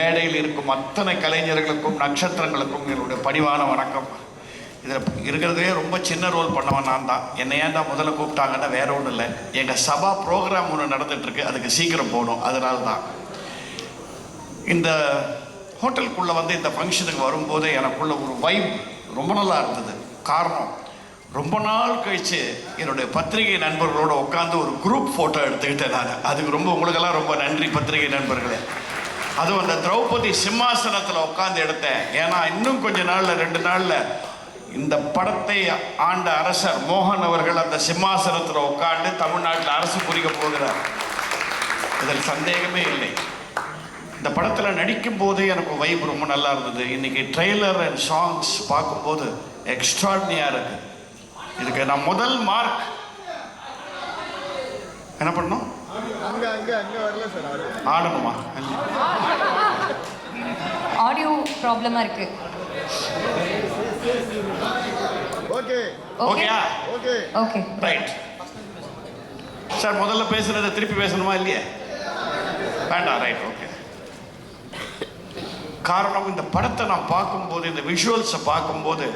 மேடையில் இருக்கும் அத்தனை கலைஞர்களுக்கும் நட்சத்திரங்களுக்கும் என்னுடைய பணிவான வணக்கம். இதில் இருக்கிறதே ரொம்ப சின்ன ரோல் பண்ணவன் நான் தான். என்னை ஏன் தான் முதல்ல கூப்பிட்டாங்கன்னா வேற ஒன்றும் இல்லை, எங்கள் சபா ப்ரோக்ராம் ஒன்று நடந்துகிட்ருக்கு, அதுக்கு சீக்கிரம் போகணும், அதனால தான். இந்த ஹோட்டலுக்குள்ளே வந்து இந்த ஃபங்க்ஷனுக்கு வரும்போதே எனக்குள்ள ஒரு வைப் ரொம்ப நல்லா இருந்தது. காரணம், ரொம்ப நாள் கழித்து என்னுடைய பத்திரிகை நண்பர்களோடு உட்காந்து ஒரு குரூப் ஃபோட்டோ எடுத்துக்கிட்டேன் நான். அதுக்கு ரொம்ப உங்களுக்கெல்லாம் ரொம்ப நன்றி பத்திரிகை நண்பர்களே. அதுவும் அந்த திரௌபதி சிம்மாசனத்தில் உட்காந்து எடுத்தேன். ஏன்னா இன்னும் கொஞ்ச நாளில் 2 நாளில் இந்த படத்தை ஆண்ட அரசர் மோகன் அவர்கள் அந்த சிம்மாசனத்தில் உட்காந்து தமிழ்நாட்டில் அரசு புரிக்க போகிறார். இதில் சந்தேகமே இல்லை. இந்த படத்தில் நடிக்கும் போதே எனக்கு வைப் ரொம்ப நல்லா இருந்தது. இன்னைக்கு ட்ரெய்லர் அண்ட் சாங்ஸ் பார்க்கும்போது எக்ஸ்ட்ராடினியாக இருக்கு. இதுக்கு நான் முதல் மார்க் என்ன பண்ணணும், ஆடணுமா? ஆடியோ ப்ராப்ளமா இருக்கு. ஓகே ஓகேயா? Okay right. சார் முதல்ல பேசுறத திருப்பி பேசணுமா இல்லையா? வேண்டாம். Right, okay. காரணம், இந்த படத்தை நான் பார்க்கும்போது, இந்த விஷுவல்ஸை பார்க்கும்போது,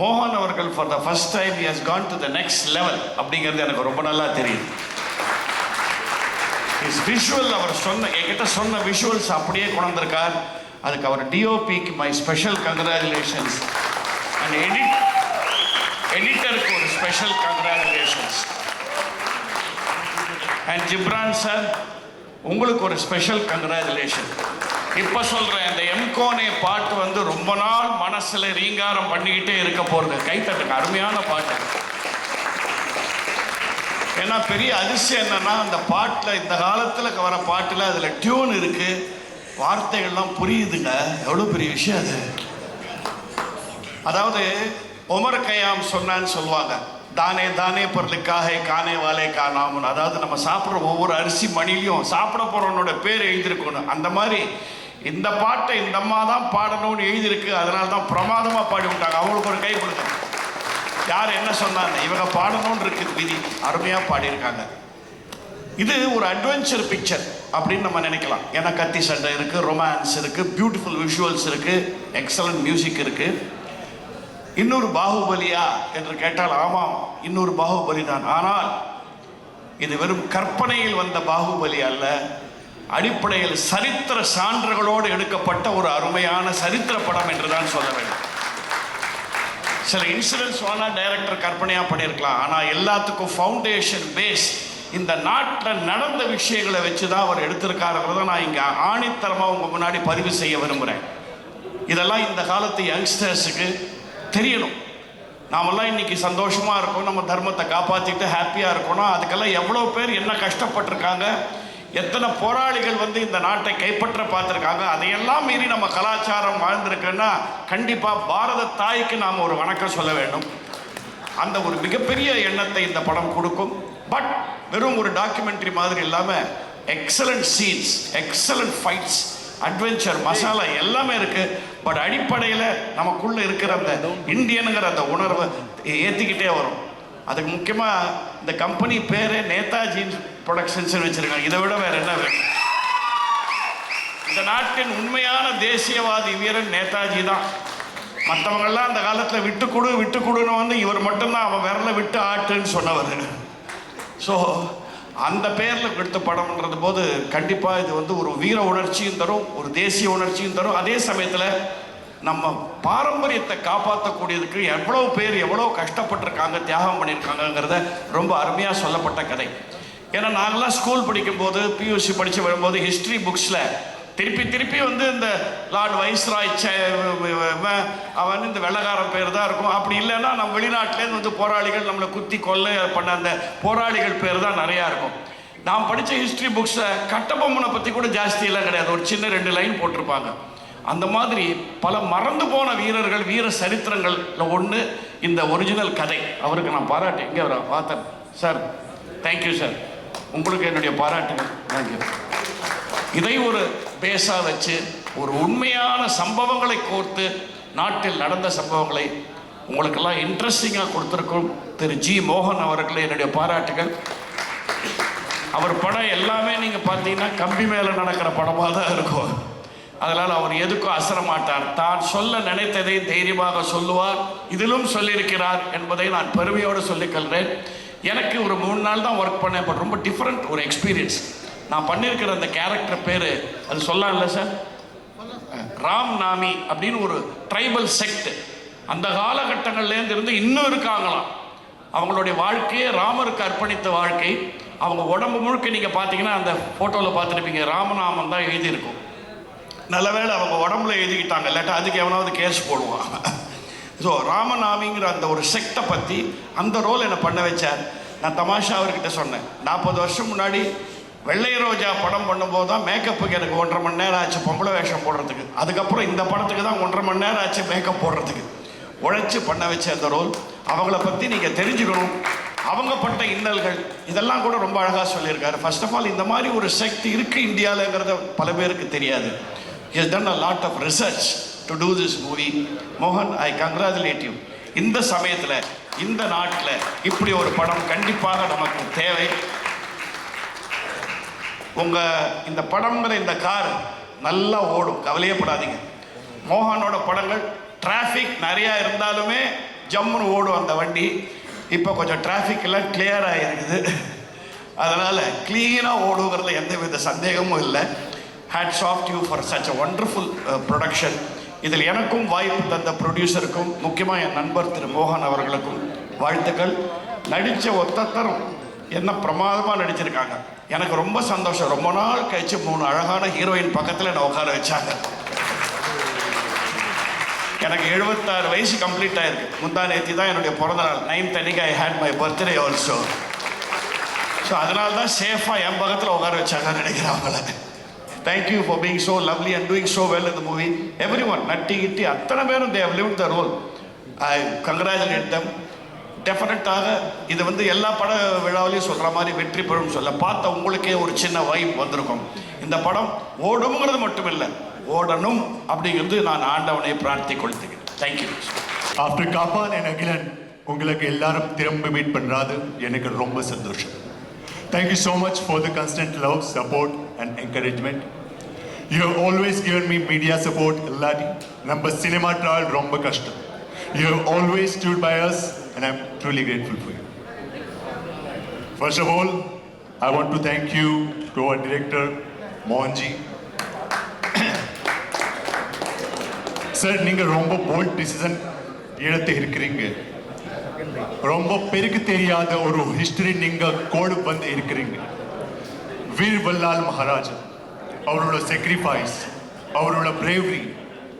மோகன் அவர்கள் for the first time he has gone to the next level அப்படிங்கிறது எனக்கு ரொம்ப நல்லா தெரியும். இஸ் விஷுவல், அவர் என்கிட்ட சொன்ன விஷுவல்ஸ் அப்படியே கொண்டிருக்கார். அதுக்கு அவர் டிஓபிக்கு மை ஸ்பெஷல் கங்க்ராச்சுலேஷன்ஸ் அண்ட் எடிட்டருக்கு ஒரு special congratulations. And Ghibran sir, உங்களுக்கு ஒரு ஸ்பெஷல் கங்க்ராச்சுலேஷன். இப்போ சொல்கிறேன், இந்த எம்கோனே பாட்டு வந்து ரொம்ப நாள் மனசில் ரீங்காரம் பண்ணிக்கிட்டே இருக்க போகிறது. கைத்தட்டுங்க, அருமையான பாட்டு. ஏன்னா பெரிய அதிசயம் என்னன்னா, அந்த பாட்டில், இந்த காலத்தில் வர பாட்டில் அதில் டியூன் இருக்குது, வார்த்தைகள்லாம் புரியுதுங்க. எவ்வளோ பெரிய விஷயம் அது. அதாவது உமர் கயாம் சொன்னான்னு சொல்லுவாங்க, தானே தானே பொருளுக்காக கானே வாலே கா நாமுன்னு. அதாவது நம்ம சாப்பிட்ற ஒவ்வொரு அரிசி மணிலையும் சாப்பிட போகிறவனோட பேர் எழுதியிருக்கணும். அந்த மாதிரி இந்த பாட்டை இந்த அம்மா தான் பாடணும்னு எழுதியிருக்கு. அதனால தான் பிரமாதமாக பாடி விட்டாங்க. அவங்களுக்கு ஒரு கை கொடுங்க. யார் என்ன சொன்னாங்க, இவங்க பாடணும்னு இருக்குது விதி. அருமையாக பாடியிருக்காங்க. இது ஒரு அட்வென்ச்சர் பிக்சர் அப்படின்னு நம்ம நினைக்கலாம். ஏன்னா கத்தி சண்டை இருக்குது, ரொமான்ஸ் இருக்குது, பியூட்டிஃபுல் விஷுவல்ஸ் இருக்குது, எக்ஸலண்ட் மியூசிக் இருக்குது. இன்னொரு பாகுபலியா என்று கேட்டால் ஆமாம், இன்னொரு பாகுபலி தான். ஆனால் இது வெறும் கற்பனையில் வந்த பாகுபலி அல்ல, அடிப்படையில் சரித்திர சான்றுகளோடு எடுக்கப்பட்ட ஒரு அருமையான சரித்திர படம் என்று தான் சொல்ல வேண்டும். சில இன்சிடென்ட்ஸ் வேணால் டைரக்டர் கற்பனையாக பண்ணியிருக்கலாம், ஆனால் எல்லாத்துக்கும் ஃபவுண்டேஷன் பேஸ் இந்த நாட்டில் நடந்த விஷயங்களை வச்சு தான் அவர் எடுத்திருக்காருங்கிறத நான் இங்கே ஆணித்தரமாக உங்கள் முன்னாடி பதிவு செய்ய விரும்புகிறேன். இதெல்லாம் இந்த காலத்து யங்ஸ்டர்ஸுக்கு தெரியணும். நாமெல்லாம் இன்னைக்கு சந்தோஷமாக இருக்கோம், நம்ம தர்மத்தை காப்பாற்றிட்டு ஹாப்பியாக இருக்கணும். அதுக்கெல்லாம் எவ்வளோ பேர் என்ன கஷ்டப்பட்டிருக்காங்க, எத்தனை போராளிகள் வந்து இந்த நாட்டை கைப்பற்ற பார்த்துருக்காங்க. அதையெல்லாம் மீறி நம்ம கலாச்சாரம் வாழ்ந்திருக்குன்னா கண்டிப்பாக பாரத தாய்க்கு நாம் ஒரு வணக்கம் சொல்ல வேண்டும். அந்த ஒரு மிகப்பெரிய எண்ணத்தை இந்த படம் கொடுக்கும். பட் வெறும் ஒரு டாக்குமெண்ட்ரி மாதிரி இல்லாமல் excellent scenes, excellent fights, adventure masala எல்லாமே இருக்கு. பட் அடிப்படையில் நமக்குள்ள இருக்கிற அந்த இந்தியனுங்கிற அந்த உணர்வை ஏற்றிக்கிட்டே வரும். அதுக்கு முக்கியமாக இந்த கம்பெனி பேரே நேதாஜி ப்ரொடக்ஷன்ஸ் வச்சிருக்காங்க. இதை விட வேற என்ன வேணும்? இந்த நாட்டின் உண்மையான தேசியவாதி வீரன் நேதாஜி தான். மற்றவங்கெல்லாம் அந்த காலத்தில் விட்டு கொடுன்னு வந்து இவர் மட்டும்தான் அவன் விரல விட்டு ஆட்டுன்னு சொன்னவர். ஸோ அந்த பேரில் எடுத்த படம்ன்றது போது கண்டிப்பாக இது வந்து ஒரு வீர உணர்ச்சியும் தரும், ஒரு தேசிய உணர்ச்சியும் தரும். அதே சமயத்தில் நம்ம பாரம்பரியத்தை காப்பாற்றக்கூடியதுக்கு எவ்வளோ பேர் எவ்வளோ கஷ்டப்பட்டிருக்காங்க, தியாகம் பண்ணியிருக்காங்கங்கிறத ரொம்ப அருமையாக சொல்லப்பட்ட கதை. ஏன்னா நாங்களாம் ஸ்கூல் படிக்கும்போது, பியூசி படித்து வரும்போது ஹிஸ்ட்ரி புக்ஸில் திருப்பி வந்து இந்த லார்ட் வைஸ்ராய் அவன் இந்த வெள்ளக்காரன் பேர் தான் இருக்கும். அப்படி இல்லைன்னா நம்ம வெளிநாட்டிலேருந்து வந்து போராளிகள் நம்மளை குத்தி கொள்ளை பண்ண அந்த போராளிகள் பேர் தான் நிறையா இருக்கும். நான் படித்த ஹிஸ்ட்ரி புக்ஸில் கட்டபொம்மனை பற்றி கூட ஜாஸ்தியெல்லாம் கிடையாது, ஒரு சின்ன 2 லைன் போட்டிருப்பாங்க. அந்த மாதிரி பல மறந்து போன வீரர்கள், வீர சரித்திரங்களில் ஒன்று இந்த ஒரிஜினல் கதை. அவருக்கு நான் பாராட்டு, எங்கே வர பார்த்தேன் சார், தேங்க்யூ சார், உங்களுக்கு என்னுடைய பாராட்டுகள், தேங்க்யூ. இதை ஒரு பேஸாக வச்சு ஒரு உண்மையான சம்பவங்களை கோர்த்து நாட்டில் நடந்த சம்பவங்களை உங்களுக்கெல்லாம் இன்ட்ரெஸ்டிங்காக கொடுத்துருக்கும் திரு ஜி மோகன் அவர்களே என்னுடைய பாராட்டுகள். அவர் படம் எல்லாமே நீங்கள் பார்த்தீங்கன்னா கம்பி மேலே நடக்கிற படமாக தான் இருக்கும். அதனால் அவர் எதுக்கும் அசர மாட்டார். தான் சொல்ல நினைத்ததை தைரியமாக சொல்லுவார். இதிலும் சொல்லியிருக்கிறார் என்பதை நான் பெருமையோடு சொல்லிக்கொள்கிறேன். எனக்கு ஒரு 3 நாள் தான் ஒர்க் பண்ணேன், பட் ரொம்ப டிஃப்ரெண்ட் ஒரு எக்ஸ்பீரியன்ஸ். நான் பண்ணியிருக்கிற அந்த கேரக்டர் பேர் அது சொல்லலாம்ல சார், ராம் நாமி அப்படின்னு ஒரு ட்ரைபல் செக்ட். அந்த காலகட்டங்கள்லேருந்து இருந்து இன்னும் இருக்காங்களாம். அவங்களுடைய வாழ்க்கையே ராமருக்கு அர்ப்பணித்த வாழ்க்கை. அவங்க உடம்பு முழுக்க நீங்கள் பார்த்தீங்கன்னா அந்த ஃபோட்டோவில் பார்த்துருப்பீங்க, ராமநாமம் தான் எழுதியிருக்கும். நல்ல வேளை அவங்க உடம்புல எழுதிக்கிட்டாங்க, இல்லாட்டா அதுக்கு எவனாவது கேஸ் போடுவான். ஸோ ராமநாமிங்கிற அந்த ஒரு செக்டை பற்றி அந்த ரோல் என்னை பண்ண வச்சார். நான் தமாஷா அவர்கிட்ட சொன்னேன், 40 வருஷம் முன்னாடி வெள்ளை ரோஜா படம் பண்ணும்போது தான் மேக்கப்புக்கு எனக்கு 1.5 மணி நேரம் ஆச்சு பொம்பளை வேஷம் போடுறதுக்கு. அதுக்கப்புறம் இந்த படத்துக்கு தான் 1.5 மணி நேரம் ஆச்சு மேக்கப் போடுறதுக்கு. உழைச்சி பண்ண வச்ச அந்த ரோல். அவங்கள பற்றி நீங்கள் தெரிஞ்சுக்கணும், அவங்க பட்ட இன்னல்கள் இதெல்லாம் கூட ரொம்ப அழகாக சொல்லியிருக்காரு. ஃபர்ஸ்ட் ஆஃப் ஆல் இந்த மாதிரி ஒரு சக்தி இருக்குது இந்தியாவில்ங்கிறத பல பேருக்கு தெரியாது. He has done a lot of research to do this movie. மோகன், I congratulate you. இந்த சமயத்தில் இந்த நாட்டில் இப்படி ஒரு படம் கண்டிப்பாக நமக்கு தேவை. உங்கள் இந்த படம்ங்கிற இந்த கார் நல்லா ஓடும், கவலையே படாதீங்க. மோகனோட படங்கள் டிராஃபிக் நிறையா இருந்தாலுமே ஜம்முன்னு ஓடும் அந்த வண்டி. இப்போ கொஞ்சம் டிராஃபிக் எல்லாம் கிளியர் ஆகிருக்குது, அதனால் க்ளீனாக ஓடுங்கிறதுல எந்த வித சந்தேகமும் இல்லை. Hats off to you for such a wonderful production. இதில் எனக்கும் வாய்ப்பு தந்த ப்ரொடியூசருக்கும் முக்கியமாக என் நண்பர் திரு மோகன் அவர்களுக்கும் வாழ்த்துக்கள். நடித்த ஒத்தத்தரும் என்ன பிரமாதமாக நடிச்சிருக்காங்க. எனக்கு ரொம்ப சந்தோஷம். ரொம்ப நாள் கழிச்சு 3 அழகான ஹீரோயின் பக்கத்தில் என்னை உட்கார வச்சாங்க. எனக்கு 76 வயசு கம்ப்ளீட் ஆயிருக்கு. முந்தா நேற்று தான் என்னுடைய பிறந்த நாள், 9th அன்னைக்கு I hate my birthday also. So அதனால தான் சேஃபாக என் பக்கத்தில் உட்கார வச்சாங்கன்னு நினைக்கிறேன் அவங்கள. Thank you for being so lovely and doing so well in the movie. Every one, Natty Kitty அத்தனை பேரும் they have lived the role. I congratulate them. டெஃபினட்டாக இது வந்து எல்லா பட விழாவிலையும் சொல்கிற மாதிரி வெற்றி பெறும் சொல்ல பார்த்த உங்களுக்கே ஒரு சின்ன வைப் வந்திருக்கும். இந்த படம் ஓடுங்கிறது மட்டும் இல்லை, ஓடணும் அப்படிங்கிறது நான் ஆண்டவனை பிரார்த்திக் கொள்கிறேன். Thank you. After Kaappaan and Akilan உங்களுக்கு எல்லாரும் திரும்ப மீட் பண்ணுறது எனக்கு ரொம்ப சந்தோஷம். Thank you so much for the constant love, support and encouragement. You have always given me media support illati. Number cinema trial romba kashtam. You have always stood by us and I'm truly grateful for you. First of all, I want to thank you to our director, Mohanji. Sir, நீங்க ரொம்ப bold decision எடுத்து இருக்கிறீங்க. ரொம்ப பெருக்கு தெரியாத ஒரு history நீங்க கோடு வந்து இருக்கிறீங்க. வீர் வல்லால் மகாராஜா அவரோட sacrifice, அவரோட bravery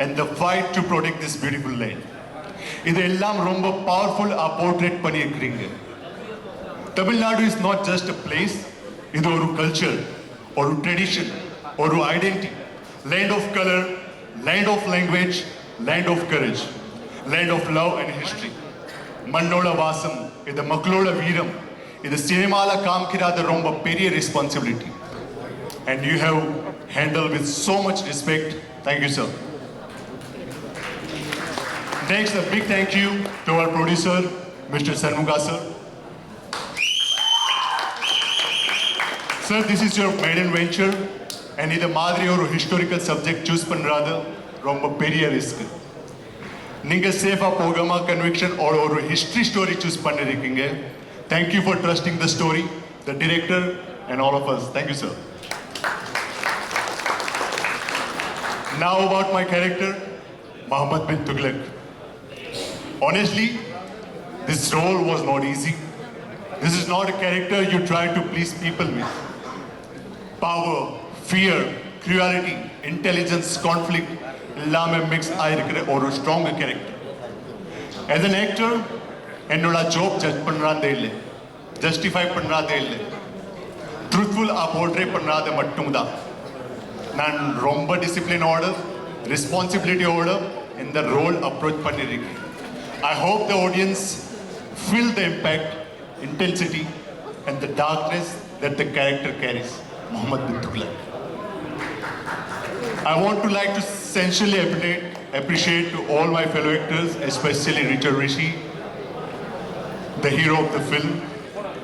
and the fight to protect this beautiful land. இதெல்லாம் ரொம்ப பவர்ஃபுல் போர்ட்ரேட் பண்ணியிருக்கிறீங்க. Tamil Nadu is not just a place, இது ஒரு கல்ச்சர், ஒரு ட்ரெடிஷன், ஒரு identity. Land of color, land of language, land of courage, land of love and history. மண்ணோட வாசம், இது மக்களோட வீரம், இது சினிமால காமிக்கிறாத ரொம்ப பெரிய responsibility. And you have handled with so much respect. Thank you, sir. Next, a big thank you to our producer, Mr. Sarmuga, sir. Sir, this is your maiden venture, and இது மாதிரி ஒரு historical subject choose பண்றது ரொம்ப பெரிய risk. நீங்க சேஃபா போகாம conviction ஒரு ஹிஸ்டரி ஸ்டோரி சூஸ் பண்ணிருக்கீங்க. Thank you for trusting the story, the director and all of us. Thank you, sir. Now about my character, Mohammed bin Tughlaq. Honestly, this role was not easy. This is not a character you try to please people with. Power, fear, cruelty, intelligence, conflict, எல்லாமே mix ஆயிருக்கிற ஒரு strong character. as an actor என்னோட job judge பண்றாதே இல்லை, justify பண்ணாதே இல்லை, truthful portray பண்ணாத மட்டும்தான். நான் ரொம்ப டிசிப்ளினோட ரெஸ்பான்சிபிலிட்டியோட இந்த ரோல் அப்ரோச் பண்ணியிருக்கேன். I hope the audience feel the impact, intensity and the darkness that the character carries. Mohammed bin Tughlaq. I want to like to sincerely appreciate to all my fellow actors, especially Richard Rishi, the hero of the film.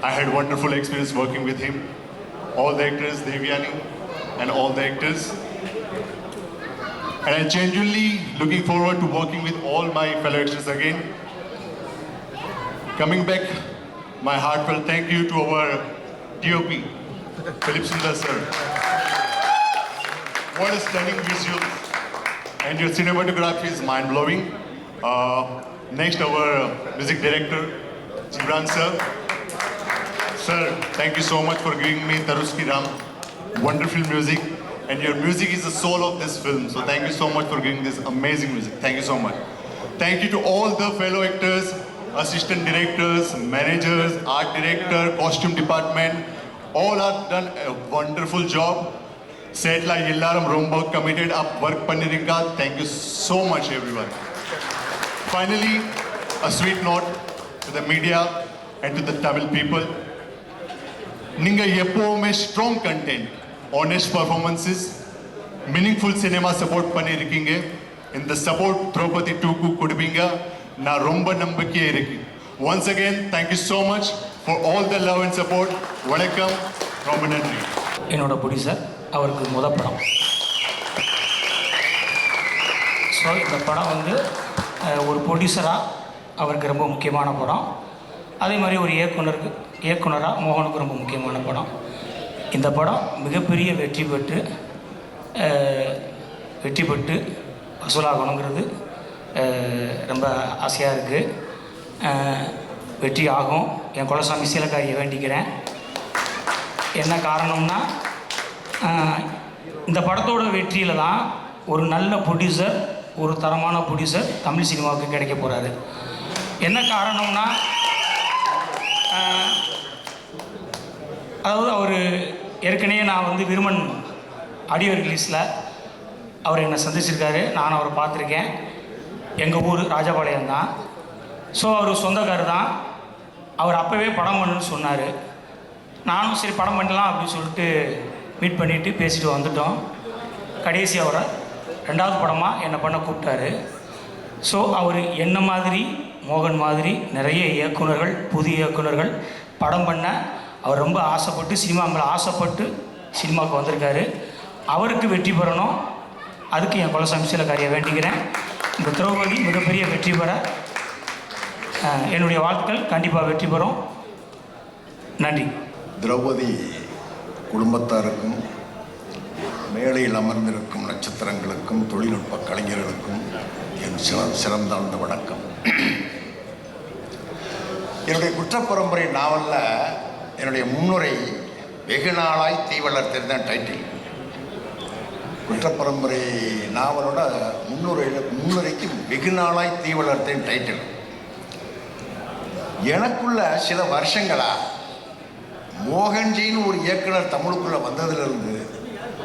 I had wonderful experience working with him. All the actors, Devyani, and all the actors. And I'm genuinely looking forward to working with all my fellow actors again. Coming back, my heartfelt thank you to our DOP, Philip Sundar sir. What a stunning visual. And your cinematography is mind-blowing. Next, our music director, Gibran sir. Sir, thank you so much for giving me Taruski Ram. Wonderful music. And your music is the soul of this film. So thank you so much for giving this amazing music. Thank you so much. Thank you to all the fellow actors, assistant directors, managers, art director, costume department. All have done a wonderful job. Set la ellarum romba committed up work panniringa. Thank you so much everyone. Finally, a sweet note to the media and to the Tamil people. Ninga எப்பவுமே strong content, honest performances, meaningful cinema support பண்ணிருக்கீங்க. இந்த support Draupadi 2க்கு கொடுப்பீங்க. நான் ரொம்ப நம்பிக்கையா இருக்கு. Once again, thank you so much for all the love and support. வணக்கம். ரொம்ப நன்றி. என்னோட ப்ரொடியூசர் அவருக்கு படம். ஸோ இந்த படம் வந்து ஒரு ப்ரொடியூசராக அவருக்கு ரொம்ப முக்கியமான படம். அதே மாதிரி ஒரு இயக்குனராக மோகனுக்கு ரொம்ப முக்கியமான படம். இந்த படம் மிகப்பெரிய வெற்றி பெற்று வசூலாகணுங்கிறது ரொம்ப ஆசையாக இருக்குது. வெற்றி ஆகும். என் குலசாமி சீலக்காரியை வேண்டிக்கிறேன். என்ன காரணம்னா இந்த படத்தோட வெற்றியில் தான் ஒரு நல்ல ப்ரொடியூசர், ஒரு தரமான ப்ரொடியூசர் தமிழ் சினிமாவுக்கு கிடைக்க போகிறாரு. என்ன காரணம்னா அதாவது அவர் ஏற்கனவே நான் வந்து விருமன் ஆடியோ ரிலீஸில் அவர் என்னை சந்திச்சிருக்காரு. நான் அவரை பார்த்துருக்கேன். எங்கள் ஊர் ராஜபாளையம் தான். ஸோ அவர் சொந்தக்காரர் தான். அவர் அப்போவே படம் பண்ணுன்னு சொன்னார். நானும் சரி படம் பண்ணலாம் அப்படின்னு சொல்லிட்டு மீட் பண்ணிவிட்டு பேசிட்டு வந்துட்டோம். கடைசி அவரை 2வது படமாக என்னை பண்ண கூப்பிட்டாரு. ஸோ அவர் என்ன மாதிரி மோகன் மாதிரி நிறைய இயக்குனர்கள், புதிய இயக்குனர்கள் படம் பண்ண அவர் ரொம்ப ஆசைப்பட்டு சினிமா மேலே ஆசைப்பட்டு சினிமாவுக்கு வந்திருக்காரு. அவருக்கு வெற்றி பெறணும். அதுக்கு என் குலசாமி சீலக்காரியை வேண்டிக்கிறேன். இந்த திரௌபதி மிகப்பெரிய வெற்றி பெற என்னுடைய வாழ்த்துக்கள். கண்டிப்பாக வெற்றி பெறும். நன்றி. திரௌபதி குடும்பத்தாருக்கும் மேடையில் அமர்ந்திருக்கும் நட்சத்திரங்களுக்கும் தொழில்நுட்ப கலைஞர்களுக்கும் என் சிறந்தாழ்ந்த வணக்கம். என்னுடைய குற்றப்பரம்பரை நாவலில் என்னுடைய முன்னுரை வெகு நாளாய் தீ வளர்த்தது தான் டைட்டில். குற்றப்பரம்பரை நாவலோட முன்னுரைக்கு வெகு நாளாய் தீ வளர்த்தேன் டைட்டில். எனக்குள்ள சில வருஷங்களா மோகன்ஜின்னு ஒரு இயக்குனர் தமிழுக்குள்ளே வந்ததுலேருந்து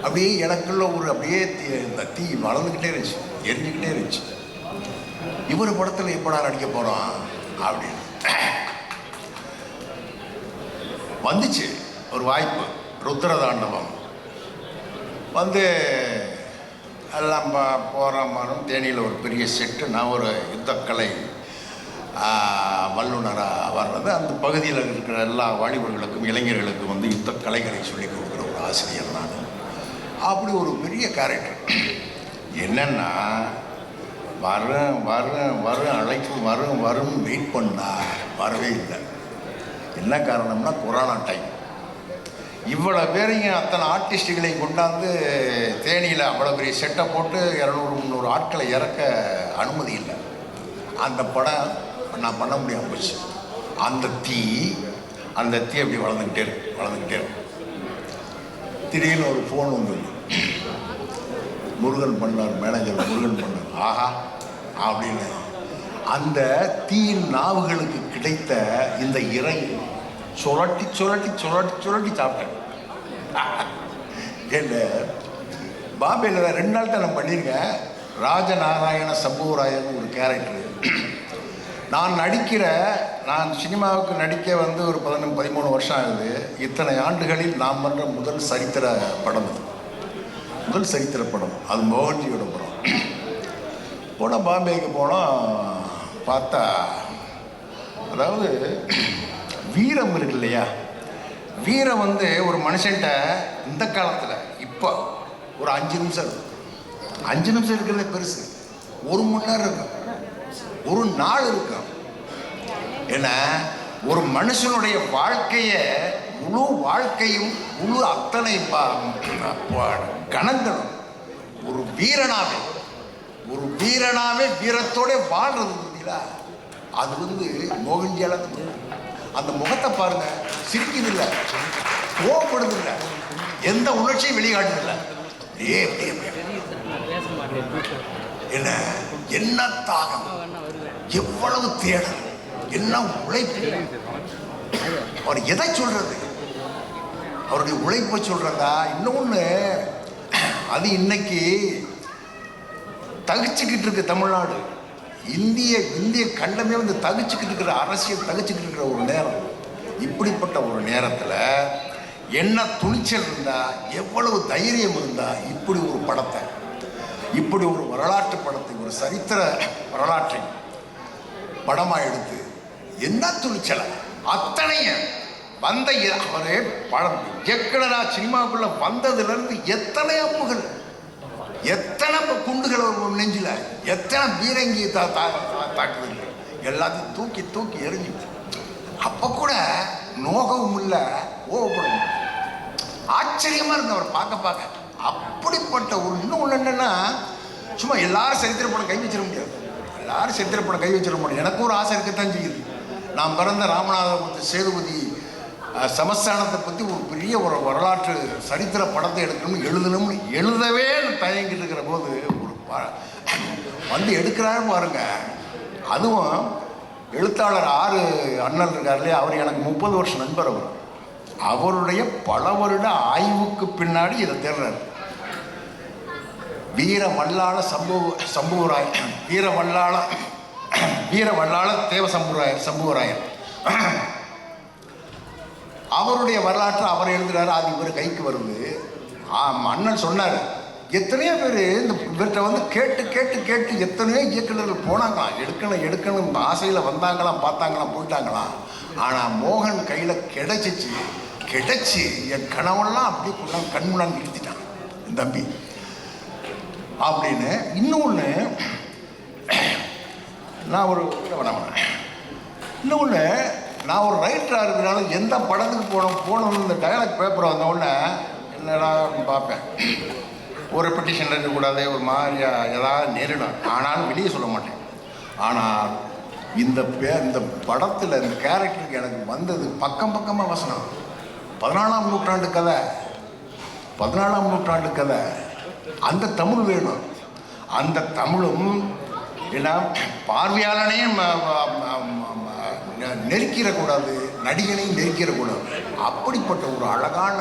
அப்படியே எனக்குள்ள அப்படியே இந்த தீ வளர்ந்துக்கிட்டே இருந்துச்சு, எரிஞ்சுக்கிட்டே இருந்துச்சு. இவர் படத்தில் எப்படா நடிக்க போகிறோம் அப்படின்னு வந்துச்சு ஒரு வாய்ப்பு. ருத்ரதாண்டவம் வந்து எல்லாம் போகிற மாதிரி தேனியில் ஒரு பெரிய செட்டு. நான் ஒரு யுத்தக்கலை வல்லுநராக வர்றது, அந்த பகுதியில் இருக்கிற எல்லா வாலிபர்களுக்கும் இளைஞர்களுக்கும் வந்து யுத்த கலைகளை சொல்லிக் கொடுக்குற ஒரு ஆசிரியர் நான். அப்படி ஒரு பெரிய கேரக்டர். என்னென்னா வரும் அழைப்பு வரும் வெயிட் பண்ணால் வரவே இல்லை. என்ன காரணம்னா கொரோனா டைம். இவ்வளோ பேரையும் அத்தனை ஆர்டிஸ்டுகளை கொண்டாந்து தேனியில் அவ்வளோ பெரிய செட்டை போட்டு 200-300 ஆட்களை இறக்க அனுமதி இல்லை. அந்த படம் நான் பண்ண முடியாமல் போச்சு. அந்த தீ அப்படி வளர்ந்துக்கிட்டே இருக்கு. திடீர்னு ஒரு ஃபோன் வந்தது. முருகன் பண்ணார், மேனேஜர் முருகன் பண்ணார். ஆஹா அப்படின்னு அந்த தீயின் நாவுகளுக்கு கிடைத்த இந்த இறை சுழட்டி சாப்பிட்டேன். என்ன பாம்பேயில் 2 நாள் தான் நான் பண்ணியிருக்கேன். ராஜநாராயண சம்புவராயன் ஒரு கேரக்டரு. நான் சினிமாவுக்கு நடிக்க வந்து ஒரு 13 வருஷம் ஆகுது. இத்தனை ஆண்டுகளில் நான் பண்ணுற முதல் சரித்திர படம் அது மோகன்ஜியோட படம். போனால் பாம்பேக்கு போனால் பார்த்தா, அதாவது வீரம் இருக்கு இல்லையா, வீரம் வந்து ஒரு மனுஷன்ட்ட இந்த காலத்தில் இப்போ ஒரு 5 நிமிஷம் இருக்கும். 5 நிமிஷம் இருக்கிறதே பெருசு. 1 மணி நேரம் இருக்கும், ஒரு நாள் இருக்கும். ஏன்னா ஒரு மனுஷனுடைய வாழ்க்கைய, முழு வாழ்க்கையும், முழு அத்தனை கணங்களும் ஒரு வீரனாவே வீரத்தோட வாழ்றது இல்லையா? அது மோகன்ஜியால அந்த முகத்தை பாருங்க, சிரிக்குது இல்லை, கோவப்படுது இல்லை, எந்த உணர்ச்சியும் வெளிக்காட்டுது இல்லை. என்ன தாகம், எவ்வளவு தேடல், என்ன உழைப்பு. அவர் எதை சொல்றது? அவருடைய உழைப்பை சொல்றதா? இன்னொன்னு, அது இன்னைக்கு தகிச்சுக்கிட்டு இருக்கு தமிழ்நாடு. இந்திய கண்டமே தகிச்சுக்கிட்டு இருக்கிற அரசியல், தகிச்சுக்கிட்டு இருக்கிற ஒரு நேரம். இப்படிப்பட்ட ஒரு நேரத்தில் என்ன துணிச்சல் இருந்தா, எவ்வளவு தைரியம் இருந்தா இப்படி ஒரு படத்தை, இப்படி ஒரு வரலாற்று படத்தை, ஒரு சரித்திர வரலாற்றை படமாக எடுத்து, என்ன துணிச்சல அத்தனையும் வந்த அவரே படம் இயக்குனரா சினிமாவுக்குள்ள வந்ததுலேருந்து எத்தனை அம்புகள், எத்தனை குண்டுகள் நெஞ்சில், எத்தனை பீரங்கி தாக்குதல், எல்லாத்தையும் தூக்கி தூக்கி எரிஞ்சு. அப்போ கூட நோகவும் இல்லை, கோவப்படும். ஆச்சரியமா இருக்கு அவர் பார்க்க. அப்படிப்பட்ட ஒரு இன்னொன்று என்னன்னா, சும்மா எல்லாரும் சரித்திர படம் கை வச்சிட முடியாது. எல்லாரும் சரித்திர படம் கை வச்சிட முடியும். எனக்கு ஒரு ஆசை இருக்கத்தான் செய்யுது. நான் பிறந்த ராமநாதபுரத்து சேதுபதி சமஸ்தானத்தை பற்றி ஒரு பெரிய ஒரு வரலாற்று சரித்திர படத்தை எழுதணும்னு எழுதவே தயங்கிட்டு இருக்கிற போது ஒரு எடுக்கிறாரு பாருங்க. அதுவும் எழுத்தாளர் 6 அண்ணன் இருக்கார் இல்லையா, அவர் எனக்கு 30 வருஷம் நண்பர். அவருடைய பல வருட ஆய்வுக்கு பின்னாடி இதை தேடுறாரு. வீர வல்லாள சம்புவராயர், வீர வல்லாள தேவ சம்புவராயர் அவருடைய வரலாற்றை அவர் எழுதுறாரு. அது இவர் கைக்கு வருது. அண்ணன் சொன்னார், எத்தனையோ பேர் இந்த இவர்கிட்ட கேட்டு கேட்டு கேட்டு எத்தனையோ இயக்குநர்கள் போனாங்களாம், எடுக்கணும் ஆசையில் வந்தாங்களாம், பார்த்தாங்களாம், போயிட்டாங்களாம். ஆனால் மோகன் கையில் கிடைச்சி என் கனவெல்லாம் அப்படி கண் முன்னாடி நிறுத்திட்டான் என் தம்பி அப்படின்னு. இன்னொன்று, நான் ஒரு ரைட்டராக இருக்கிறனால எந்த படத்துக்கு போனோம்னு இந்த டயலாக் பேப்பர் வந்தவுடனே என்னடா பார்ப்பேன். ஒரு ரெப்பிட்டேஷன் இருக்கக்கூடாது, ஒரு மாதிரியா ஏதாவது நேரிடும். ஆனாலும் வெளியே சொல்ல மாட்டேன். ஆனால் இந்த படத்தில் இந்த கேரக்டருக்கு எனக்கு வந்தது பக்கமாக வசனம். 14ஆம் நூற்றாண்டு கதை. அந்த தமிழ் வேணும். அந்த தமிழும் ஏன்னா பார்வையாளனையும் நெருக்கிடக்கூடாது, நடிகனையும் நெருக்கிடக்கூடாது. அப்படிப்பட்ட ஒரு அழகான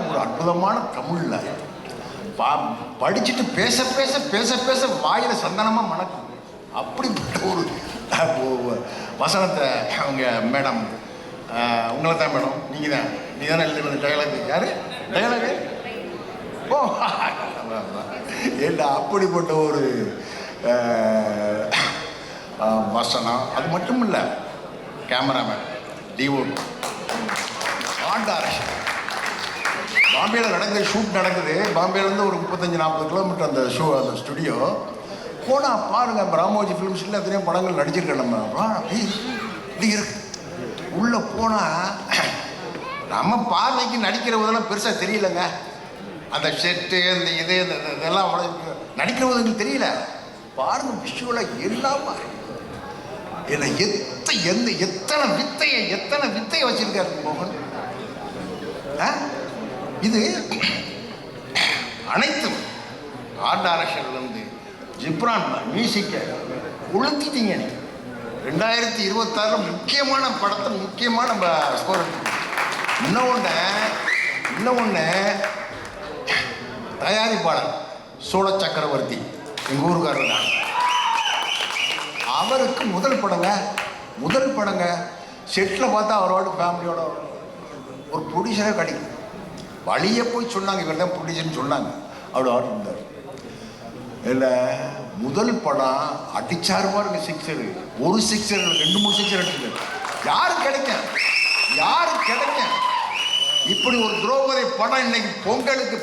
ஒரு அற்புதமான தமிழில் படிச்சுட்டு பேச வாயில் சந்தனமாக மணக்கும். அப்படிப்பட்ட ஒரு வசனத்தை அவங்க மேடம், உங்களை தான் மேடம், நீங்கள் தானே எழுதுனது டயலாக். யார் டயலாகு? ஓ ஏண்டா அப்படிப்பட்ட ஒரு வசனம். அது மட்டும் இல்லை, கேமராமேன் டிஓ ஆண்டாரேஷன். பாம்பேயில் ஷூட் நடக்குது. பாம்பேலேருந்து ஒரு 35-40 கிலோமீட்டர் அந்த ஸ்டுடியோ. போனால் பாருங்க, ராமோஜி ஃபிலிம்ஸில் எத்தனையோ படங்கள் நடிச்சிருக்கேன். நம்ம இப்படி இருக்கு. உள்ளே போனால் நம்ம பார்வைக்கு நடிக்கிறவதெல்லாம் பெருசாக தெரியலைங்க. அந்த செட்டு, இந்த இதெல்லாம் நடிக்கிறவங்களுக்கு தெரியல. பாருங்க, விஷுவலாக எல்லாமா என்ன எத்தனை வித்தையை வச்சிருக்காரு மோகன். இது அனைத்தும் ஆர்ட் டைரக்ஷன்லேருந்து ஜிப்ரான் மியூசிக்கை உளுத்திட்டீங்க. 2026 முக்கியமான படத்தை முக்கியமான ஸ்கோர் எடுத்து. இன்னொன்று தயாரிப்பாளர் சோழ சக்கரவர்த்தி, எங்கள் ஊருக்காரர் தான். அவருக்கு முதல் படங்க செட்டில் பார்த்தா அவரோட ஃபேமிலியோட ஒரு ப்ரொடியூசரே கிடைக்கும். வழியே போய் சொன்னாங்க, இவர் தான் ப்ரொடியூசர்னு சொன்னாங்க. அவர் ஆர்டர் இருந்தார். இல்லை, முதல் படம் அடிச்சாரு பாருங்க, சிக்ஸரு. ஒரு சிக்ஸர் 2-3 சிக்ஸர் அடிச்சுட்டு யாரு கிடைக்கும்? இப்படி ஒரு திரௌபதி படம் இன்னைக்கு பொங்கலுக்கு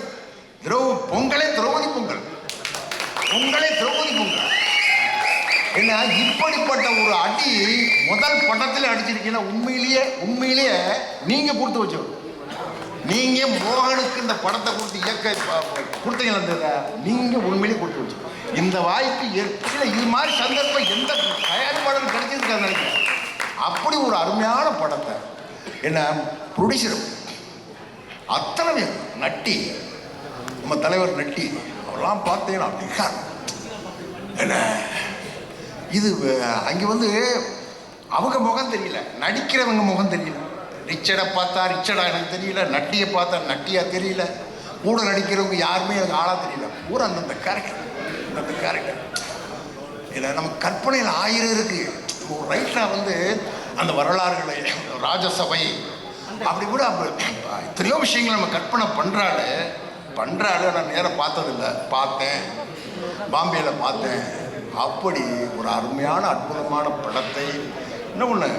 பொங்கலே திரௌபதி பொங்கல், பொங்கலே திரௌபதி பொங்கல். என்ன இப்படிப்பட்ட ஒரு அடி முதல் படத்தில் அடிச்சிருக்கீங்கன்னா உண்மையிலேயே நீங்க கொடுத்து வச்சோம். நீங்க மோகனுக்கு இந்த படத்தை கொடுத்து இயக்க கொடுத்தீங்க, நீங்க உண்மையிலேயே கொடுத்து வச்சோம். இந்த வாய்ப்பு இது மாதிரி சந்தர்ப்பம் எந்த தயாரிப்பாளர் கிடைச்சிருக்காங்க நினைக்கிறேன். அப்படி ஒரு அருமையான படத்தை என்ன ப்ரொடியூசர் அத்தனை பேர் நட்டி, நம்ம தலைவர் நட்டி அவரெல்லாம் பார்த்தீங்கன்னா அப்படின்னா என்ன இது அங்கே வந்து அவங்க முகம் தெரியல, நடிக்கிறவங்க முகம் தெரியல. ரிச்சர்டை பார்த்தா ரிச்சர்டா எனக்கு தெரியல, நட்டியை பார்த்தா நட்டியா தெரியல, கூட நடிக்கிறவங்க யாருமே எனக்கு ஆளாக தெரியல. பூரா அந்தந்த கேரக்டர் ஏன்னா நம்ம கற்பனையில் 1000 இருக்கு. ஒரு ரைட்டராக வந்து அந்த வரலாறுகளை ராஜசபை அப்படி கூட எத்தனையோ விஷயங்களை நம்ம கற்பனை பண்ணுறாள். நான் நேரம் பார்த்ததில்லை, பார்த்தேன், பாம்பேயில் பார்த்தேன். அப்படி ஒரு அருமையான அற்புதமான படத்தை இன்னொன்று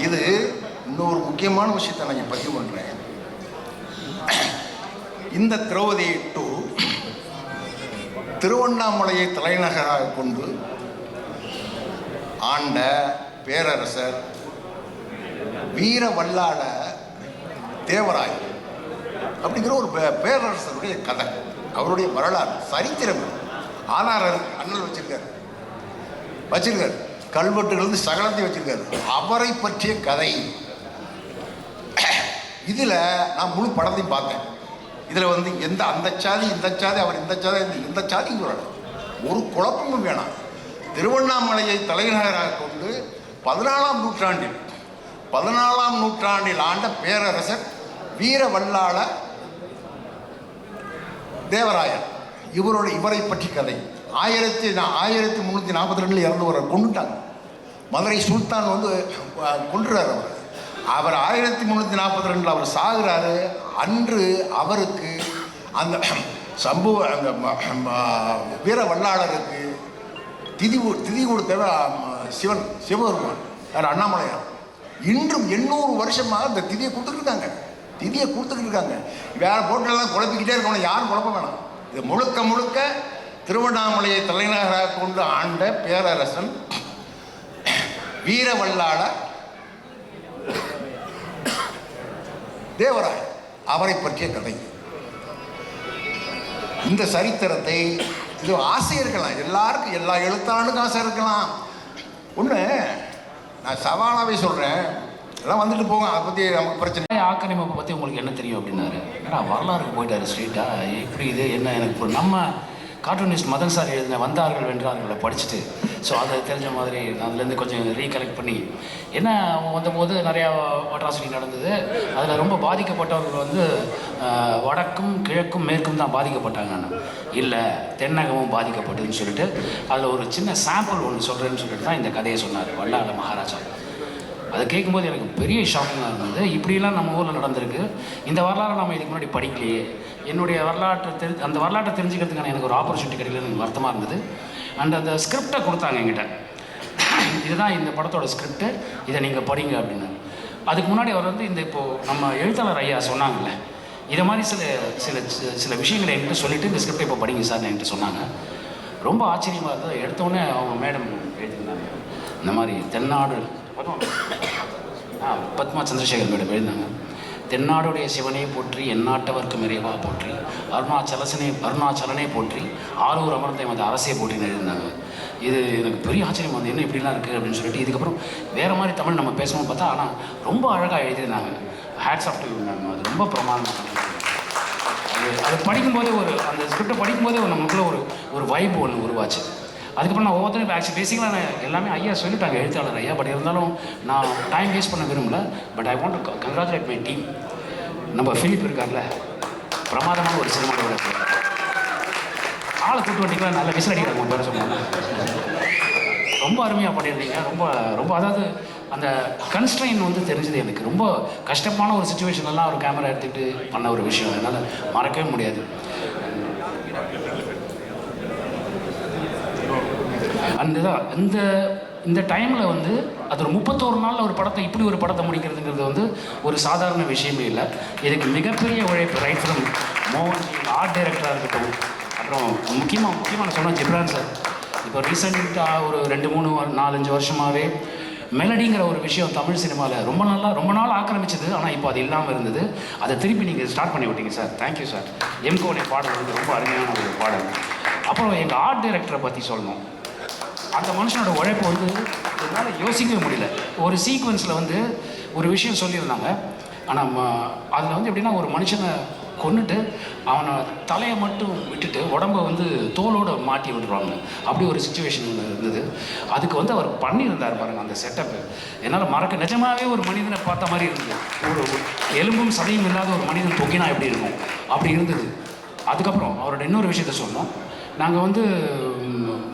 இது இன்னொரு முக்கியமான விஷயத்தை நான் பதிவு பண்ணுறேன். இந்த திரௌபதி 2 திருவண்ணாமலையை தலைநகராக கொண்டு ஆண்ட பேரரசர் வீர வல்லாள தேவராய் அப்படிங்கிற ஒரு பேரரசருடைய கதை, அவருடைய வரலாறு, சரித்திரம், ஆதாரம் அண்ணல் வச்சிருக்காரு, கல்வெட்டுகள் சகலத்தை வச்சிருக்காரு. அவரை பற்றிய கதை. இதில் நான் முழு படத்தையும் பார்த்தேன். இதில் வந்து அந்த சாதி இந்த சாதி, அவர் இந்த சாதின்னு சொல்லணும், ஒரு குழப்பமும் வேணாம். திருவண்ணாமலையை தலைநகராக கொண்டு 14ஆம் நூற்றாண்டில் ஆண்ட பேரரசர் வீர வல்லாள தேவராயன், இவரை பற்றி கதை. 1342 இறந்து கொண்டுட்டாங்க. மதுரை சுல்தான் வந்து கொன்றுறாரு அவர் 1342 அவர் சாகுறாரு. அன்று அவருக்கு அந்த அந்த வீர வல்லாளருக்கு திதி கொடுத்த சிவபெருமான் அண்ணாமலையார் இன்றும் 800 வருஷமாக அந்த திதியை கொடுத்துட்டு இருக்காங்க. வேற போட்டெல்லாம் குழப்பிக்கிட்டே இருக்கணும், யாரும் குழப்ப வேணாம். இது முழுக்க திருவண்ணாமலையை தலைநகராக கொண்டு ஆண்ட பேரரசன் வீரவல்லாள தேவராய், அவரை பற்றிய கதை. இந்த சரித்திரத்தை இது ஆசை இருக்கலாம், எல்லாருக்கும் எல்லா எழுத்தாளனுக்கும் ஆசை இருக்கலாம். ஒன்று நான் சவாலாகவே சொல்கிறேன், எல்லாம் வந்துட்டு போங்க, அதை பற்றி நமக்கு பிரச்சனை. ஆக்கிரமிப்பை பற்றி உங்களுக்கு என்ன தெரியும் அப்படின்னாரு. ஏன்னா வரலாறுக்கு போயிட்டாரு ஸ்ட்ரீட்டாக. எப்படி இது என்ன எனக்கு நம்ம கார்ட்டூனிஸ்ட் மதன் சார் எழுதின வந்தார்கள் வென்றார்களை படிச்சுட்டு, ஸோ அதை தெரிஞ்ச மாதிரி அதுலேருந்து கொஞ்சம் ரீகலெக்ட் பண்ணி, என்ன அவங்க வந்தபோது நிறையா அட்ராசிட்டி நடந்தது. அதில் ரொம்ப பாதிக்கப்பட்டவர்கள் வந்து வடக்கும் கிழக்கும் மேற்கும் தான் பாதிக்கப்பட்டாங்க. இல்லை, தென்னகமும் பாதிக்கப்பட்டதுன்னு சொல்லிட்டு அதில் ஒரு சின்ன சாம்பிள் ஒன்று சொல்கிறேன்னு சொல்லிட்டு தான் இந்த கதையை சொன்னார் வல்லாள மகாராஜா. அதை கேட்கும்போது எனக்கு பெரிய ஷாக்கிங்காக இருந்தது. இப்படிலாம் நம்ம ஊரில் நடந்திருக்கு, இந்த வரலாறு நம்ம இதுக்கு முன்னாடி படிக்கலையே. என்னுடைய அந்த வரலாற்றை தெரிஞ்சுக்கிறதுக்கான எனக்கு ஒரு ஆப்பர்ச்சுனிட்டி கிடைக்கலன்னு எனக்கு வருத்தமாக இருந்தது. அண்ட் அந்த ஸ்கிரிப்டை கொடுத்தாங்க என்கிட்ட, இதுதான் இந்த படத்தோட ஸ்கிரிப்டு, இதை நீங்கள் படிங்க அப்படின்னு. அதுக்கு முன்னாடி அவர் வந்து இப்போது நம்ம எழுத்தாளர் ஐயா சொன்னாங்கல்ல, இதை மாதிரி சில விஷயங்களை என்கிட்ட சொல்லிவிட்டு இந்த ஸ்கிரிப்டை இப்போ படிங்க சார் என்கிட்ட சொன்னாங்க. ரொம்ப ஆச்சரியமாக இருந்தது. எடுத்தோடனே அவங்க மேடம் எழுதியிருந்தாங்க, இந்த மாதிரி தென்னாடு பத்மா சந்திரசேகர் மேடம் எழுதினாங்க. தென்னாடுடைய சிவனே போற்றி, எந்நாட்டவர்க்கும் இறைவா போற்றி, அருணாச்சலனே போற்றி, ஆரூர் அமர்ந்தை அந்த அரசே போற்றின்னு எழுதினாங்க. இது எனக்கு பெரிய ஆச்சரியம் வந்து, என்ன இப்படிலாம் இருக்குது அப்படின்னு சொல்லிட்டு. இதுக்கப்புறம் வேறு மாதிரி தமிழ் நம்ம பேசணும்னு பார்த்தா, ஆனால் ரொம்ப அழகாக எழுதியிருந்தாங்க. Hats off to you ma'am. அது ரொம்ப பிரமாதமாக அது படிக்கும்போதே அந்த ஸ்கிரிப்டை படிக்கும்போதே நமக்குள்ள ஒரு வைப் ஒன்று உருவாச்சு. அதுக்கப்புறம் நான் ஒவ்வொருத்தரும் ஆக்சுவலி பேசிக்கலாம் நான் எல்லாமே ஐயா சொல்லிட்டாங்க, எழுத்தாளர் ஐயா. பட் இருந்தாலும் நான் டைம் வேஸ்ட் பண்ண விரும்பல. But I want to congratulate my team. நம்ம ஃபிலிப் இருக்கார்ல, பிரமாதமான ஒரு சினிமாவோட ஆளை கூட்டு வண்டிக்கலாம், நல்ல விசில் அடிக்கிறாங்க பேர சொன்னாங்க. ரொம்ப அருமையாக பண்ணியிருந்தீங்க. ரொம்ப அதாவது அந்த கன்ஸ்ட்ரெயின் வந்து தெரிஞ்சது எனக்கு. ரொம்ப கஷ்டமான ஒரு சுச்சுவேஷன்லாம் ஒரு கேமரா எடுத்துகிட்டு பண்ண ஒரு விஷயம் என்னால் மறக்கவே முடியாது. அந்த இந்த டைமில் வந்து அது ஒரு 31 நாளில் ஒரு படத்தை இப்படி ஒரு படத்தை முடிக்கிறதுங்கிறது வந்து ஒரு சாதாரண விஷயமே இல்லை. இதுக்கு மிகப்பெரிய உழைப்பு ரைட் ஃப்ரம் மோகன்ஜி ஆர்ட் டைரக்டராக இருக்கட்டும், அப்புறம் முக்கியமாக நான் சொன்னேன் ஜிப்ரான் சார். இப்போ ரீசெண்டாக ஒரு 2-3-4-5 வருஷமாகவே மெலடிங்கிற ஒரு விஷயம் தமிழ் சினிமாவில் ரொம்ப நாள் ஆக்கிரமிச்சது. ஆனால் இப்போ அது இல்லாமல் இருந்தது. அதை திருப்பி நீங்கள் ஸ்டார்ட் பண்ணி விட்டீங்க சார். Thank you sir. எம்கோடைய பாடல் வந்து ரொம்ப அருமையான ஒரு பாடல். அப்புறம் எங்கள் ஆர்ட் டைரக்டரை பற்றி சொல்லணும். அந்த மனுஷனோட உழைப்பு வந்து என்னால் யோசிக்கவே முடியல. ஒரு சீக்வன்ஸில் வந்து ஒரு விஷயம் சொல்லியிருந்தாங்க. ஆனால் அதில் வந்து எப்படின்னா ஒரு மனுஷனை கொன்னுட்டு அவனை தலையை மட்டும் விட்டுட்டு உடம்பை வந்து தோலோடு மாட்டி விட்டுருவாங்க. அப்படி ஒரு சுச்சுவேஷன் இருந்தது. அதுக்கு வந்து அவர் பண்ணியிருந்தார் பாருங்கள் அந்த செட்டப்பு. என்னால் மறக்க நிஜமாகவே ஒரு மனிதனை பார்த்த மாதிரி இருந்தது. ஒரு எலும்பும் சதையும் இல்லாத ஒரு மனிதன் தொங்கினா எப்படி இருக்கும் அப்படி இருந்தது. அதுக்கப்புறம் அவரோட இன்னொரு விஷயத்த சொன்னோம். நாங்கள் வந்து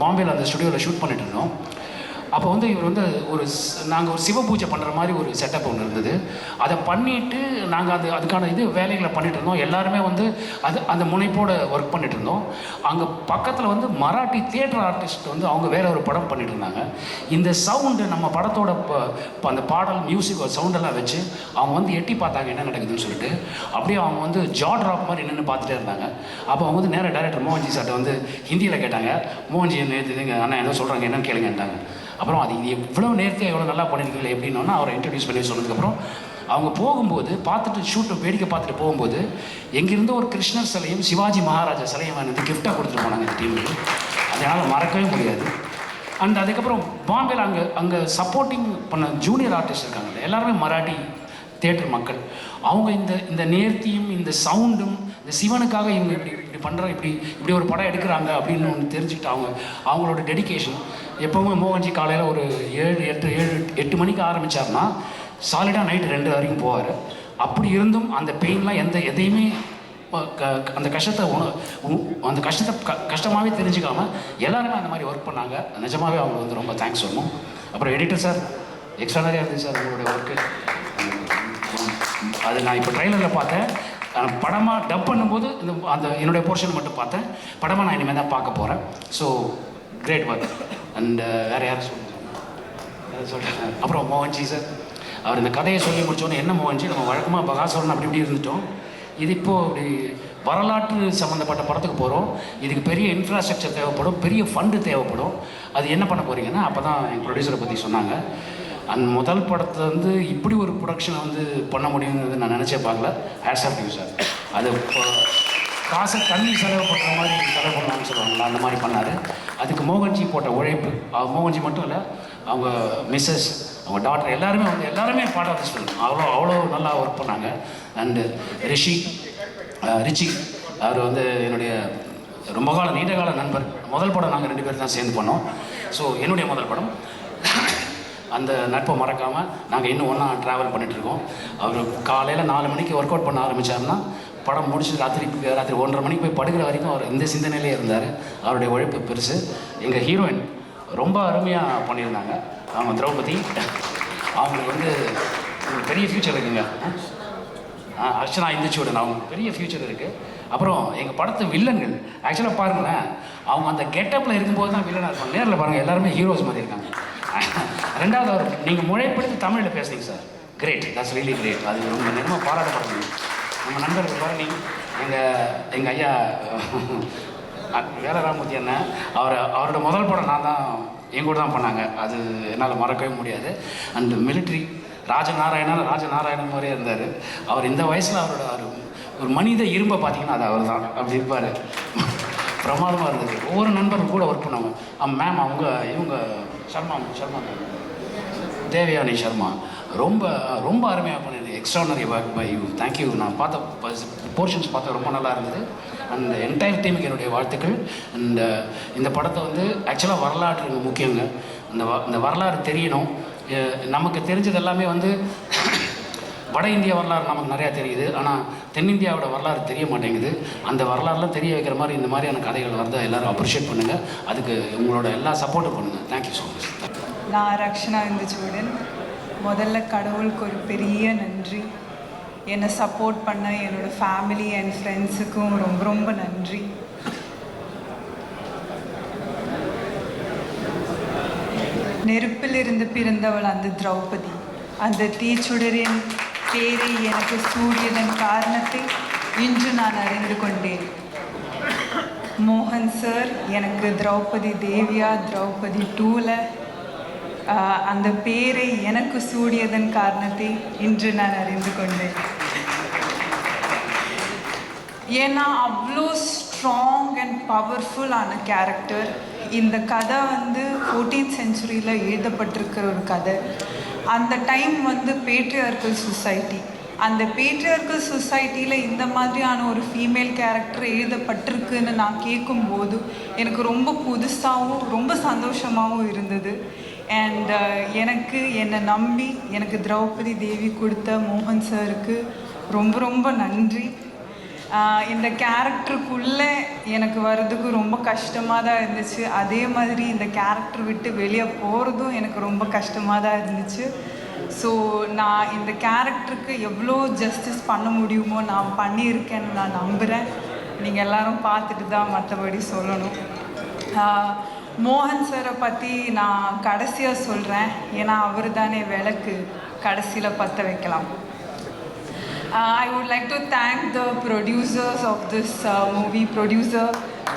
பாம்பேயில் அந்த ஸ்டுடியோவில் ஷூட் பண்ணிட்டு இருந்தோம். அப்போ வந்து இவர் வந்து நாங்கள் ஒரு சிவ பூஜை பண்ணுற மாதிரி ஒரு செட்டப் ஒன்று இருந்தது. அதை பண்ணிவிட்டு நாங்கள் அதுக்கான வேலைகளை பண்ணிகிட்டு இருந்தோம். எல்லாருமே வந்து அந்த முனைப்போடு ஒர்க் பண்ணிட்டு இருந்தோம். அங்கே பக்கத்தில் வந்து மராட்டி தியேட்டர் ஆர்டிஸ்ட் வந்து அவங்க வேற ஒரு படம் பண்ணிட்டு இருந்தாங்க. இந்த சவுண்டு நம்ம படத்தோட அந்த பாடல் மியூசிக் சவுண்டெல்லாம் வச்சு அவங்க வந்து எட்டி பார்த்தாங்க என்ன நடக்குதுன்னு சொல்லிட்டு. அப்படியே அவங்க வந்து ஜா ட்ராப் மாதிரி நின்று பார்த்துட்டே இருந்தாங்க. அப்போ அவங்க வந்து நேராக டைரக்டர் மோகன்ஜி சார்ட்ட வந்து ஹிந்தியில் கேட்டாங்க, மோகன்ஜி நேற்று அண்ணா ஏதோ சொல்கிறாங்க என்னன்னு கேளுங்கன்ட்டாங்க. அப்புறம் அது எவ்வளோ நேரத்தையும் எவ்வளோ நல்லா பண்ணியிருக்கீங்களே எப்படின்னா அவரை இன்ட்ரடியூஸ் பண்ணி சொன்னதுக்கப்புறம் அவங்க போகும்போது பார்த்துட்டு ஷூட்டை வேடிக்கை பார்த்துட்டு போகும்போது எங்கேருந்து ஒரு கிருஷ்ணர் சிலையும் சிவாஜி மகாராஜா சிலையும் வந்து கிஃப்டாக கொடுத்துட்டு போனாங்க இந்த டீமுக்கு. அதனால் மறக்கவே முடியாது. அண்ட் அதுக்கப்புறம் பாம்பேயில் அங்கே சப்போர்ட்டிங் பண்ண ஜூனியர் ஆர்டிஸ்ட் இருக்காங்க எல்லாருமே மராட்டி தியேட்டர் மக்கள். அவங்க இந்த நேர்த்தியும் இந்த சவுண்டும் இந்த சிவனுக்காக இவங்க இப்படி பண்ணுற இப்படி ஒரு படம் எடுக்கிறாங்க அப்படின்னு ஒன்று தெரிஞ்சுக்கிட்டு அவங்களோட டெடிக்கேஷன். எப்போவுமே மோகன்ஜி காலையில் ஒரு 7-8 மணிக்கு ஆரம்பித்தார்னா சாலிடாக நைட்டு 2 வரைக்கும் போவார். அப்படி இருந்தும் அந்த பெயின்லாம் எதையுமே அந்த கஷ்டத்தை கஷ்டமாகவே தெரிஞ்சுக்காமல் எல்லாருமே அந்த மாதிரி ஒர்க் பண்ணாங்க. நிஜமாகவே அவங்க வந்து ரொம்ப தேங்க்ஸ் சொல்லணும். அப்புறம் எடிட்டர் சார் எக்ஸ்ட்ரானரியாக இருந்துச்சு சார் உங்களுடைய ஒர்க்கு. அது நான் இப்போ ட்ரெய்லரில் பார்த்தேன். படமாக டப் பண்ணும்போது என்னுடைய போர்ஷன் மட்டும் பார்த்தேன். படமாக நான் இனிமேல் தான் பார்க்க போகிறேன். So great work. அண்ட் வேறு யாரும் சொல்கிறேன். அப்புறம் மோகன்ஜி சார் அவர் இந்த கதையை சொல்லி முடித்தோன்னே என்ன மோகன்ஜி நம்ம வழக்கமாக பகாசுரன் அப்படி இருந்துட்டோம். இது இப்போது இப்படி வரலாற்று சம்மந்தப்பட்ட படத்துக்கு போகிறோம். இதுக்கு பெரிய இன்ஃப்ராஸ்ட்ரக்சர் தேவைப்படும், பெரிய ஃபண்டு தேவைப்படும். அது என்ன பண்ண போகிறீங்கன்னா அப்போ தான் என் ப்ரொடியூசரை பற்றி சொன்னாங்க. அந்த முதல் படத்தை வந்து இப்படி ஒரு ப்ரொடக்ஷனை வந்து பண்ண முடியுங்கிறது நான் நினச்சே பார்க்கல. Hats off you sir. அது காசை தண்ணி செலவு பண்ணுற மாதிரி செலவு பண்ணலாம்னு சொல்லுவாங்களா அந்த மாதிரி பண்ணார். அதுக்கு மோகன்ஜி போட்ட உழைப்பு, மோகன்ஜி மட்டும் இல்லை அவங்க மிஸ்ஸஸ் அவங்க டாக்டர் எல்லாருமே பாட ஆர்டிஸ்ட் அவ்வளோ நல்லா ஒர்க் பண்ணாங்க. அண்டு ரிச்சி அவர் வந்து என்னுடைய ரொம்ப நீண்ட கால நண்பர். முதல் படம் நாங்கள் 2 பேர் தான் சேர்ந்து பண்ணோம். ஸோ என்னுடைய முதல் படம். அந்த நட்பை மறக்காமல் நாங்கள் இன்னும் ஒன்றா ட்ராவல் பண்ணிகிட்ருக்கோம். அவர் காலையில் 4 மணிக்கு ஒர்க் அவுட் பண்ண ஆரம்பித்தாருன்னா படம் முடிச்சுட்டு ராத்திரி 1:30 மணிக்கு போய் படுக்கிற வரைக்கும் அவர் இந்த சிந்தனையிலே இருந்தார். அவருடைய உழைப்பு பெருசு. எங்கள் ஹீரோயின் ரொம்ப அருமையாக பண்ணியிருந்தாங்க. அவங்க திரௌபதி. அவங்களுக்கு வந்து பெரிய ஃப்யூச்சர் இருக்குங்க. அர்ச்சனா இந்துச்சூடன் அவங்களுக்கு பெரிய ஃப்யூச்சர் இருக்குது. அப்புறம் எங்கள் படத்து வில்லன்கள் ஆக்சுவலாக பாருங்களேன், அவங்க அந்த கெட்டப்பில் இருக்கும்போது தான் வில்லனாக இருப்பாங்க. நேரில் பாருங்கள் எல்லாருமே ஹீரோஸ் மாதிரி இருக்காங்க. ரெண்டாவது அவர் நீங்கள் முறைப்படுத்தி தமிழில் பேசுறீங்க sir. Great, that's really great. அது ரொம்ப நேரமாக பாராட்டப்படணும். நம்ம நண்பர்கள் பாருங்க, எங்கள் ஐயா வேலராமூர்த்தி அண்ணன் அவரோட முதல் படம் நான் தான் எங்கூட தான் பண்ணாங்க. அது என்னால் மறக்கவே முடியாது. அண்ட் மிலிட்ரி ராஜநாராயணன் மாதிரியே இருந்தார். அவர் இந்த வயசில் அவரோட ஒரு மனித இரும்பை பார்த்தீங்கன்னா அது அவர் தான் அப்படி இருப்பார். பிரமாதமாக இருந்தது. ஒவ்வொரு நண்பரும் கூட ஒர்க் பண்ணுவாங்க. மேம் இவங்க சர்மா தேவயானி சர்மா ரொம்ப அருமையாக பண்ணியிருந்தது. Extraordinary work by you. Thank you. நான் பார்த்த போர்ஷன்ஸ் பார்த்தா ரொம்ப நல்லா இருந்தது. அண்ட் என்டையர் டீமுக்கு என்னுடைய வாழ்த்துக்கள். அண்ட் இந்த படத்தை வந்து ஆக்சுவலாக வரலாற்று முக்கியங்க. இந்த வரலாறு தெரியணும். நமக்கு தெரிஞ்சது எல்லாமே வந்து வட இந்திய வரலாறு நமக்கு நிறையா தெரியுது. ஆனால் தென்னிந்தியாவோட வரலாறு தெரிய மாட்டேங்குது. அந்த வரலாறுலாம் தெரிய வைக்கிற மாதிரி இந்த மாதிரியான கதைகள் வரதை எல்லோரும் அப்ரிஷியேட் பண்ணுங்கள். அதுக்கு உங்களோட எல்லா சப்போர்ட்டும் பண்ணுங்கள். Thank you so much. நான் ரக்ஷனா இந்துச்சூடன். முதல்ல கடவுளுக்கு ஒரு பெரிய நன்றி. என்னை சப்போர்ட் பண்ண என்னோடய ஃபேமிலி அண்ட் ஃப்ரெண்ட்ஸுக்கும் ரொம்ப நன்றி. நெருப்பிலிருந்து பிறந்தவள் அந்த திரௌபதி. அந்த தீச்சுடரின் பேரை எனக்கு சூடியதன் காரணத்தை இன்று நான் அறிந்து கொண்டேன். மோகன் சார் எனக்கு திரௌபதி தேவியா திரௌபதி 2ல அந்த பேரை எனக்கு சூடியதன் காரணத்தை இன்று நான் அறிந்து கொண்டேன். ஏன்னா அவ்வளோ ஸ்ட்ராங் அண்ட் பவர்ஃபுல்லான கேரக்டர். இந்த கதை வந்து 14th செஞ்சுரியில் எழுதப்பட்டிருக்கிற ஒரு கதை. அந்த டைம் வந்து பேட்ரியார்கல் சொசைட்டி. அந்த பேட்ரியார்கல் சொசைட்டியில் இந்த மாதிரியான ஒரு ஃபீமேல் கேரக்டர் எழுதப்பட்டிருக்குன்னு நான் கேட்கும்போது எனக்கு ரொம்ப புதுசாகவும் ரொம்ப சந்தோஷமாகவும் இருந்தது. அண்ட் எனக்கு என்னை நம்பி எனக்கு திரௌபதி தேவி கொடுத்த மோகன் சாருக்கு ரொம்ப ரொம்ப நன்றி. இந்த கேரக்டருக்குள்ளே எனக்கு வர்றதுக்கு ரொம்ப கஷ்டமாக தான் இருந்துச்சு. அதே மாதிரி இந்த கேரக்டர் விட்டு வெளியே போகிறதும் எனக்கு ரொம்ப கஷ்டமாக தான் இருந்துச்சு. ஸோ நான் இந்த கேரக்டருக்கு எவ்வளோ ஜஸ்டிஸ் பண்ண முடியுமோ நான் பண்ணியிருக்கேன்னு நான் நம்புகிறேன். நீங்கள் எல்லோரும் பார்த்துட்டு தான் மற்றபடி சொல்லணும். மோகன் சாரை பற்றி நான் கடைசியாக சொல்கிறேன், ஏன்னா அவர் தானே விளக்கு கடைசியில் பற்ற வைக்கலாம். I would like to thank the producers of this movie, producer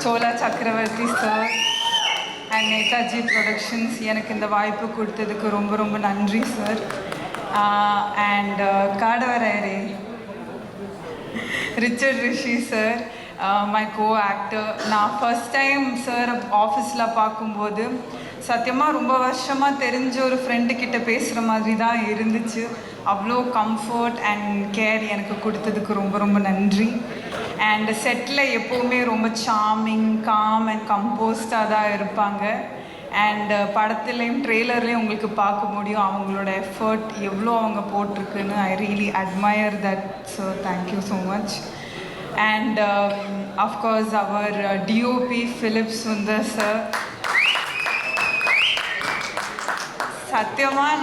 Chola Chakravarti sir and Netaji Productions. எனக்கு இந்த வாய்ப்பு கொடுத்ததுக்கு ரொம்ப ரொம்ப நன்றி சார். அண்ட் காடவரே Richard Rishi sir, my co-actor. நான் ஃபர்ஸ்ட் டைம் சார் ஆஃபீஸில் பார்க்கும்போது சத்தியமாக ரொம்ப வருஷமாக தெரிஞ்ச ஒரு ஃப்ரெண்டுக்கிட்ட பேசுகிற மாதிரி தான் இருந்துச்சு. அவ்வளோ கம்ஃபர்ட் அண்ட் கேர் எனக்கு கொடுத்ததுக்கு ரொம்ப ரொம்ப நன்றி. அண்ட் செட்டில் எப்போவுமே ரொம்ப சார்மிங், காம் அண்ட் கம்போஸ்டாக தான் இருப்பாங்க. அண்ட் படத்துலேயும் ட்ரெய்லர்லேயும் உங்களுக்கு பார்க்க முடியும் அவங்களோட எஃபர்ட் எவ்வளோ அவங்க போட்டிருக்குன்னு. I really admire that sir. Thank you so much. And of course அவர் டிஓபி ஃபிலிப் சுந்தர் சார். சத்தியமாக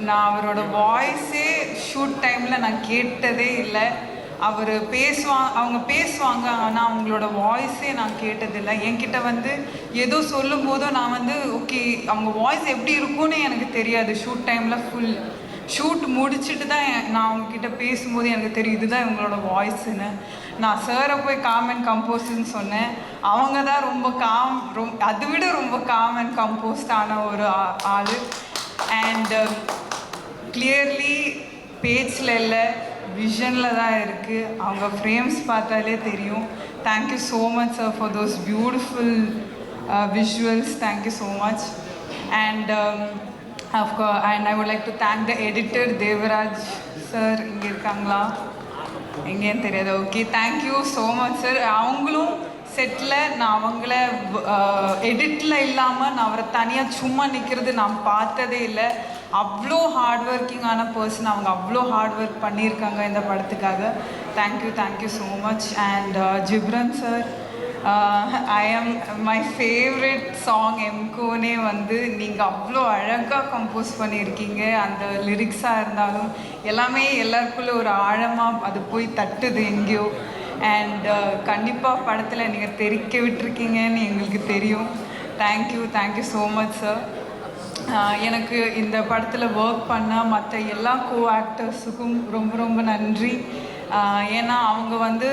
நான் அவரோட வாய்ஸே ஷூட் டைமில் நான் கேட்டதே இல்லை. அவங்க பேசுவாங்க, ஆனால் அவங்களோட வாய்ஸே நான் கேட்டதில்லை. என்கிட்ட வந்து ஏதோ சொல்லும் போதும் நான் வந்து ஓகே அவங்க வாய்ஸ் எப்படி இருக்கும்னு எனக்கு தெரியாது. ஷூட் டைமில் ஃபுல் ஷூட் முடிச்சுட்டு தான் நான் அவங்கக்கிட்ட பேசும்போது எனக்கு தெரியும் இதுதான் இவங்களோட வாய்ஸுன்னு. நான் சாரை போய் காம் அண்ட் கம்போஸ்ன்னு சொன்னேன். அவங்க தான் அதை விட ரொம்ப காம் அண்ட் கம்போஸ்டான ஒரு ஆள். அண்ட் கிளியர்லி பேச்சில் இல்லை, விஷனில் தான் இருக்குது. அவங்க ஃப்ரேம்ஸ் பார்த்தாலே தெரியும். Thank you so much sir for those beautiful visuals. Thank you so much. And and I would like to thank the editor Devaraj sir. இங்கே இருக்காங்களா? எங்கேன்னு தெரியாது. Okay, thank you so much sir. அவங்களும் செட்டில் நான் அவங்கள எடிட்டில் இல்லாமல் நான் அவரை தனியாக சும்மா நிற்கிறது நான் பார்த்ததே இல்லை. அவ்வளோ ஹார்ட் ஒர்க்கிங்கான பர்சன். அவங்க அவ்வளோ ஹார்ட் ஒர்க் பண்ணியிருக்காங்க இந்த படத்துக்காக. Thank you so much. And Ghibran sir, my favourite song எம்கோனே வந்து நீங்கள் அவ்வளோ அழகாக கம்போஸ் பண்ணியிருக்கீங்க. அந்த லிரிக்ஸாக இருந்தாலும் எல்லாமே எல்லாருக்குள்ளே ஒரு ஆழமாக அது போய் தட்டுது எங்கேயோ. அண்ட் கண்டிப்பாக படத்தில் நீங்கள் தெரிக்க விட்டுருக்கீங்கன்னு எங்களுக்கு தெரியும். Thank you so much sir. எனக்கு இந்த படத்தில் ஒர்க் பண்ண மற்ற எல்லா கோ-ஆக்டர்ஸுக்கும் ரொம்ப ரொம்ப நன்றி. ஏன்னா அவங்க வந்து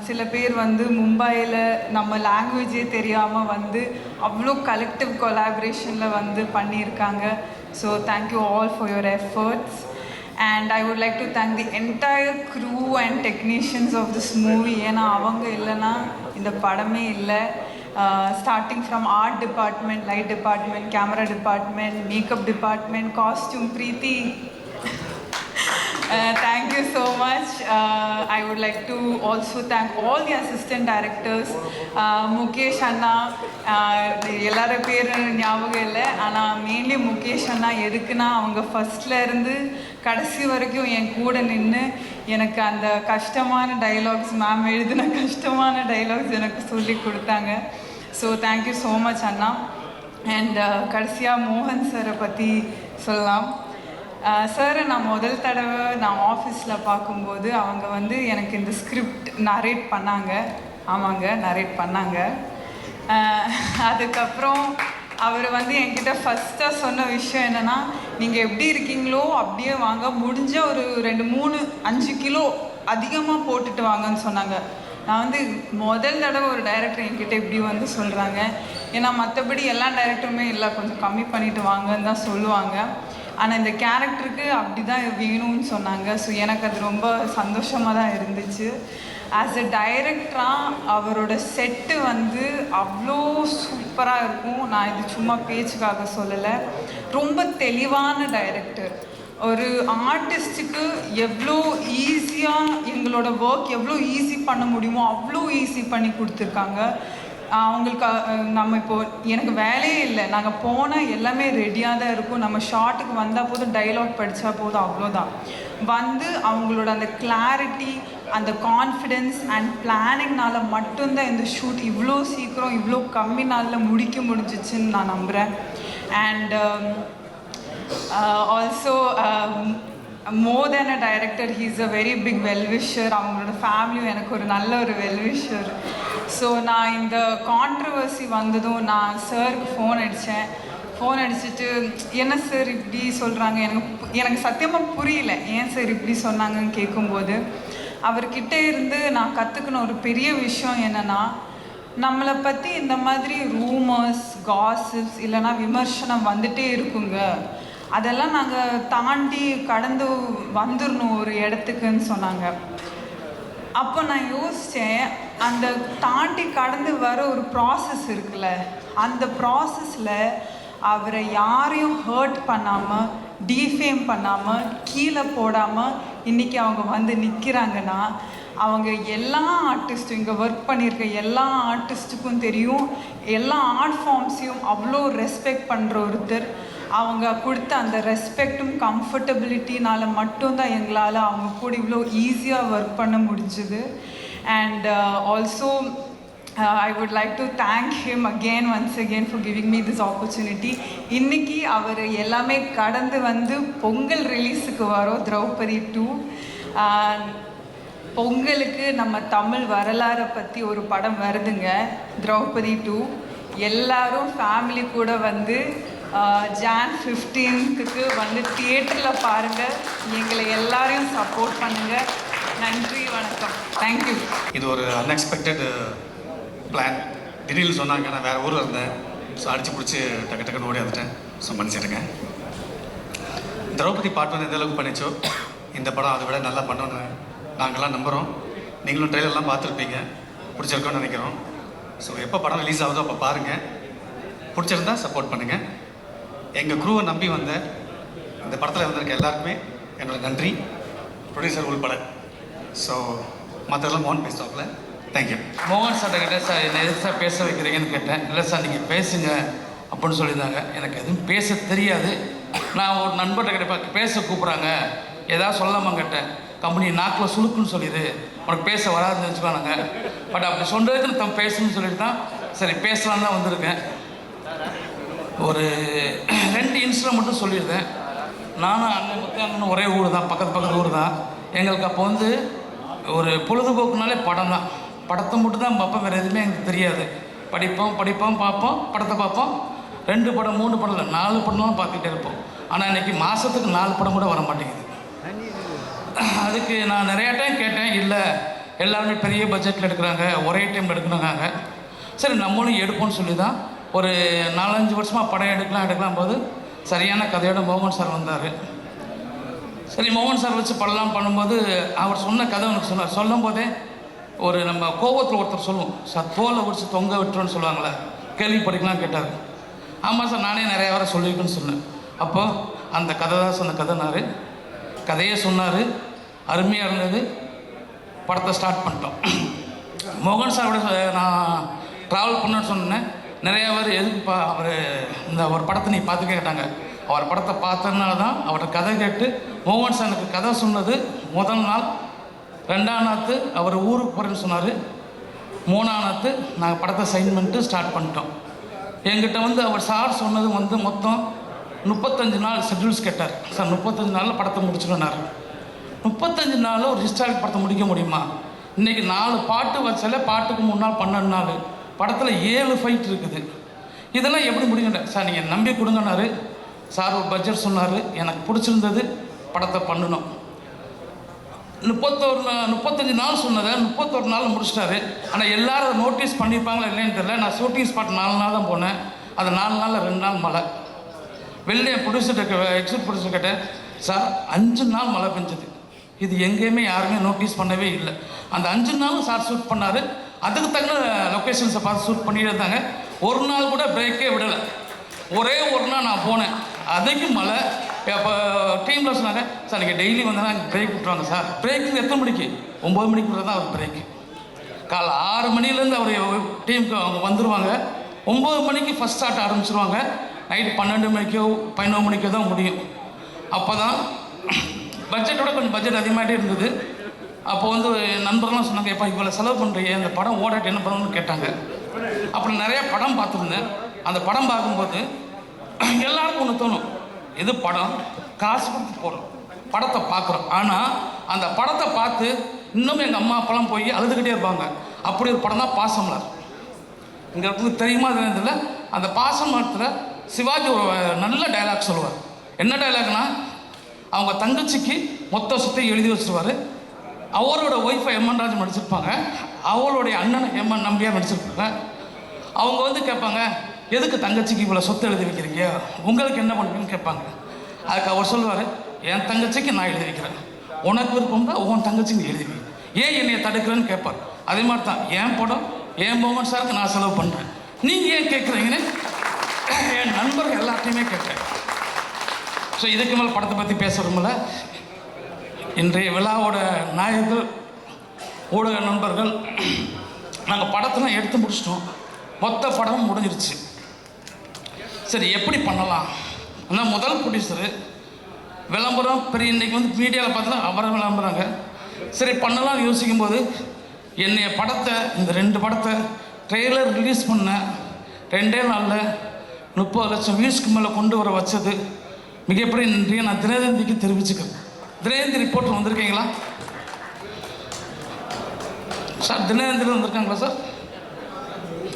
சில பேர் வந்து மும்பையில் நம்ம லாங்குவேஜே தெரியாமல் வந்து அவ்வளோ கலெக்டிவ் கொலாபரேஷனில் வந்து பண்ணியிருக்காங்க. So thank you all for your efforts. And I would like to thank the entire crew and technicians of this movie. ஏன்னா அவங்க இல்லைன்னா இந்த படமே இல்லை. Starting from art department, light department, camera department, makeup department, costume Preethi. Thank you so much. I would like to also thank all the assistant directors. Mukesh Anna, எல்லார பேர் ஞாபகம் இல்லை, ஆனால் மெயின்லி முகேஷ் அண்ணா. எதுக்குன்னா அவங்க ஃபஸ்ட்டில் இருந்து கடைசி வரைக்கும் என் கூட நின்று எனக்கு அந்த கஷ்டமான டைலாக்ஸ், மேம் எழுதின கஷ்டமான டைலாக்ஸ் எனக்கு சொல்லி கொடுத்தாங்க. So thank you so much Anna. And கடைசியாக மோகன் சாரை பற்றி சொல்லலாம். சார் நான் முதல் தடவை நான் ஆஃபீஸில் பார்க்கும்போது அவங்க வந்து எனக்கு இந்த ஸ்கிரிப்ட் நரேட் பண்ணாங்க. நரேட் பண்ணாங்க. அதுக்கப்புறம் அவர் வந்து என்கிட்ட ஃபஸ்ட்டாக சொன்ன விஷயம் என்னென்னா, நீங்கள் எப்படி இருக்கீங்களோ அப்படியே வாங்க, முடிஞ்ச ஒரு 2-3-5 கிலோ அதிகமாக போட்டுட்டு வாங்கன்னு சொன்னாங்க. நான் வந்து முதல் தடவை ஒரு டைரக்டர் என்கிட்ட இப்படி வந்து சொல்கிறாங்க. ஏன்னா மற்றபடி எல்லா டைரக்டருமே இல்லை கொஞ்சம் கம்மி பண்ணிட்டு வாங்கன்னு தான் சொல்லுவாங்க. ஆனால் இந்த கேரக்டருக்கு அப்படி தான் வேணும்னு சொன்னாங்க. ஸோ எனக்கு அது ரொம்ப சந்தோஷமாக தான் இருந்துச்சு. ஆஸ் எ டைரக்டராக அவரோட செட்டு வந்து அவ்வளோ சூப்பராக இருக்கும். நான் இது சும்மா பேச்சுக்காக சொல்லலை, ரொம்ப தெளிவான டைரக்டர். ஒரு ஆர்டிஸ்ட்டுக்கு எவ்வளோ ஈஸியாக எங்களோட ஒர்க் எவ்வளோ ஈஸி பண்ண முடியுமோ அவ்வளோ ஈஸி பண்ணி கொடுத்துருக்காங்க. அவங்களுக்கு நம்ம இப்போது எனக்கு வேலையே இல்லை, நாங்கள் போனால் எல்லாமே ரெடியாக தான் இருக்கும். நம்ம ஷார்ட்டுக்கு வந்தால் போதும், டைலாக் படித்தா போதும், அவ்வளோதான். வந்து அவங்களோட அந்த கிளாரிட்டி, அந்த கான்ஃபிடென்ஸ் அண்ட் பிளானிங்னால மட்டும்தான் இந்த ஷூட் இவ்வளோ சீக்கிரம் இவ்வளோ கம்மி நாளில் முடிக்க முடிஞ்சிச்சுன்னு நான் நம்புகிறேன். And also more than a director, he is a very big well wisher. அவங்களோட ஃபேமிலியும் எனக்கு ஒரு நல்ல ஒரு வெல்விஷர். ஸோ நான் இந்த கான்ட்ரவர்சி வந்ததும் நான் சாருக்கு ஃபோன் அடிச்சுட்டு என்ன சார் இப்படி சொல்கிறாங்க, எனக்கு சத்தியமாக புரியல ஏன் சார் இப்படி சொன்னாங்கன்னு கேட்கும்போது, அவர்கிட்ட இருந்து நான் கற்றுக்கின ஒரு பெரிய விஷயம் என்னென்னா, நம்மளை பற்றி இந்த மாதிரி ரூமர்ஸ், காசிப்ஸ் இல்லைனா விமர்சனம் வந்துட்டே இருக்குங்க, அதெல்லாம் நாங்கள் தாண்டி கடந்து வந்துடணும் ஒரு இடத்துக்குன்னு சொன்னாங்க. அப்போ நான் யோசித்தேன், அந்த தாண்டி கடந்து வர ஒரு ப்ராசஸ் இருக்குல்ல, அந்த ப்ராசஸில் அவரை யாரையும் ஹர்ட் பண்ணாமல், டீஃபேம் பண்ணாமல், கீழே போடாமல் இன்றைக்கி அவங்க வந்து நிற்கிறாங்கன்னா, அவங்க எல்லா ஆர்டிஸ்ட்டும் இங்கே ஒர்க் பண்ணியிருக்க எல்லா ஆர்டிஸ்ட்டுக்கும் தெரியும், எல்லா ஆர்ட் ஃபார்ம்ஸையும் அவ்வளோ ரெஸ்பெக்ட் பண்ணுற ஒருத்தர். அவங்க கொடுத்த அந்த ரெஸ்பெக்டும் கம்ஃபர்டபிலிட்டினால் மட்டும்தான் எங்களால் அவங்க கூட இவ்வளோ ஈஸியாக ஒர்க் பண்ண முடிஞ்சுது. And also I would like to thank him once again for giving me this opportunity. இன்னைக்கு அவர் எல்லாமே கடந்து வந்து பொங்கல் ரிலீஸுக்கு வரோம் திரௌபதி 2. பொங்கலுக்கு நம்ம தமிழ் வரலாறை பற்றி ஒரு படம் வருதுங்க, திரௌபதி 2. எல்லாரும் ஃபேமிலி கூட வந்து Jan 15க்கு வந்து தியேட்டரில் பாருங்கள். எங்களை எல்லாரையும் சப்போர்ட் பண்ணுங்கள். நன்றி, வணக்கம், தேங்க்யூ. இது ஒரு அன்எக்ஸ்பெக்டட் பிளான். திடீர்னு சொன்னாங்க, நான் வேறு ஊரில் இருந்தேன். ஸோ அடித்து பிடிச்சி டக்குன்னு ஓடி வந்துட்டேன். ஸோ மன்னிச்சிடுங்க. திரௌபதி பார்ட் வந்து எந்த அளவுக்கு பண்ணிச்சோ, இந்த படம் அதை விட நல்லா பண்ணோன்னு நாங்கள்லாம் நம்புகிறோம். நீங்களும் ட்ரெயிலர்லாம் பார்த்துருப்பீங்க, பிடிச்சிருக்கோன்னு நினைக்கிறோம். ஸோ எப்போ படம் ரிலீஸ் ஆகுதோ அப்போ பாருங்கள், பிடிச்சிருந்தா சப்போர்ட் பண்ணுங்கள். எங்கள் குரூவை நம்பி வந்த இந்த படத்தில் வந்திருக்க எல்லாருக்குமே என்னோட நன்றி. ப்ரொடியூசர் உள்பட. ஸோ மற்றெல்லாம் மோகன் பேசுவாப்புல. தேங்க்யூ. மோகன் சார் கிட்ட, சார் என்ன எது சார் பேச வைக்கிறீங்கன்னு கேட்டேன். இல்லை சார் நீங்கள் பேசுங்க அப்படின்னு சொல்லியிருந்தாங்க. எனக்கு எதுவும் பேச தெரியாது. நான் ஒரு நண்பர்கிட்ட கிட்ட பேச கூப்பிட்றாங்க, ஏதாவது சொல்லாமா கேட்டேன். கம்பெனி நாக்கில் சுழுக்குன்னு சொல்லிடு, உனக்கு பேச வராதுன்னு வச்சுக்கோனாங்க. பட் அப்படி சொல்கிறதுக்கு நம்ம பேசணும்னு சொல்லிட்டு தான் சரி பேசலான்னு தான் வந்திருக்கேன். ஒரு 2 இன்சிடென்ட் மட்டும் சொல்லியிருந்தேன். நானும் அண்ணன் ஒரே ஊர் தான், பக்கத்து ஊர் தான். எங்களுக்கு அப்போ வந்து ஒரு பொழுதுபோக்குனாலே படம் தான். படத்தை மட்டும் தான் பார்ப்போம், வேறு எதுவுமே எங்களுக்கு தெரியாது. படிப்போம், பார்ப்போம், படத்தை பார்ப்போம். 2 படம் 3 படம் இல்லை, 4 படம்லாம் பார்த்துக்கிட்டே இருப்போம். ஆனால் இன்றைக்கி மாதத்துக்கு 4 படம் கூட வர மாட்டேங்குது. அதுக்கு நான் நிறையா டைம் கேட்டேன். இல்லை, எல்லாருமே பெரிய பட்ஜெட்டில் எடுக்கிறாங்க, ஒரே டைம் எடுக்கணுங்காங்க. சரி நம்மளும் எடுப்போம்னு சொல்லி தான் ஒரு 4-5 வருஷமாக படம் எடுக்கலாம் போது சரியான கதையோட மோகன் சார் வந்தார். சரி மோகன் சார் வச்சு படம்லாம் பண்ணும்போது அவர் சொன்ன கதை எனக்கு சொன்னார். சொல்லும் போதே ஒரு நம்ம கோவத்தில் ஒருத்தர் சொல்லுவோம் சார், தோலை உரிச்சு தொங்க விட்டுருன்னு சொல்லுவாங்களே, கேள்விப்படிக்கலாம் கேட்டார். ஆமாம் சார், நானே நிறையா வர சொல்லியிருக்குன்னு சொன்னேன். அப்போ அந்த கதை தான் சொன்ன கதைனாரு. கதையே சொன்னார், அருமையாக இருந்தது. படத்தை ஸ்டார்ட் பண்ணிட்டோம். மோகன் சாரோட நான் ட்ராவல் பண்ணணுன்னு சொன்னேன். நிறையா பேர் எதுக்குப்பா அவர் இந்த ஒரு படத்தை நீ பார்த்து கேட்டாங்க. அவர் படத்தை பார்த்ததுனால தான் அவரோட கதை கேட்டு மோகன் சார் எனக்கு கதை சொன்னது முதல் நாள். 2ஆம் நாள் அவர் ஊருக்கு போகிறேன்னு சொன்னார். 3ஆம் நாள் நாங்கள் படத்தை சைன் பண்ணிட்டு ஸ்டார்ட் பண்ணிட்டோம். என்கிட்ட வந்து அவர் சார் சொன்னது வந்து மொத்தம் 35 நாள் ஷெட்யூல்ஸ் கேட்டார். சார் 35 நாளில் படத்தை முடிச்சுடுனார். 35 நாளில் ஒரு ஹிஸ்டாரிக் படத்தை முடிக்க முடியுமா? இன்றைக்கி 4 பாட்டு வச்சாலே பாட்டுக்கு 3 நாள் 12 நாள், படத்தில் 7 ஃபைட் இருக்குது. இதெல்லாம் எப்படி முடியுங்க சார், நீங்கள் நம்பி கொடுங்கன்னாரு. சார் ஒரு பட்ஜெட் சொன்னார், எனக்கு பிடிச்சிருந்தது, படத்தை பண்ணணும். 35 நாள் சொன்னதை 31 நாள் முடிச்சிட்டாரு. ஆனால் எல்லாரும் அதை நோட்டீஸ் பண்ணியிருப்பாங்களா இல்லைன்னு தெரியல. நான் ஷூட்டிங் ஸ்பாட் 4 நாள் தான் போனேன். அந்த 4 நாளில் 2 நாள் மழை. வெளியே ப்ரொடியூசர்கிட்ட எக்ஸிட் ப்ரொடியூசர் கிட்ட, சார் 5 நாள் மழை பெஞ்சது, இது எங்கேயுமே யாருமே நோட்டீஸ் பண்ணவே இல்லை. அந்த 5 நாளும் சார் ஷூட் பண்ணார். அதுக்கு தகுந்த லொக்கேஷன்ஸை பார்த்து ஷூட் பண்ணிட்டு இருந்தாங்க. ஒரு நாள் கூட பிரேக்கே விடலை. ஒரே ஒரு நாள் நான் போனேன், அதுக்கு மழை. அப்போ டீமில் சொன்னாங்க, சார் நீங்கள் டெய்லி வந்தேன்னா பிரேக் விட்டுருவாங்க சார். பிரேக்கு எத்தனை மணிக்கு? 9 மணிக்கு விட தான் அவர் பிரேக்கு. காலை 6 மணிலேருந்து அவர் டீமுக்கு அவங்க வந்துடுவாங்க. 9 மணிக்கு ஃபஸ்ட் ஸ்டார்ட் ஆரம்பிச்சிருவாங்க. நைட் 12 மணிக்கோ 11 மணிக்கோ தான் முடியும். அப்போ தான் பட்ஜெட்டோட கொஞ்சம் பட்ஜெட் அதிகமாகிட்டே இருந்தது. அப்போ வந்து நண்பர்கள்லாம் சொன்னாங்க, எப்போ இவ்வளோ செலவு பண்ணுறீங்க, இந்த படம் ஓடாட்டி என்ன பண்ணணும்னு கேட்டாங்க. அப்புறம் நிறையா படம் பார்த்துருந்தேன். அந்த படம் பார்க்கும்போது எல்லாருக்கும் ஒன்று தோணும், இது படம், காசு கொடுத்து போகிறோம், படத்தை பார்க்குறோம். ஆனால் அந்த படத்தை பார்த்து இன்னும் எங்கள் அம்மா அப்பெல்லாம் போய் அழுதுகிட்டே இருப்பாங்க. அப்படி ஒரு படம் தான் பாசமலர். இங்கே இருக்கிறது தெரியுமா தெரியல. அந்த பாசமலத்தில் சிவாஜி ஒரு நல்ல டைலாக் சொல்லுவார். என்ன டைலாக்னா, அவங்க தங்கச்சிக்கு மொத்த சொத்தை எழுதி வச்சுருவார். அவரோட ஒய்ஃபை எம்என் ராஜ் நடிச்சிருப்பாங்க, அவளுடைய அண்ணனை எம்என் நம்பியார் நடிச்சிருப்பாங்க. அவங்க வந்து கேட்பாங்க, எதுக்கு தங்கச்சிக்கு இவ்வளோ சொத்து எழுதி வைக்கிறீங்க, உங்களுக்கு என்ன பண்ணுவீங்கன்னு கேட்பாங்க. அதுக்கு அவர் சொல்லுவார், என் தங்கச்சிக்கு நான் எழுதி வைக்கிறேன், உனக்கு விருப்பம் தான் உன் தங்கச்சிக்கு நீ எழுதி வை, ஏன் என்னைய தடுக்கிறேன்னு கேட்பார். அதே மாதிரி தான் என் படம் என் மோகன் சாருக்கு நான் செலவு பண்ணுறேன், நீங்கள் ஏன் கேட்குறீங்கன்னு என் நண்பர்கள் எல்லாத்தையுமே கேட்டேன். ஸோ இதுக்கு மேலே படத்தை பற்றி பேசுகிறோம்ல. இன்றைய விழாவோட நாயகர்கள் ஊடக நண்பர்கள், நாங்கள் படத்தெல்லாம் எடுத்து முடிச்சிட்டோம். மொத்த படமும் முடிஞ்சிருச்சு. சரி எப்படி பண்ணலாம்? ஆனால் முதல் ப்ரொடியூசரு விளம்பரம் பெரிய, இன்றைக்கி வந்து மீடியாவில் பார்த்தா அவரை விளம்புறாங்க. சரி பண்ணலாம்னு யோசிக்கும் போது என்னைய படத்தை, இந்த 2 படத்தை ட்ரெய்லர் ரிலீஸ் பண்ண 2 நாளில் 30 லட்சம் வியூஸ்க்கு மேலே கொண்டு வர வச்சது மிகப்பெரிய நன்றியை நான் தினதந்திக்கு தெரிவிச்சுக்கிறேன். தினதந்தி ரிப்போர்ட்டர் வந்திருக்கீங்களா சார்? தினதந்தியில் வந்திருக்காங்களா சார்?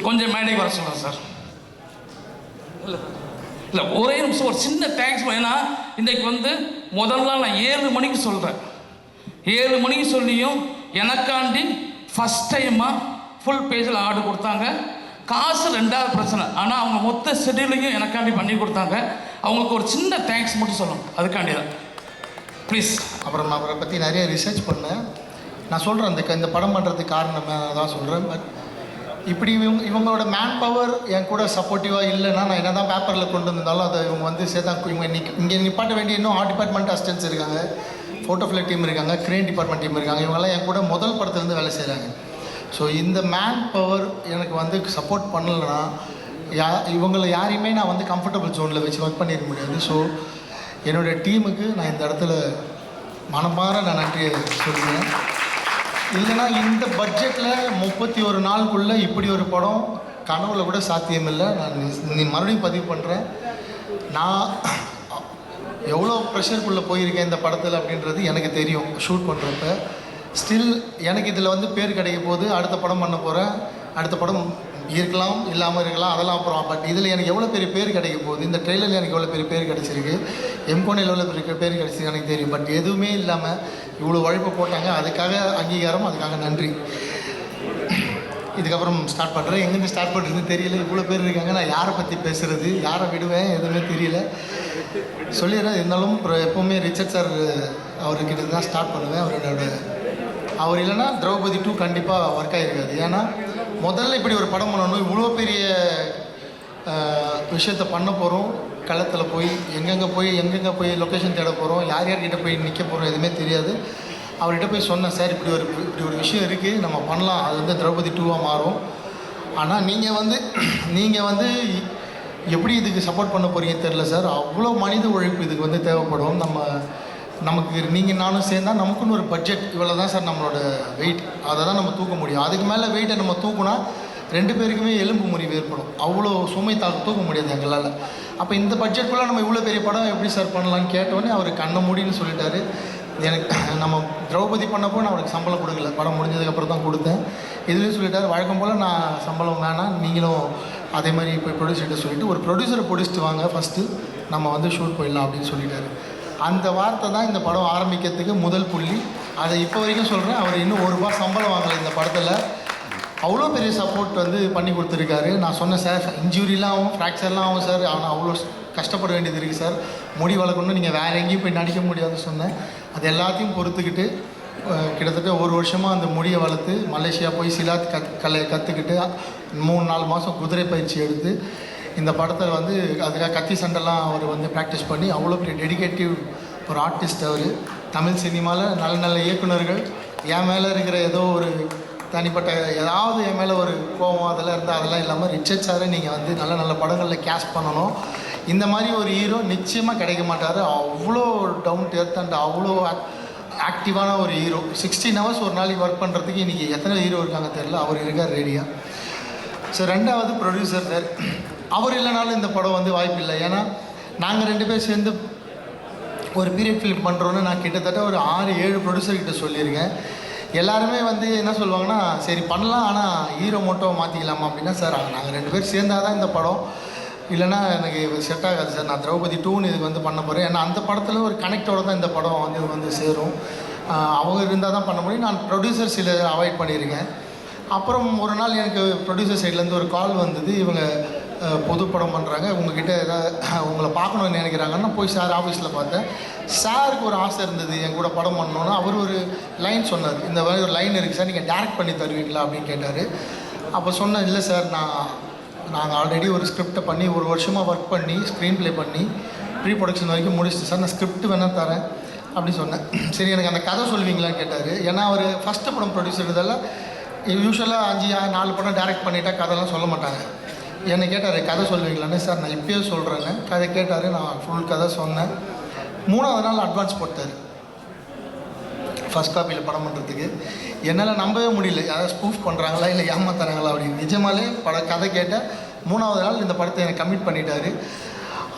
கொஞ்சம் மேடைக்கு வர சொல்கிறேன் சார். இல்லை ஒரே நிமிஷம் ஒரு சின்ன தேங்க்ஸ். ஏன்னா இன்றைக்கு வந்து முதல் நாள் நான் 7 மணிக்கு சொல்கிறேன். 7 மணிக்கு சொல்லியும் எனக்காண்டி ஃபஸ்ட் டைமாக ஃபுல் பேஜில் ஆர்டர் கொடுத்தாங்க. காசு 2வது பிரச்சனை, ஆனால் அவங்க மொத்த ஷெட்யூலையும் எனக்காண்டி பண்ணி கொடுத்தாங்க. அவங்களுக்கு ஒரு சின்ன தேங்க்ஸ் மட்டும் சொல்லணும், அதுக்காண்டி தான் ப்ளீஸ். அப்புறம் அவரை பற்றி நிறைய ரிசர்ச் பண்ணேன். நான் சொல்கிறேன், இந்த படம் பண்ணுறதுக்கு காரணமே தான் சொல்கிறேன். பட் இப்படி இவங்களோட மேன் பவர் என் கூட சப்போர்ட்டிவாக இல்லைன்னா நான் என்ன தான் பேப்பரில் கொண்டு வந்தாலும் அதை இவங்க வந்து சேர்த்தா இவங்க இங்கே நிப்பாட்ட வேண்டிய இன்னும் ஆர்ட் டிபார்ட்மெண்ட் அசிஸ்டன்ஸ் இருக்காங்க, ஃபோட்டோ ஃபிளட் டீம் இருக்காங்க, க்ரேன் டிபார்ட்மெண்ட் டீம் இருக்காங்க. இவங்கெல்லாம் என் கூட முதல் படத்துலேருந்து வேலை செய்கிறாங்க. ஸோ இந்த மேன் பவர் எனக்கு வந்து சப்போர்ட் பண்ணலைன்னா இவங்களை யாரையுமே நான் வந்து கம்ஃபர்டபுள் ஜோனில் வச்சு ஒர்க் பண்ணிட முடியாது. ஸோ என்னுடைய டீமுக்கு நான் இந்த இடத்துல மனமாற நான் நன்றியை சொல்லுவேன். இல்லைன்னா இந்த பட்ஜெட்டில் 31 நாளுக்குள்ளே இப்படி ஒரு படம் கனவுல கூட சாத்தியமில்லை. நான் மறுபடியும் பதிவு பண்ணுறேன், நான் எவ்வளோ ப்ரெஷருக்குள்ளே போயிருக்கேன் இந்த படத்தில் அப்படின்றது எனக்கு தெரியும். ஷூட் பண்ணுறப்ப ஸ்டில் எனக்கு இதில் வந்து பேர் கிடைக்க போது, அடுத்த படம் பண்ண போகிறேன், அடுத்த படம் இருக்கலாம் இல்லாமல் இருக்கலாம், அதெல்லாம் அப்புறம். பட் இதில் எனக்கு எவ்வளோ பெரிய பேர் கிடைக்க போகுது, இந்த ட்ரெயிலரில் எனக்கு எவ்வளோ பெரிய பேர் கிடச்சிருக்கு, எம்கோனில் எவ்வளோ பெரிய பேர் கிடச்சிருக்கு எனக்கு தெரியும். பட் எதுவுமே இல்லாமல் இவ்வளோ உழைப்பு போட்டாங்க, அதுக்காக அங்கீகாரம், அதுக்காக நன்றி. இதுக்கப்புறம் ஸ்டார்ட் பண்ணுறேன். எங்கேருந்து ஸ்டார்ட் பண்ணுறதுன்னு தெரியல, இவ்வளோ பேர் இருக்காங்க, நான் யாரை பற்றி பேசுகிறது, யாரை விடுவேன், எதுவுமே தெரியல. சொல்லிடுறேன். இருந்தாலும் எப்போவுமே ரிச்சர்ட் சார் அவர்கிட்ட தான் ஸ்டார்ட் பண்ணுவேன். அவர் இல்லைன்னா திரௌபதி 2 கண்டிப்பாக ஒர்க் ஆகிருக்காது. ஏன்னா முதல்ல இப்படி ஒரு படம் பண்ணணும், இவ்வளோ பெரிய விஷயத்த பண்ண போகிறோம், களத்தில் போய் எங்கெங்கே போய் லொக்கேஷன் தேட போகிறோம், யார்கிட்ட போய் நிற்க போகிறோம், எதுவுமே தெரியாது. அவர்கிட்ட போய் சொன்னேன், சார் இப்படி ஒரு விஷயம் இருக்குது, நம்ம பண்ணலாம், அது வந்து திரௌபதி 2வாக மாறும். ஆனால் நீங்கள் வந்து எப்படி இதுக்கு சப்போர்ட் பண்ண போகிறீங்க தெரில சார், அவ்வளோ மனித உழைப்பு இதுக்கு வந்து தேவைப்படும். நமக்கு நீங்கள் நானும் சேர்ந்தால் நமக்குன்னு ஒரு பட்ஜெட் இவ்வளோ தான் சார் நம்மளோட வெயிட், அதை தான் நம்ம தூக்க முடியும். அதுக்கு மேலே வெயிட்டை நம்ம தூக்குனா 2 பேருக்குமே எலும்பு முறிவு ஏற்படும், அவ்வளோ சுமை தூக்க முடியாது எங்களால். அப்போ இந்த பட்ஜெட்குள்ளே நம்ம இவ்வளோ பெரிய படம் எப்படி சார் பண்ணலான்னு கேட்டோன்னே அவர் கண்ணை மூடின்னு சொல்லிட்டாரு. எனக்கு நம்ம திரௌபதி பண்ணப்போ நான் அவருக்கு சம்பளம் கொடுக்கல, படம் முடிஞ்சதுக்கப்புறம் தான் கொடுத்தேன். இதுலேயும் சொல்லிட்டார், வழக்கம் போல் நான் சம்பளம் வேணாம், நீங்களும் அதே மாதிரி போய் ப்ரொடியூசர்கிட்ட சொல்லிவிட்டு ஒரு ப்ரொடியூசரை பிடிச்சிட்டு வாங்க, ஃபஸ்ட்டு நம்ம வந்து ஷூட் போயிடலாம் அப்படின்னு சொல்லிட்டாரு. அந்த வார்த்தை தான் இந்த படம் ஆரம்பிக்கிறதுக்கு முதல் புள்ளி. அதை இப்போ வரைக்கும் சொல்கிறேன். அவர் இன்னும் ₹1 சம்பளம் வாங்கலை இந்த படத்தில். அவ்வளோ பெரிய சப்போர்ட் வந்து பண்ணி கொடுத்துருக்காரு. நான் சொன்னேன் சார், இன்ஜுரிலாம் ஆகும், ஃப்ராக்சர்லாம் ஆகும் சார், ஆனால் அவ்வளோ கஷ்டப்பட வேண்டியது இருக்குது சார், முடி வளர்க்கணும், நீங்கள் வேறு எங்கேயும் போய் நடிக்க முடியாதுன்னு சொன்னேன். அது எல்லாத்தையும் பொறுத்துக்கிட்டு கிட்டத்தட்ட 1 வருஷமாக அந்த முடியை வளர்த்து மலேசியா போய் சிலாத் கலையை கற்றுக்கிட்டு 3-4 மாதம் குதிரை பயிற்சி எடுத்து இந்த படத்தை வந்து அதுக்காக கத்தி சண்டைலாம் அவர் வந்து ப்ராக்டிஸ் பண்ணி அவ்வளோ பெரிய டெடிகேட்டிவ் ஒரு ஆர்டிஸ்ட் அவர். தமிழ் சினிமாவில் நல்ல நல்ல இயக்குனர்கள் என் மேலே இருக்கிற ஏதோ ஒரு தனிப்பட்ட ஏதாவது என் மேலே ஒரு கோபம் அதெல்லாம் இருந்தால் அதெல்லாம் இல்லாமல் ரிச்சர்ட் சாரை நீங்கள் வந்து நல்ல நல்ல படங்களில் கேஸ்ட் பண்ணணும். இந்த மாதிரி ஒரு ஹீரோ நிச்சயமாக கிடைக்க மாட்டார். அவ்வளோ டவுன் டு எர்த் அண்ட் அவ்வளோ ஆக்டிவான ஒரு ஹீரோ. 16 ஹவர்ஸ் ஒரு நாளைக்கு ஒர்க் பண்ணுறதுக்கு இன்றைக்கி எத்தனை ஹீரோ இருக்காங்க தெரில, அவர் இருக்கார் ரெடியாக. ஸோ ரெண்டாவது ப்ரொடியூசர் சார், அவர் இல்லைனாலும் இந்த படம் வந்து வாய்ப்பு இல்லை. ஏன்னா நாங்கள் 2 பேர் சேர்ந்து ஒரு பீரியட் ஃபிலிம் பண்ணுறோன்னு நான் கிட்டத்தட்ட ஒரு 6-7 ப்ரொடியூசர்கிட்ட சொல்லியிருக்கேன். எல்லாருமே வந்து என்ன சொல்லுவாங்கன்னா, சரி பண்ணலாம், ஆனால் ஹீரோ மட்டும் மாற்றிக்கலாமா அப்படின்னா, சார் நாங்கள் 2 பேர் சேர்ந்தால் தான் இந்த படம், இல்லைனா எனக்கு செட் ஆகாது சார், நான் திரௌபதி 2 இதுக்கு வந்து பண்ண போகிறேன். ஏன்னா அந்த படத்தில் ஒரு கனெக்டோடு தான் இந்த படம் வந்து சேரும். அவங்க இருந்தால் தான் பண்ண முடியும். நான் ப்ரொடியூசர் சில அவாய்ட் பண்ணியிருக்கேன். அப்புறம் ஒரு நாள் எனக்கு ப்ரொடியூசர் சைட்லேருந்து ஒரு கால் வந்தது, இவங்க பொது படம் பண்ணுறாங்க, உங்ககிட்ட ஏதாவது உங்களை பார்க்கணுன்னு நினைக்கிறாங்கன்னா போய் சார் ஆஃபீஸில் பார்த்தேன். சாருக்கு ஒரு ஆசை இருந்தது என் கூட படம் பண்ணணுன்னா. அவர் ஒரு லைன் சொன்னார், இந்த மாதிரி ஒரு லைன் இருக்குது சார், நீங்கள் டேரக்ட் பண்ணி தருவீங்களா அப்படின்னு கேட்டார். அப்போ சொன்னேன், இல்லை சார், நாங்கள் ஆல்ரெடி ஒரு ஸ்கிரிப்டை பண்ணி 1 வருஷமாக ஒர்க் பண்ணி ஸ்க்ரீன் ப்ளே பண்ணி ப்ரீ ப்ரொடக்ஷன் வரைக்கும் முடிச்சுட்டு சார், நான் ஸ்கிரிப்ட் வேணால் தரேன் அப்படி சொன்னேன். சரி எனக்கு அந்த கதை சொல்வீங்களான்னு கேட்டார். ஏன்னா அவர் ஃபஸ்ட்டு படம் ப்ரொடியூசர் இதெல்லாம் யூஸ்வலாக 5-4 படம் டேரக்ட் பண்ணிட்டா கதைலாம் சொல்ல மாட்டாங்க. என்னை கேட்டார், கதை சொல்வீங்களான்னு. சார் நான் இப்போயே சொல்கிறேன்னு கதை கேட்டார். நான் ஃபுல் கதை சொன்னேன். 3ஆவது நாள் அட்வான்ஸ் போட்டார் ஃபஸ்ட் காப்பியில் படம் பண்ணுறதுக்கு. என்னால் நம்பவே முடியல, யாராவது ஸ்பூஃப் பண்ணுறாங்களா இல்லை ஏமாத்துறாங்களா அப்படின்னு. நிஜமாலே கதை கேட்டால் 3ஆவது நாள் இந்த படத்தை எனக்கு கமிட் பண்ணிட்டார்.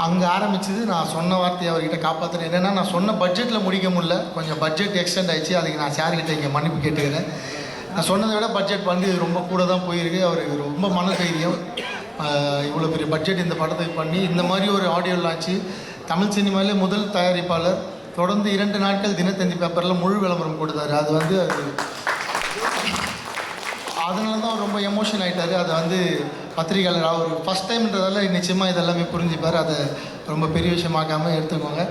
அங்கே ஆரம்பிச்சது நான் சொன்ன வார்த்தையை அவர்கிட்ட காப்பாற்றுறேன். என்னென்னா, நான் சொன்ன பட்ஜெட்டில் முடிக்க முடியல, கொஞ்சம் பட்ஜெட் எக்ஸ்டெண்ட் ஆகிடுச்சு. அதுக்கு நான் சார்கிட்ட இங்கே மன்னிப்பு கேட்டுக்கிறேன். நான் சொன்னதை விட பட்ஜெட் வந்து ரொம்ப கூட தான் போயிருக்கு. அவருக்கு ரொம்ப மன தைரியம், இவ்வளோ பெரிய பட்ஜெட் இந்த படத்துக்கு பண்ணி இந்த மாதிரி ஒரு ஆடியோ லான்ச்சு. தமிழ் சினிமாவிலே முதல் தயாரிப்பாளர் தொடர்ந்து 2 நாட்கள் தினத்தந்தி பேப்பரில் முழு விளம்பரம் கொடுத்தாரு. அது வந்து அதனால தான் ரொம்ப எமோஷன் ஆகிட்டார். அதை வந்து பத்திரிகையாளர் அவர் ஃபஸ்ட் டைம்ன்றதால நிச்சயமாக இதெல்லாமே புரிஞ்சுப்பார். அதை ரொம்ப பெரிய விஷயமாக்காமல் எடுத்துக்கோங்க.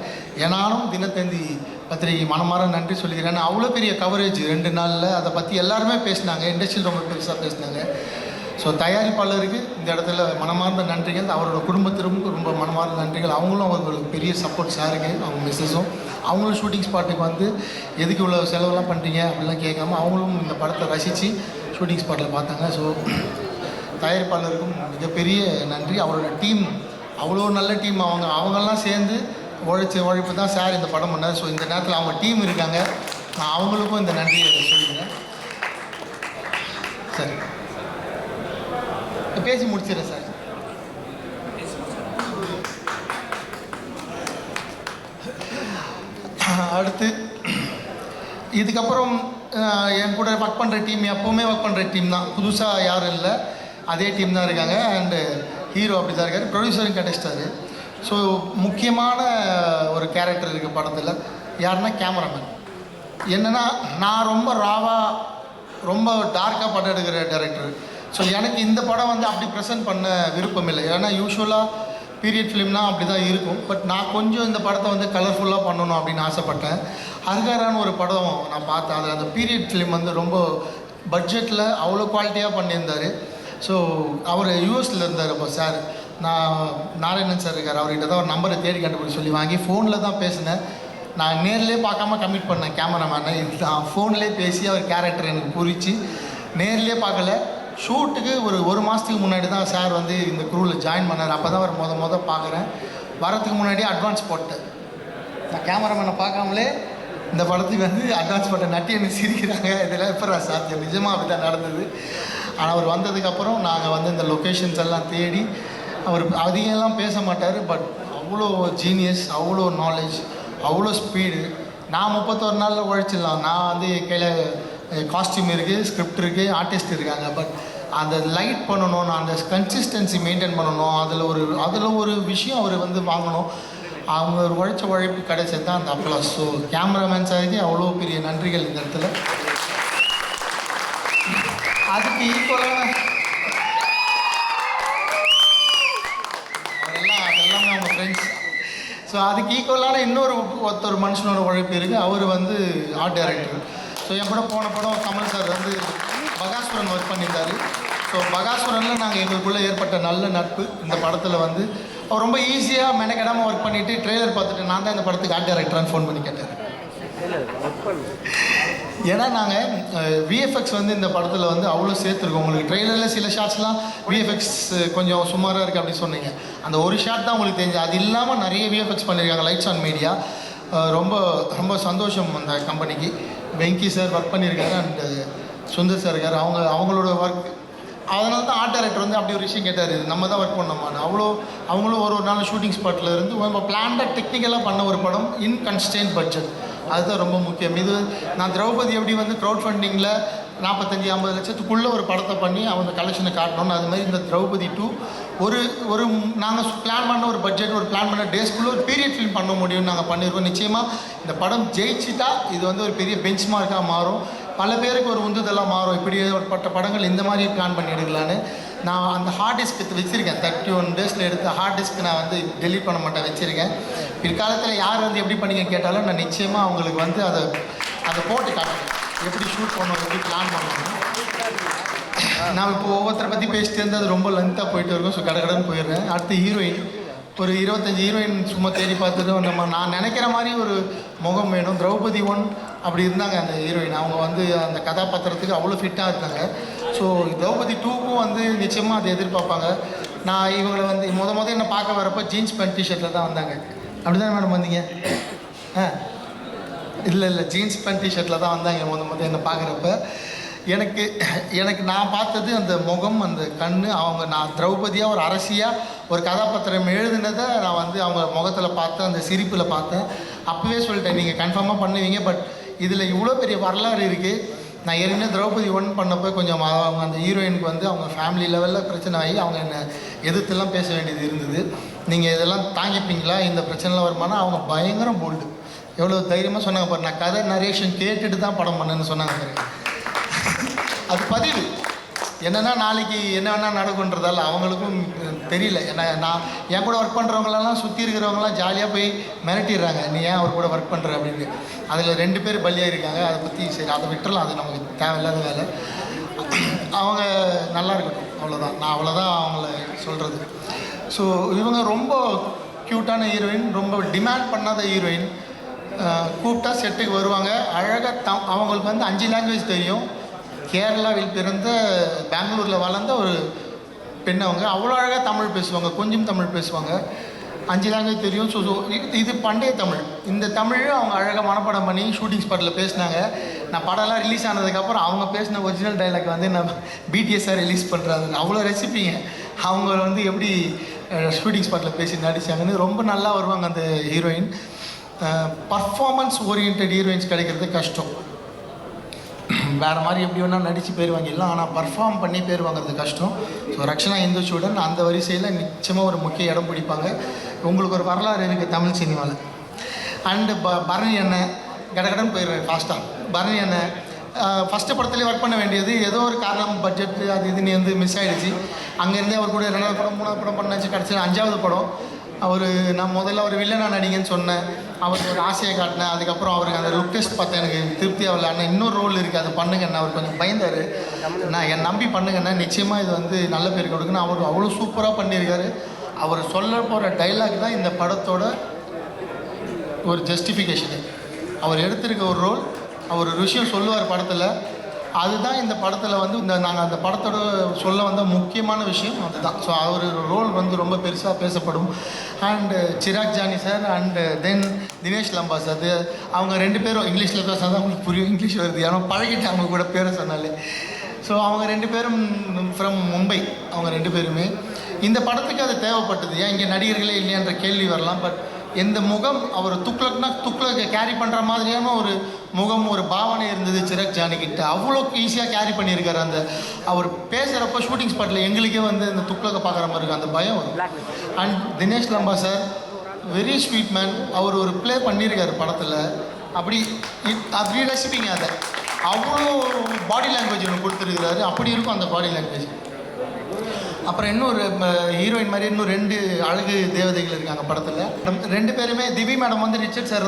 ஏனாலும் தினத்தந்தி பத்திரிகை மனமாற நன்றி சொல்லிக்கிறேன். ஏன்னா அவ்வளோ பெரிய கவரேஜ் 2 நாளில் அதை பற்றி எல்லாருமே பேசினாங்க, இண்டஸ்ட்ரியில் ரொம்ப பெருசாக பேசினாங்க. ஸோ தயாரிப்பாளருக்கு இந்த இடத்துல மனமார்ந்த நன்றிகள், அவரோட குடும்பத்திற்கும் ரொம்ப மனமார்ந்த நன்றிகள். அவங்களும் அவங்களுக்கு பெரிய சப்போர்ட் சாருக்கு, அவங்க மிஸ்ஸஸும் அவங்களும் ஷூட்டிங் ஸ்பாட்டுக்கு வந்து எதுக்கு இவ்வளோ செலவெல்லாம் பண்ணுறீங்க அப்படிலாம் கேட்காம அவங்களும் இந்த படத்தை ரசித்து ஷூட்டிங் ஸ்பாட்டில் பார்த்தாங்க. ஸோ தயாரிப்பாளருக்கும் மிகப்பெரிய நன்றி. அவரோட டீம் அவ்வளோ நல்ல டீம். அவங்கெல்லாம் சேர்ந்து உழைப்பு தான் சார் இந்த படம் பண்ணார். ஸோ இந்த நேரத்தில் அவங்க டீம் இருக்காங்க, நான் அவங்களுக்கும் இந்த நன்றியை சொல்லிக்கிறேன். சரி, பேசி முடிச்சிடறேன் சார். அடுத்து இதுக்கப்புறம் என் கூட ஒர்க் பண்ணுற டீம் எப்போவுமே ஒர்க் பண்ணுற டீம் தான், புதுசாக யாரும் இல்லை, அதே டீம் தான் இருக்காங்க. அண்டு ஹீரோ அப்படி தான் இருக்கார், ப்ரொடியூசரும் கிடைச்சிட்டாரு. ஸோ முக்கியமான ஒரு கேரக்டர் இருக்குது படத்தில், யாருன்னா கேமராமேன். என்னென்னா, நான் ரொம்ப ராவாக ரொம்ப டார்க்காக படம் எடுக்கிற டைரக்டர். ஸோ எனக்கு இந்த படம் வந்து அப்படி ப்ரெசென்ட் பண்ண விருப்பம் இல்லை. ஏன்னா யூஸ்வலாக பீரியட் ஃபிலிம்னால் அப்படி தான் இருக்கும். பட் நான் கொஞ்சம் இந்த படத்தை வந்து கலர்ஃபுல்லாக பண்ணணும் அப்படின்னு ஆசைப்பட்டேன். ஹர்காரான்னு ஒரு படம் நான் பார்த்தேன். அதில் அந்த பீரியட் ஃபிலிம் வந்து ரொம்ப பட்ஜெட்டில் அவ்வளோ குவாலிட்டியாக பண்ணியிருந்தார். ஸோ அவர் யூஎஸில் இருந்தார். அப்போ சார், நான் நாராயணன் சார் இருக்கார், அவர்கிட்ட தான் ஒரு நம்பரை தேடி கண்டுபிடிச்சி சொல்லி வாங்கி ஃபோனில் தான் பேசினேன். நான் நேர்லேயே பார்க்காம கமிட் பண்ணேன் கேமராமேனை. நான் ஃபோன்லேயே பேசி அவர் கேரக்டர் எனக்கு புரிச்சு நேர்லேயே பார்க்கல. ஷூட்டுக்கு ஒரு மாதத்துக்கு முன்னாடி தான் சார் வந்து இந்த க்ரூவில் ஜாயின் பண்ணார். அப்போ தான் அவர் மொதல் பார்க்குறேன். வரத்துக்கு முன்னாடியே அட்வான்ஸ் போட்டேன். நான் கேமராமேனை பார்க்காமலே இந்த படத்துக்கு வந்து அட்வான்ஸ் போட்டேன். நட்டி என்ன சிரிக்கிறாங்க, இதெல்லாம் எப்போ சாத்தியம், நிஜமாக அப்படி தான் நடந்தது. ஆனால் அவர் வந்ததுக்கப்புறம் நாங்கள் வந்து இந்த லொக்கேஷன்ஸ் எல்லாம் தேடி, அவர் அதிகம்லாம் பேச மாட்டார், பட் அவ்வளோ ஜீனியஸ், அவ்வளோ நாலேஜ், அவ்வளோ ஸ்பீடு. நான் 31 நாளில் உழைச்சிடலாம். நான் வந்து கையில் காஸ்டியூம் இருக்குது, ஸ்கிரிப்ட் இருக்குது, ஆர்டிஸ்ட் இருக்காங்க. பட் அந்த லைட் பண்ணணும், நான் அந்த கன்சிஸ்டன்சி மெயின்டைன் பண்ணணும், அதில் ஒரு விஷயம் அவர் வந்து வாங்கணும். அவங்க ஒரு உழைப்பு கிடைச்சது தான் அந்த அப்ளாஸ். ஸோ கேமராமேன் சாருக்கு அவ்வளோ பெரிய நன்றிகள் இந்த இடத்துல. அதுக்கு ஈக்குவலான அதெல்லாமே அவங்க ஃப்ரெண்ட்ஸ். ஸோ அதுக்கு ஈக்குவலான ஒருத்தர் மனுஷனோட உழைப்பு இருக்குது. அவர் வந்து ஆர்ட் டைரக்டர். ஸோ என் கூட போன படம் கமல் சார் வந்து பகாசுரன் ஒர்க் பண்ணியிருந்தார். ஸோ பகாசுரனில் நாங்கள் எங்களுக்குள்ளே ஏற்பட்ட நல்ல நட்பு. இந்த படத்தில் வந்து அவர் ரொம்ப ஈஸியாக மெனக்கெடாமல் ஒர்க் பண்ணிவிட்டு ட்ரெய்லர் பார்த்துட்டு நான் தான் இந்த படத்துக்கு ஆர்ட் டைரக்டரான்னு ஃபோன் பண்ணி கேட்டார். ஏன்னா நாங்கள் விஎஃப்எக்ஸ் வந்து இந்த படத்தில் வந்து அவ்வளோ சேர்த்துருக்கோம். உங்களுக்கு ட்ரெய்லரில் சில ஷாட்ஸ்லாம் விஎஃப்எக்ஸ் கொஞ்சம் சுமாராக இருக்குது அப்படின்னு சொன்னீங்க. அந்த ஒரு ஷாட் தான் உங்களுக்கு தெரிஞ்சு. அது இல்லாமல் நிறைய விஎஃப்எக்ஸ் பண்ணியிருக்காங்க லைட்ஸ் ஆன் மீடியா. ரொம்ப ரொம்ப சந்தோஷம் அந்த கம்பெனிக்கு. வெங்கி சார் ஒர்க் பண்ணியிருக்காரு அண்டு சுந்தர் சார் இருக்கார். அவங்களோட ஒர்க். அதனால தான் ஆர்ட் டைரக்டர் வந்து அப்படி ஒரு விஷயம் கேட்டார், நம்ம தான் ஒர்க் பண்ணோமான்னு. அவங்களும் ஒரு நாள் ஷூட்டிங் ஸ்பாட்டில் இருந்து நம்ம பிளான்டாக டெக்னிக்கலாக பண்ண ஒரு படம் இன் கன்ஸ்டன்ட் பட்ஜெட். அதுதான் ரொம்ப முக்கியம். இது நான் திரௌபதி எப்படி வந்து க்ரௌட் ஃபண்டிங்கில் 45-50 லட்சத்துக்குள்ளே ஒரு படத்தை பண்ணி அவங்க கலெக்ஷனை காட்டணும்னு, அது மாதிரி இந்த திரௌபதி 2 ஒரு நாங்கள் பிளான் பண்ண ஒரு பட்ஜெட், ஒரு பிளான் பண்ண டேஸ்க்குள்ளே ஒரு பீரியட் ஃபிலிம் பண்ண முடியும்னு நாங்கள் பண்ணியிருக்கோம். நிச்சயமாக இந்த படம் ஜெயிச்சிட்டா இது வந்து ஒரு பெரிய பெஞ்ச் மார்க்காக மாறும். பல பேருக்கு ஒரு உந்துதலாக மாறும். இப்படி ஏற்பட்ட படங்கள் இந்த மாதிரி பிளான் பண்ணி எடுக்கலான்னு நான் அந்த ஹார்ட் டிஸ்க் வச்சுருக்கேன். 31 டேஸில் எடுத்த ஹார்ட் டிஸ்க் நான் வந்து டெலீட் பண்ண மாட்டேன், வச்சுருக்கேன். பிற்காலத்தில் யார் வந்து எப்படி பண்ணீங்க கேட்டாலும் நான் நிச்சயமாக அவங்களுக்கு வந்து அதை போட்டு காட்டுறேன், எப்படி ஷூட் பண்ணணும், எப்படி பிளான் பண்ணணும். நான் இப்போ ஒவ்வொருத்தரை பற்றி பேசிட்டு இருந்து அது ரொம்ப லென்த்தாக போயிட்டு இருக்கும். ஸோ கடகடன்னு போயிடுறேன். அடுத்து ஹீரோயின். ஒரு 25 ஹீரோயின் சும்மா தேடி பார்த்துட்டு நான் நினைக்கிற மாதிரி ஒரு முகம் வேணும். திரௌபதி 1 அப்படி இருந்தாங்க அந்த ஹீரோயின். அவங்க வந்து அந்த கதாபாத்திரத்துக்கு அவ்வளோ ஃபிட்டாக இருக்காங்க. ஸோ திரௌபதி 2க்கும் வந்து நிச்சயமாக அதை எதிர்பார்ப்பாங்க. நான் இவங்களை வந்து முதல் என்னை பார்க்க வரப்போ ஜீன்ஸ் பேண்ட் டிஷர்ட்டில் தான் வந்தாங்க. அப்படி தான் மேடம் வந்தீங்க? இல்லை ஜீன்ஸ் பேண்ட் டிஷர்ட்டில் தான் வந்தாங்க முதல் என்னை பார்க்குறப்ப. எனக்கு நான் பார்த்தது அந்த முகம், அந்த கண். நான் திரௌபதியாக ஒரு அரசியாக ஒரு கதாபாத்திரம் எழுதுனதை நான் வந்து அவங்க முகத்தில் பார்த்தேன், அந்த சிரிப்பில் பார்த்தேன். அப்போவே சொல்லிட்டேன், நீங்கள் கன்ஃபார்மாக பண்ணுவீங்க. பட் இதில் இவ்வளோ பெரிய வரலாறு இருக்குது. நான் ஏற்கனவே திரௌபதி 1 பண்ணப்போ கொஞ்சம் அவங்க அந்த ஹீரோயினுக்கு வந்து அவங்க ஃபேமிலி லெவலில் பிரச்சனை ஆகி அவங்க என்னை எதிர்த்துலாம் பேச வேண்டியது இருந்தது. நீங்கள் இதெல்லாம் தாங்கிப்பீங்களா, இந்த பிரச்சனைலாம் வருமானா? அவங்க பயங்கரம் போல்டு, எவ்வளோ தைரியமாக சொன்னாங்க பாரு. நான் கதை நரேஷன் கேட்டுட்டு தான் படம் பண்ணேன்னு சொன்னாங்க பாரு. அது பதிவு என்னென்னா நாளைக்கு என்ன வேணால் நடக்குன்றதால அவங்களுக்கும் தெரியல. ஏன்னா நான் என் கூட ஒர்க் பண்ணுறவங்களெல்லாம் சுற்றி இருக்கிறவங்களாம் ஜாலியாக போய் மிரட்டிடுறாங்க, நீ ஏன் அவர் கூட ஒர்க் பண்ணுற அப்படின்னு. அதில் 2 பேர் பலியாக இருக்காங்க. அதை பற்றி சரி அதை விட்டுறலாம், அது நமக்கு தேவையில்லாத வேலை. அவங்க நல்லா இருக்கட்டும், அவ்வளோதான். நான் அவ்வளோதான் அவங்கள சொல்கிறது. ஸோ இவங்க ரொம்ப க்யூட்டான ஹீரோயின், ரொம்ப டிமாண்ட் பண்ணாத ஹீரோயின். கூப்பிட்டா செட்டுக்கு வருவாங்க. அழகாக அவங்களுக்கு வந்து 5 லாங்குவேஜ் தெரியும். கேரளாவில் பிறந்த பெங்களூரில் வளர்ந்த ஒரு பெண். அவங்க அவ்வளோ அழகாக தமிழ் பேசுவாங்க, கொஞ்சம் தமிழ் பேசுவாங்க. 5 லாங்குவேஜ் தெரியும். ஸோ இது பண்டைய தமிழ். இந்த தமிழ் அவங்க அழகாக மனப்பாடம் பண்ணி ஷூட்டிங் ஸ்பாட்டில் பேசினாங்க. நான் படம்லாம் ரிலீஸ் ஆனதுக்கப்புறம் அவங்க பேசின ஒரிஜினல் டைலாக் வந்து நான் பிடிஎஸ்ஸாக ரிலீஸ் பண்ணுறாங்க. அவ்வளோ ரெசிப்பிங்க. அவங்க வந்து எப்படி ஷூட்டிங் ஸ்பாட்டில் பேசி நடித்தாங்கன்னு ரொம்ப நல்லா வருவாங்க அந்த ஹீரோயின். பர்ஃபார்மன்ஸ் ஓரியன்ட் ஹீரோயின்ஸ் கிடைக்கிறது கஷ்டம். வேறு மாதிரி எப்படி வேணால் நடித்து பேர் வாங்கிடலாம், ஆனால் பர்ஃபார்ம் பண்ணி பேர் வாங்குறது கஷ்டம். ஸோ ரக்ஷனா இந்துச்சூடன் அந்த வரிசையில் நிச்சயமாக ஒரு முக்கிய இடம் பிடிப்பாங்க. உங்களுக்கு ஒரு வரலாறு இருக்குது தமிழ் சினிமாவில். அண்டு பரணி அண்ணன், கடகடன் போயிடுறேன் ஃபாஸ்ட்டாக. பரணி அண்ணன் ஃபஸ்ட்டு படத்துலேயே ஒர்க் பண்ண வேண்டியது ஏதோ ஒரு காரணம், பட்ஜெட்டு அது இதுன்னு வந்து மிஸ் ஆகிடுச்சு. அங்கேருந்தே அவர் கூட 2வது படம் 3வது படம் பண்ணாச்சு. கடைசியில் 5வது படம் நான் முதல்ல ஒரு வில்லனாக நடிங்கன்னு சொன்னேன். அவருக்கு ஒரு ஆசையை காட்டினேன். அதுக்கப்புறம் அவருக்கு அந்த லுக் டெஸ்ட் பார்த்தேன், எனக்கு திருப்தி ஆகல. அண்ணா இன்னொரு ரோல் இருக்குது, அது பண்ணுங்கண்ணா. அவர் கொஞ்சம் பயந்தார். நான் என் நம்பி பண்ணுங்கண்ணா, நிச்சயமாக இது வந்து நல்ல பேர் கொடுக்குன்னு. அவர் அவ்வளோ சூப்பராக பண்ணியிருக்காரு. அவர் சொல்ல போகிற டைலாக் தான் இந்த படத்தோட ஒரு ஜஸ்டிஃபிகேஷனு. அவர் எடுத்திருக்க ஒரு ரோல், அவர் ஒரு விஷயம் சொல்லுவார் படத்தில், அதுதான் இந்த படத்தில் வந்து நாங்கள் அந்த படத்தோட சொல்ல வந்த முக்கியமான விஷயம் அதுதான். ஸோ அவர் ரோல் வந்து ரொம்ப பெருசாக பேசப்படும். And Chirag Jani sir and then Dinesh Lamba sir, அவங்க 2 பேரும் இங்கிலீஷில் பேசினா தான் அவங்களுக்கு புரியும். இங்கிலீஷ் வருது, ஏன்னா பழகிட்டு அவங்க கூட பேரை சொன்னாலே. ஸோ அவங்க 2 பேரும் ஃப்ரம் மும்பை. அவங்க 2 பேருமே இந்த படத்துக்கு அது தேவைப்பட்டது. ஏன் இங்கே நடிகர்களே இல்லையான்ற கேள்வி வரலாம். பட் எந்த முகம் அவர் துக்ளக்கை கேரி பண்ணுற மாதிரியான ஒரு முகம், ஒரு பாவனை இருந்தது சிராக் ஜானிக்கிட்ட. அவ்வளோ ஈஸியாக கேரி பண்ணியிருக்காரு. அந்த அவர் பேசுகிறப்ப ஷூட்டிங் ஸ்பாட்டில் எங்களுக்கே வந்து இந்த துக்ளக்கை பார்க்குற மாதிரி இருக்குது, அந்த பயம் வரும். And Dinesh Lamba sir very sweet man. அவர் ஒரு ப்ளே பண்ணியிருக்காரு படத்தில். அப்படி அப்படி ரசிப்பீங்க அதை. அவ்வளோ பாடி லாங்குவேஜ் ஒன்று கொடுத்துருக்கிறாரு. அப்படி இருக்கும் அந்த பாடி லாங்குவேஜ். அப்புறம் இன்னொரு ஹீரோயின் மாதிரி இன்னும் 2 அழகு தேவதைகள் இருக்காங்க படத்தில். 2 பேருமே திவி மேடம் வந்து ரிச்சர்ட் சார்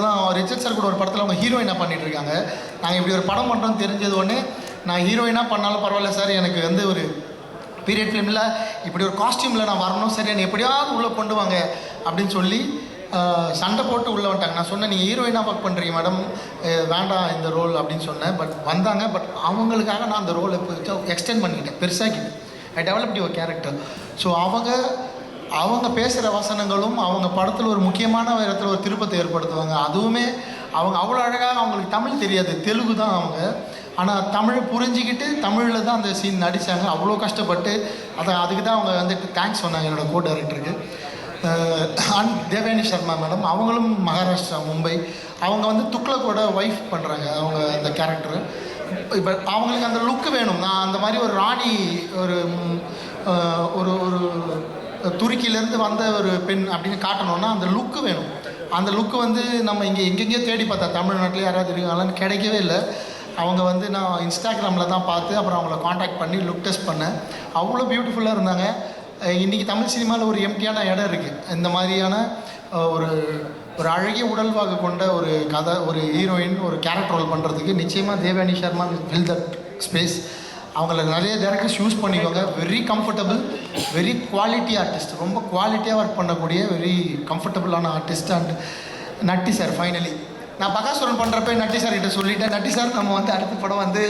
கூட ஒரு படத்தில் அவங்க ஹீரோயினாக பண்ணிட்டு இருக்காங்க. நாங்கள் இப்படி ஒரு படம் பண்ணுறோன்னு தெரிஞ்சது ஒன்று, நான் ஹீரோயினாக பண்ணாலும் பரவாயில்ல சார், எனக்கு வந்து ஒரு பீரியட் ஃபிலிமில் இப்படி ஒரு காஸ்டியூமில் நான் வரணும், சரி என்னை எப்படியாவது உள்ளே கொண்டு வாங்க அப்படின்னு சொல்லி சண்டை போட்டு உள்ளே வந்துட்டாங்க. நான் சொன்னேன், நீங்கள் ஹீரோயினாக ஒர்க் பண்ணுறீங்க மேடம், வேண்டாம் இந்த ரோல் அப்படின்னு சொன்னேன். பட் வந்தாங்க. பட் அவங்களுக்காக நான் அந்த ரோலை எக்ஸ்டெண்ட் பண்ணிக்கிட்டேன், பெருசாக்கிட்டேன். ஐ டெவலப்ட் யுவர் கேரக்டர். ஸோ அவங்க பேசுகிற வசனங்களும் அவங்க படத்தில் ஒரு முக்கியமான இடத்துல ஒரு திருப்பத்தை ஏற்படுத்துவாங்க. அதுவுமே அவங்க அவ்வளோ அழகாக, அவங்களுக்கு தமிழ் தெரியாது, தெலுங்கு தான் அவங்க. ஆனால் தமிழை புரிஞ்சிக்கிட்டு தமிழில் தான் அந்த சீன் நடித்தாங்க. அவ்வளோ கஷ்டப்பட்டு அதுக்கு தான் அவங்க வந்துட்டு தேங்க்ஸ் சொன்னாங்க என்னோடய கோ டைரக்டருக்கு. அண்ட் தேவயானி சர்மா மேடம், அவங்களும் மகாராஷ்டிரா, மும்பை. அவங்க வந்து துக்ளக்கோட ஒய்ஃப் பண்ணுறாங்க அவங்க அந்த கேரக்டரு. இப்போ அவங்களுக்கு அந்த லுக்கு வேணும். நான் அந்த மாதிரி ஒரு ராணி, ஒரு ஒரு ஒரு துருக்கியிலேருந்து வந்த ஒரு பெண் அப்படின்னு காட்டணுன்னா அந்த லுக்கு வேணும். அந்த லுக்கு வந்து நம்ம எங்கெங்கேயோ தேடி பார்த்தா தமிழ்நாட்டில் யாராவது இருக்காங்களான்னு கிடைக்கவே இல்லை. அவங்க வந்து நான் இன்ஸ்டாகிராமில் தான் பார்த்து அப்புறம் அவங்கள காண்டாக்ட் பண்ணி லுக் டெஸ்ட் பண்ணேன். அவ்வளோ பியூட்டிஃபுல்லாக இருந்தாங்க. இன்றைக்கி தமிழ் சினிமாவில் ஒரு எம்டியான இடம் இருக்குது. இந்த மாதிரியான ஒரு ஒரு அழகிய உடல்வாகு கொண்ட ஒரு கதை, ஒரு ஹீரோயின் ஒரு கேரக்டர் ரோல் பண்ணுறதுக்கு நிச்சயமாக Devayani Sharma fill that space. அவங்கள நிறைய டேரக்டர்ஸ் யூஸ் பண்ணிக்குவாங்க. Very comfortable, very quality artist, ரொம்ப குவாலிட்டியாக ஒர்க் பண்ணக்கூடிய வெரி கம்ஃபர்டபுளான artist. And Natty sir finally நான் பகாசுரன் பண்ணுறப்ப நட்டி சார் கிட்ட சொல்லிட்டேன், நட்டி சார் நம்ம வந்து அடுத்த படம் வந்து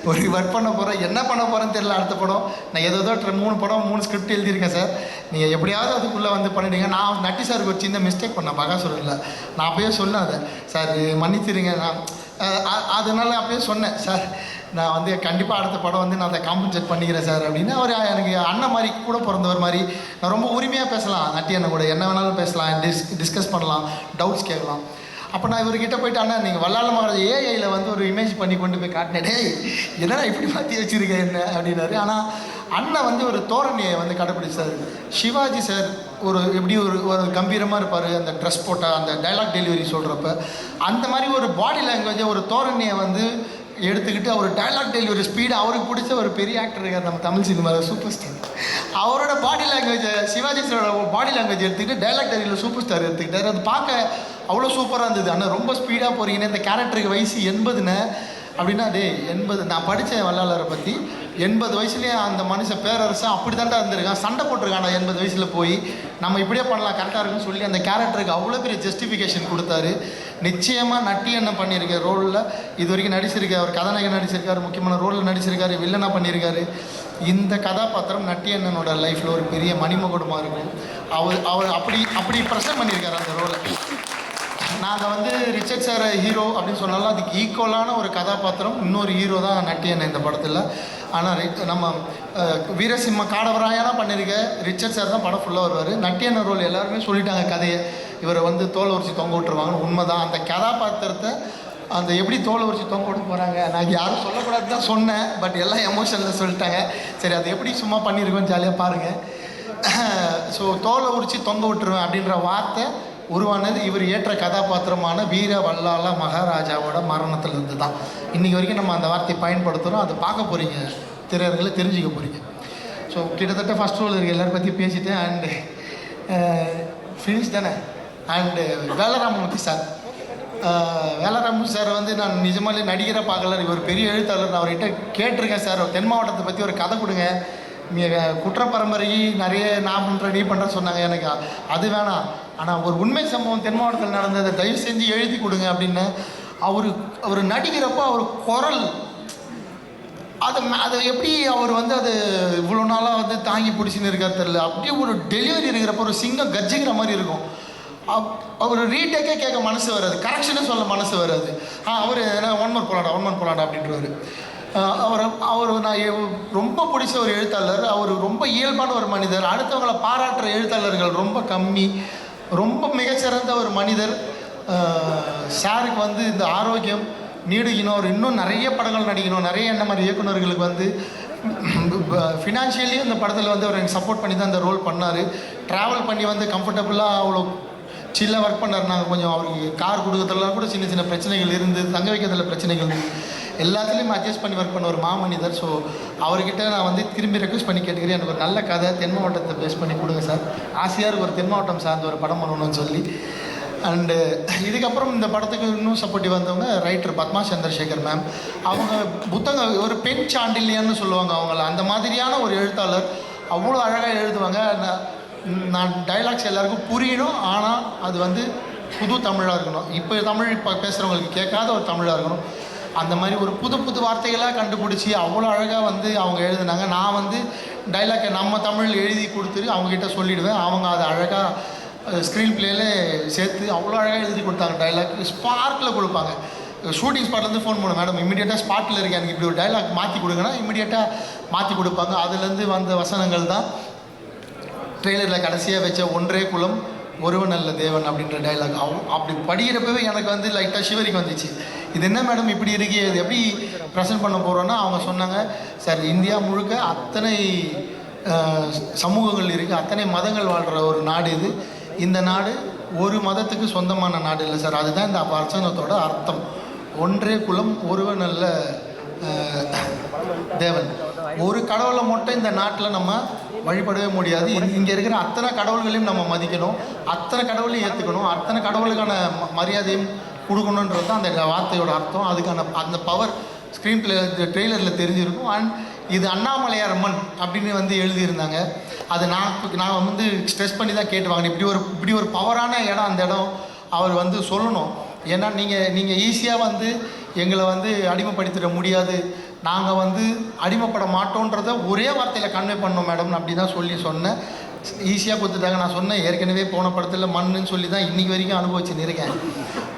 ஒரு ஒர்க் பண்ண போகிறோம், என்ன பண்ண போகிறேன்னு தெரியல. அடுத்த படம் நான் ஏதோ 3 ஸ்கிரிப்ட் எழுதியிருக்கேன் சார், நீங்கள் எப்படியாவது அதுக்குள்ளே வந்து பண்ணிவிடுங்க. நான் நட்டி சாருக்கு ஒரு சின்ன மிஸ்டேக் பண்ணேன் பகாசுரனில். நான் அப்போயே சொன்னேன் அதை, சார் மன்னிச்சிருங்க. நான் அதனால் அப்போயே சொன்னேன், சார் நான் வந்து கண்டிப்பாக அடுத்த படம் வந்து நான் அதை காம்பன்சேட் பண்ணிக்கிறேன் சார் அப்படின்னு. அவர் எனக்கு அண்ணன் மாதிரி கூட பிறந்தவர் மாதிரி. நான் ரொம்ப உரிமையாக பேசலாம் நட்டி அண்ணன் கூட, என்ன வேணாலும் பேசலாம், டிஸ்கஸ் பண்ணலாம், டவுட்ஸ் கேட்கலாம். அப்போ நான் இவர்கிட்ட போயிட்டு, அண்ணா நீங்கள் வல்லாள மகாராஜா ஏஐயில் வந்து ஒரு இமேஜ் பண்ணி கொண்டு போய் காட்டினேன், டேய் என்னடா இப்படி மாற்றி வச்சுருக்கேன் என்ன அப்படின்னாரு. ஆனால் அண்ணன் வந்து ஒரு தோரணையை வந்து கடைப்பிடிச்சார். சிவாஜி சார் எப்படி ஒரு கம்பீரமாக இருப்பார், அந்த ட்ரெஸ் போட்டால் அந்த டைலாக் டெலிவரி சொல்கிறப்ப அந்த மாதிரி ஒரு பாடி லாங்குவேஜை, ஒரு தோரணையை வந்து எடுத்துக்கிட்டு அவர் டைலாக் டெலிவரி ஸ்பீடு, அவருக்கு பிடிச்ச ஒரு பெரிய ஆக்டர் இருக்கார் நம்ம தமிழ் சினிமாவில், சூப்பர் ஸ்டார். அவரோட பாடி லாங்குவேஜை, சிவாஜி சாரோட பாடி லாங்குவேஜ் எடுத்துக்கிட்டு டைலாக் டெலிவரியில் சூப்பர் ஸ்டார் எடுத்துக்கிட்டார். அது பார்க்க அவ்வளோ சூப்பராக இருந்தது. ஆனால் ரொம்ப ஸ்பீடாக போகிறீங்கன்னு, இந்த கேரக்டருக்கு வயசு 80ன்னு அப்படின்னா, டே 80 நான் படித்தேன் வல்லாளரை பற்றி, 80 வயசுலேயே அந்த மனுஷன் பேரரசன் அப்படி தாண்டா இருந்திருக்கான், சண்டை போட்டிருக்கான் 80 வயசில் போய், நம்ம இப்படியே பண்ணலாம் கரெக்டாக இருக்குன்னு சொல்லி அந்த கேரக்டருக்கு அவ்வளோ பெரிய ஜஸ்டிஃபிகேஷன் கொடுத்தாரு. நிச்சயமாக நட்டி என்ன பண்ணியிருக்கார் ரோலில் இது வரைக்கும் நடிச்சிருக்காரு. அவர் கதாநாயகன் நடிச்சிருக்காரு, முக்கியமான ரோலில் நடிச்சிருக்காரு, வில்லனாக பண்ணியிருக்காரு. இந்த கதாபாத்திரம் நட்டி அண்ணனோட லைஃப்பில் ஒரு பெரிய மணிமகுடமாக இருக்கும். அவர் அப்படி ப்ரெசென்ட் பண்ணியிருக்காரு அந்த ரோலை. நாங்கள் வந்து ரிச்சர்ட் சார் ஹீரோ அப்படின்னு சொன்னாலும் அதுக்கு ஈக்குவலான ஒரு கதாபாத்திரம் இன்னொரு ஹீரோ தான் நட்டி அண்ணன் இந்த படத்தில். ஆனால் நம்ம வீரசிம்ம காடவராயனா பண்ணியிருக்க ரிச்சர்ட் சார் தான் படம் ஃபுல்லாக வருவார். நட்டி அண்ணன் ரோல் எல்லாருமே சொல்லிட்டாங்க கதையை, இவரை வந்து தோலை உரிச்சு தொங்க விட்டுருவாங்கன்னு. உண்மைதான். அந்த கதாபாத்திரத்தை அந்த எப்படி தோலை உரிச்சு தொங்க விட்டு போகிறாங்க, நான் யாரும் சொல்லக்கூடாது தான் சொன்னேன், பட் எல்லாம் எமோஷனில் சொல்லிட்டாங்க. சரி, அது எப்படி சும்மா பண்ணியிருக்கோன்னு ஜாலியாக பாருங்கள். ஸோ தோலை உரிச்சு தொங்க விட்டுருவேன் அப்படின்ற வார்த்தை உருவானது இவர் ஏற்ற கதாபாத்திரமான வீர வல்லாள மகாராஜாவோட மரணத்திலிருந்து தான். இன்றைக்கி வரைக்கும் நம்ம அந்த வார்த்தையை பயன்படுத்துகிறோம். அதை பார்க்க போகிறீங்க, திரையர்களை தெரிஞ்சுக்க போகிறீங்க. ஸோ கிட்டத்தட்ட ஃபஸ்ட் ரோல் இருக்குது, எல்லோரும் பற்றி பேசிட்டேன். அண்டு ஃபினிஷ் தானே. அண்டு வேலராமமூர்த்தி சார், வேலராமு சார் வந்து நான் நிஜமாலே நடிகரை பார்க்கல, இவர் பெரிய எழுத்தாளர். நான் அவர்கிட்ட கேட்டிருக்கேன், சார் தென் மாவட்டத்தை பற்றி ஒரு கதை கொடுங்க, குற்ற பரம்பரைக்கு நிறைய நான் பண்ணுறேன் நீ பண்ணுற சொன்னாங்க. எனக்கு அது வேணாம், ஆனால் ஒரு உண்மை சம்பவம் தென் மாவட்டத்தில் நடந்ததை தயவு செஞ்சு எழுதி கொடுங்க அப்படின்னு. அவர் நடிக்கிறப்போ அவர் குரல் அதை எப்படி அவர் வந்து அது இவ்வளோ நாளாக வந்து தாங்கி பிடிச்சின்னு இருக்கார் தெரியல. அப்படியே ஒரு டெலிவரி இருக்கிறப்போ ஒரு சிங்கம் கர்ஜிக்கிற மாதிரி இருக்கும். அவர் ரீடேக்கே கேட்க மனசு வராது, கரெக்ஷனே சொல்ல மனசு வராது. அவர் என்ன ஒன் மந்த் போலாடா அப்படின்றவர். அவர் நான் ரொம்ப பிடிச்ச ஒரு எழுத்தாளர். அவர் ரொம்ப இயல்பான ஒரு மனிதர். அடுத்தவங்களை பாராட்டுற எழுத்தாளர்கள் ரொம்ப கம்மி. ரொம்ப மிகச்சிறந்த ஒரு மனிதர். சாருக்கு வந்து இந்த ஆரோக்கியம் நீடிக்கணும், அவர் இன்னும் நிறைய படங்கள் நடிக்கணும். நிறைய என்ன மாதிரி இயக்குநர்களுக்கு வந்து ஃபினான்ஷியலி அந்த படத்தில் வந்து அவர் எனக்கு சப்போர்ட் பண்ணி தான் அந்த ரோல் பண்ணார். ட்ராவல் பண்ணி வந்து கம்ஃபர்டபுளாக அவ்வளோ சில்ல ஒர்க் பண்ணார். நாங்கள் கொஞ்சம் அவருக்கு கார் கொடுக்கறதுலாம் கூட சின்ன சின்ன பிரச்சனைகள் இருந்து, தங்க வைக்கிறதுல பிரச்சனைகள் இருந்து, எல்லாத்துலேயும் அட்ஜஸ்ட் பண்ணி ஒர்க் பண்ண ஒரு மாமனிதர். ஸோ அவர்கிட்ட நான் வந்து திரும்பி ரெக்வஸ்ட் பண்ணி கேட்டுக்கிறேன், எனக்கு ஒரு நல்ல கதை தென் மாவட்டத்தை பேஸ் பண்ணி கொடுங்க சார். ஆசையாக இருக்கு ஒரு தென் மாவட்டம் சார்ந்த ஒரு படம் பண்ணணும்னு சொல்லி. அண்டு இதுக்கப்புறம் இந்த படத்துக்கு இன்னும் சப்போர்ட்டிவ் வந்தவங்க ரைட்டர் பத்மா சந்திரசேகர் மேம். அவங்க புத்தகம் ஒரு பெண் சாண்டில்யன்னு சொல்லுவாங்க அவங்கள, அந்த மாதிரியான ஒரு எழுத்தாளர். அவ்வளோ அழகாக எழுதுவாங்க. நான் டைலாக்ஸ் எல்லாருக்கும் புரியணும், ஆனால் அது வந்து புது தமிழாக இருக்கணும். இப்போ தமிழ் இப்போ பேசுகிறவங்களுக்கு கேட்காத ஒரு தமிழாக இருக்கணும். அந்த மாதிரி ஒரு புது புது வார்த்தைகளாக கண்டுபிடிச்சி அவ்வளோ அழகாக வந்து அவங்க எழுதுனாங்க. நான் வந்து டைலாக்கை நம்ம தமிழ் எழுதி கொடுத்துட்டு அவங்ககிட்ட சொல்லிவிடுவேன். அவங்க அதை அழகாக ஸ்க்ரீன் பிளேயில் சேர்த்து அவ்வளோ அழகாக எழுதி கொடுத்தாங்க. டைலாக் ஸ்பார்க்கில் கொடுப்பாங்க. ஷூட்டிங் ஸ்பாட்லேருந்து ஃபோன் பண்ணும், மேடம் இமீடியட்டாக ஸ்பாட்டில் இருக்கேன், எனக்கு இப்படி ஒரு டைலாக் மாற்றி கொடுங்கன்னா இமீடியட்டாக மாற்றி கொடுப்பாங்க. அதுலேருந்து வந்த வசனங்கள் தான் ட்ரெய்லரில் கடைசியாக வச்ச ஒன்றே குலம் ஒருவன் அல்ல தேவன் அப்படின்ற டைலாக். அப்படி படிக்கிறப்பவே எனக்கு வந்து லைட்டாக ஷிவரிக்கு வந்துச்சு. இது என்ன மேடம் இப்படி இருக்கே, இது எப்படி ப்ரெசென்ட் பண்ண போகிறோன்னா அவங்க சொன்னாங்க, சார் இந்தியா முழுக்க அத்தனை சமூகங்கள் இருக்குது, அத்தனை மதங்கள் வாழ்கிற ஒரு நாடு இது. இந்த நாடு ஒரு மதத்துக்கு சொந்தமான நாடு இல்லை சார். அதுதான் இந்த வசனத்தோட அர்த்தம். ஒன்றே குலம் ஒருவன் அல்ல தேவன். ஒரு கடவுளை மட்டும் இந்த நாட்டில் நம்ம வழிபடவே முடியாது. இங்கே இருக்கிற அத்தனை கடவுள்களையும் நம்ம மதிக்கணும், அத்தனை கடவுளையும் ஏற்றுக்கணும், அத்தனை கடவுளுக்கான மரியாதையும் கொடுக்கணுன்றது தான் அந்த வார்த்தையோட அர்த்தம். அதுக்கான அந்த பவர் ஸ்க்ரீன் பிளே ட்ரெய்லரில் தெரிஞ்சிருக்கும். அண்ட் இது அண்ணாமலையார் அம்மன் அப்படின்னு வந்து எழுதியிருந்தாங்க. அது நான் வந்து ஸ்ட்ரெஸ் பண்ணி தான் கேட்டு வாங்கினேன். இப்படி ஒரு பவரான இடம் அந்த இடம் அவர் வந்து சொல்லணும். ஏன்னா நீங்கள் ஈஸியாக வந்து எங்களை வந்து அடிமைப்படுத்திட முடியாது, நாங்கள் வந்து அடிமைப்பட மாட்டோன்றதை ஒரே வார்த்தையில் கன்வே பண்ணோம் மேடம் அப்படி தான் சொன்னேன். ஈஸியாக கொடுத்துட்டாங்க. நான் சொன்னேன் ஏற்கனவே போன படத்தில் மண்ணுன்னு சொல்லி தான் இன்றைக்கி வரைக்கும் அனுபவிச்சுன்னு இருக்கேன்.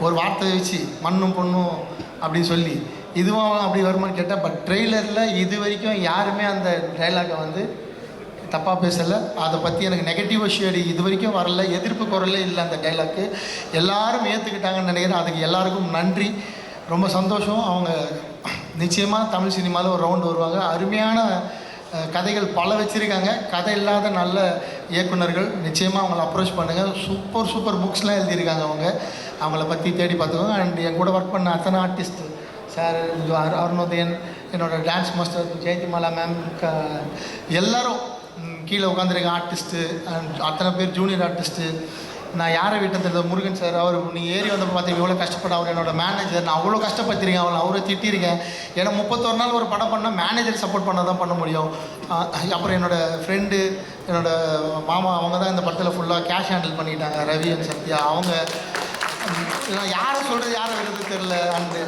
ஒரு வார்த்தை வச்சு மண்ணும் பொண்ணும் அப்படின்னு சொல்லி இதுவும் அப்படி வருமானு கேட்டால். பட் ட்ரெய்லரில் இது வரைக்கும் யாருமே அந்த டைலாகை வந்து தப்பாக பேசலை. அதை பற்றி எனக்கு நெகட்டிவ் ஷேடு இது வரைக்கும் வரல, எதிர்ப்பு குரலே இல்லை. அந்த டைலாக்கு எல்லாரும் ஏற்றுக்கிட்டாங்கன்னு நினைக்கிறேன். அதுக்கு எல்லாருக்கும் நன்றி, ரொம்ப சந்தோஷம். அவங்க நிச்சயமாக தமிழ் சினிமாவில் ஒரு ரவுண்டு வருவாங்க. அருமையான கதைகள் பல வச்சுருக்காங்க. கதை இல்லாத நல்ல இயக்குனர்கள் நிச்சயமாக அவங்கள அப்ரோச் பண்ணுங்கள். சூப்பர் புக்ஸ்லாம் எழுதியிருக்காங்க அவங்கள பற்றி தேடி பார்த்துக்கோங்க. அண்ட் என் கூட ஒர்க் பண்ண அத்தனை ஆர்டிஸ்ட் சார், அருணோதயன், என்னோடய டான்ஸ் மாஸ்டர் ஜெயந்திமாலா மேம், எல்லோரும் கீழே உட்காந்துருக்க ஆர்டிஸ்ட்டு அண்ட் அத்தனை பேர் ஜூனியர் ஆர்டிஸ்ட்டு. நான் யாரை விட்டது முருகன் சார், அவர் நீங்கள் ஏறி வந்தப்போ பார்த்தீங்க எவ்வளோ கஷ்டப்பட்ட. அவர் என்னோட மேனேஜர். நான் அவ்வளோ கஷ்டப்படுத்திருக்கேன், அவரை திட்டிருக்கேன். ஏன்னா 31 நாள் ஒரு படம் பண்ணால் மேனேஜர் சப்போர்ட் பண்ண தான் பண்ண முடியும். அப்புறம் என்னோடய ஃப்ரெண்டு, என்னோடய மாமா, அவங்க தான் இந்த படத்தில் ஃபுல்லாக கேஷ் ஹேண்டில் பண்ணிட்டாங்க, ரவி அண்ட் சத்யா. அவங்க நான் யாரை சொல்கிறது யாரை விடுறது தெரில. அண்டு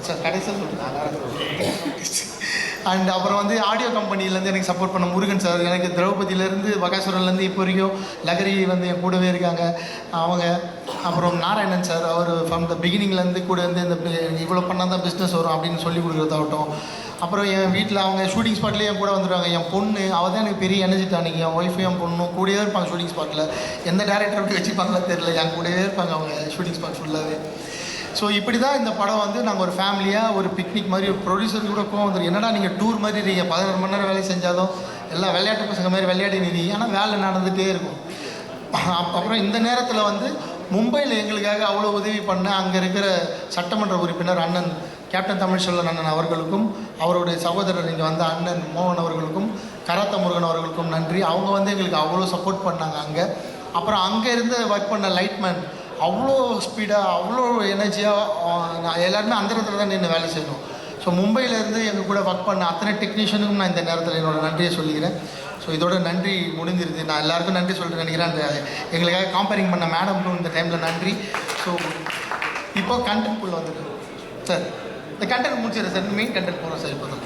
சார் கடைசியாக சொல்லிட்டு அண்ட் அப்புறம் வந்து ஆடியோ கம்பெனிலேருந்து எனக்கு சப்போர்ட் பண்ண முருகன் சார், எனக்கு திரௌபதியிலேருந்து பகாசுரன்லேருந்து இப்போ வரைக்கும் லகரி வந்து என் கூடவே இருக்காங்க அவங்க. அப்புறம் நாராயணன் சார், அவர் ஃப்ரம் த பிகினிங்லேருந்து கூட இருந்து இந்த இவ்வளோ பண்ணால் தான் பிஸ்னஸ் வரும் அப்படின்னு சொல்லி கொடுக்குறதாகட்டும். அப்புறம் என் வீட்டில் அவங்க ஷூட்டிங் ஸ்பாட்லேயே என் கூட வந்துடுவாங்க. என் பொண்ணு அவள் தான் எனக்கு பெரிய எனர்ஜி டானிக். என் ஒய்ஃபு என் பொண்ணும் கூடவே இருப்பாங்க ஷூட்டிங் ஸ்பாட்டில். எந்த டேரக்டர் அப்படி வச்சுப்பாங்களா தெரியல, என் கூடவே இருப்பாங்க அவங்க ஷூட்டிங் ஸ்பாட் ஃபுல்லாகவே. ஸோ இப்படி தான் இந்த படம் வந்து நாங்கள் ஒரு ஃபேமிலியாக ஒரு பிக்னிக் மாதிரி, ஒரு ப்ரொடியூசருக்கு கூட கோவம் வந்துடும், என்னடா நீங்கள் டூர் மாதிரி இருக்கீங்க, 11 மணி நேரம் வேலை செஞ்சாலும் எல்லாம் விளையாட்டு பசங்க மாதிரி விளையாடி நிற்கிறீங்க, ஆனால் வேலை நடந்துகிட்டே இருக்கும். அப்புறம் இந்த நேரத்தில் வந்து மும்பையில் எங்களுக்காக அவ்வளோ உதவி பண்ண அங்கே இருக்கிற சட்டமன்ற உறுப்பினர் அண்ணன் கேப்டன் தமிழ்ச்செல்வன் அண்ணன் அவர்களுக்கும், அவருடைய சகோதரர் இங்கே வந்த அண்ணன் மோகன் அவர்களுக்கும், கராத்த முருகன் அவர்களுக்கும் நன்றி. அவங்க வந்து எங்களுக்கு அவ்வளோ சப்போர்ட் பண்ணாங்க அங்கே. அப்புறம் அங்கே இருந்து ஒர்க் பண்ண லைட்மேன் அவ்வளோ ஸ்பீடாக அவ்வளோ எனர்ஜியாக எல்லாருமே அந்த இடத்துல தான் நின்று வேலை செய்யணும். ஸோ மும்பையிலேருந்து எங்கள் கூட ஒர்க் பண்ண அத்தனை டெக்னீஷியனுக்கும் நான் இந்த நேரத்தில் என்னோடய நன்றியை சொல்லிக்கிறேன். ஸோ இதோட நன்றி முடிஞ்சிருது. நான் எல்லாருக்கும் நன்றி சொல்லிட்டு நினைக்கிறேன். அந்த எங்களுக்காக காம்பேரிங் பண்ண மேடம்க்கும் இந்த டைமில் நன்றி. ஸோ இப்போ கண்டென்ட்குள்ளே வந்துட்டு சார் இந்த கண்டென்ட் முடிச்சிடுறேன் சார், மெயின் கண்டென்ட் போகிறோம் சார். இப்போ தான்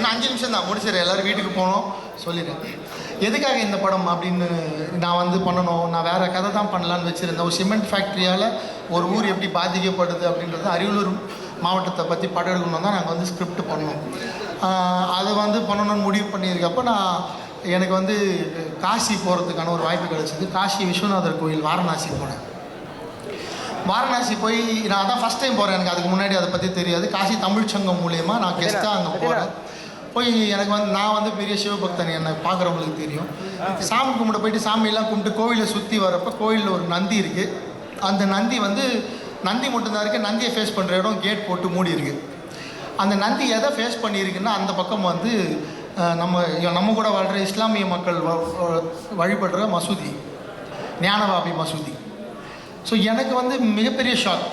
நான் 5 நிமிஷம் தான் முடிச்சிடுறேன், எல்லோரும் வீட்டுக்கு போகணும் சொல்லிடுறேன். எதுக்காக இந்த படம் அப்படின்னு நான் வந்து பண்ணணும், நான் வேறு கதை தான் பண்ணலான்னு வச்சுருந்தேன். ஒரு சிமெண்ட் ஃபேக்ட்ரியால் ஒரு ஊர் எப்படி பாதிக்கப்படுது அப்படின்றது அரியலூர் மாவட்டத்தை பற்றி படம் எடுக்கணும் தான் நாங்கள் வந்து ஸ்கிரிப்ட் பண்ணோம். அதை வந்து பண்ணணும்னு முடிவு பண்ணியிருக்கப்போ எனக்கு வந்து காசி போகிறதுக்கான ஒரு வாய்ப்பு கிடச்சிது. காசி விஸ்வநாதர் கோயில் வாரணாசி போனேன். வாரணாசி போய் நான் தான் ஃபஸ்ட் டைம் போகிறேன், எனக்கு அதுக்கு முன்னாடி அதை பற்றி தெரியாது. காசி தமிழ் சங்கம் மூலயமா நான் கெஸ்ட்டாக அங்கே போகிறேன். போய் எனக்கு வந்து நான் வந்து பெரிய சிவபக்தன், என்னை பார்க்குறவங்களுக்கு தெரியும். சாமி கும்பிட போயிட்டு சாமியெல்லாம் கும்பிட்டு கோவிலை சுற்றி வரப்போ கோவிலில் ஒரு நந்தி இருக்குது. அந்த நந்தி வந்து நந்தி மட்டும்தான் இருக்குது. நந்தியை ஃபேஸ் பண்ணுற இடம் கேட் போட்டு மூடி இருக்குது. அந்த நந்தி எதை ஃபேஸ் பண்ணியிருக்குன்னா அந்த பக்கம் வந்து நம்ம கூட வாழ்கிற இஸ்லாமிய மக்கள் வழிபடுற மசூதி, ஞானவாபி மசூதி. ஸோ எனக்கு வந்து மிகப்பெரிய ஷாக்.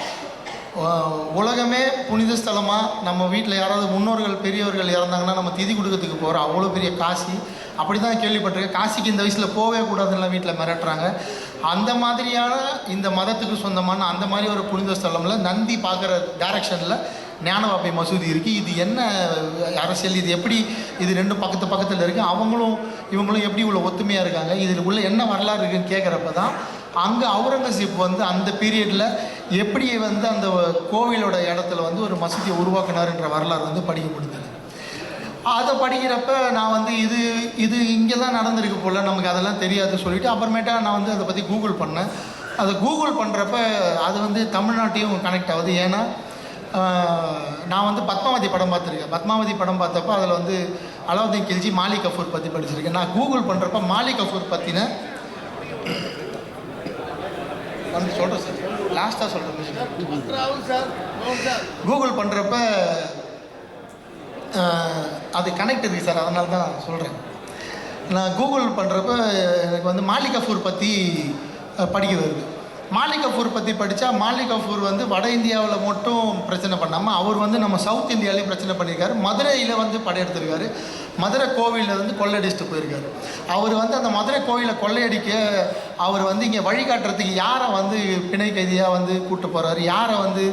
உலகமே புனித ஸ்தலமாக நம்ம வீட்டில் யாராவது முன்னோர்கள் பெரியவர்கள் இறந்தாங்கன்னா நம்ம திதி கொடுக்கறதுக்கு போகிறோம். அவ்வளோ பெரிய காசி, அப்படி தான் கேள்விப்பட்டிருக்கேன். காசிக்கு இந்த வயசில் போகவே கூடாதுன்னு வீட்டில் மிரட்டுறாங்க. அந்த மாதிரியான இந்த மதத்துக்கு சொந்தமான அந்த மாதிரி ஒரு புனித ஸ்தலமில் நந்தி பார்க்குற டைரக்ஷனில் ஞானவாபி மசூதி இருக்குது. இது என்ன அரசியல், இது எப்படி, இது ரெண்டும் பக்கத்தில் இருக்குது, இவங்களும் எப்படி இவ்வளோ ஒத்துமையாக இருக்காங்க, இதில் உள்ள என்ன வரலாறு இருக்குன்னு கேட்குறப்ப தான் அங்கே அவுரங்கசீப் வந்து அந்த பீரியடில் எப்படி வந்து அந்த கோவிலோட இடத்துல வந்து ஒரு மசூதியை உருவாக்கினார்ன்ற வரலாறு வந்து படிக்க முடியுது. அதை படிக்கிறப்ப நான் வந்து இது இங்கே தான் நடந்திருக்கு போல், நமக்கு அதெல்லாம் தெரியாது சொல்லிவிட்டு அப்புறமேட்டா நான் வந்து அதை பற்றி கூகுள் பண்ணேன். அதை கூகுள் பண்ணுறப்ப அது வந்து தமிழ்நாட்டையும் கனெக்ட் ஆகுது. ஏன்னா நான் வந்து பத்மாவதி படம் பார்த்துருக்கேன். பத்மாவதி படம் பார்த்தப்போ அதில் வந்து அலாவுதீன் கில்ஜி மாலிக் கஃபூர் பற்றி படிச்சிருக்கேன். நான் கூகுள் பண்ணுறப்ப மாலிக் கஃபூர் பற்றின வந்து சொல்கிறேன் சார், லாஸ்ட்டாக சொல்கிறேன். கூகுள் பண்ணுறப்ப அது கனெக்ட் இருக்குது சார், அதனால தான் சொல்கிறேன். நான் கூகுள் பண்ணுறப்ப எனக்கு வந்து மாலிக் கஃபூர் பற்றி படிக்க வருது. மாலிக் கஃபூர் பற்றி படித்தா மாலிக் கஃபூர் வந்து வட இந்தியாவில் மட்டும் பிரச்சனை பண்ணாமல் அவர் வந்து நம்ம சவுத் இந்தியாவிலேயும் பிரச்சனை பண்ணியிருக்காரு. மதுரையில் வந்து படையெடுத்திருக்காரு. மதுரை கோவிலில் வந்து கொள்ளையடிச்சிட்டு போயிருக்காரு. அவர் வந்து அந்த மதுரை கோவிலை கொள்ளையடிக்க அவர் வந்து இங்கே வழிகாட்டுறதுக்கு யாரை வந்து பிணை கைதியாக வந்து கூப்பிட்டு போகிறாரு, யாரை வந்து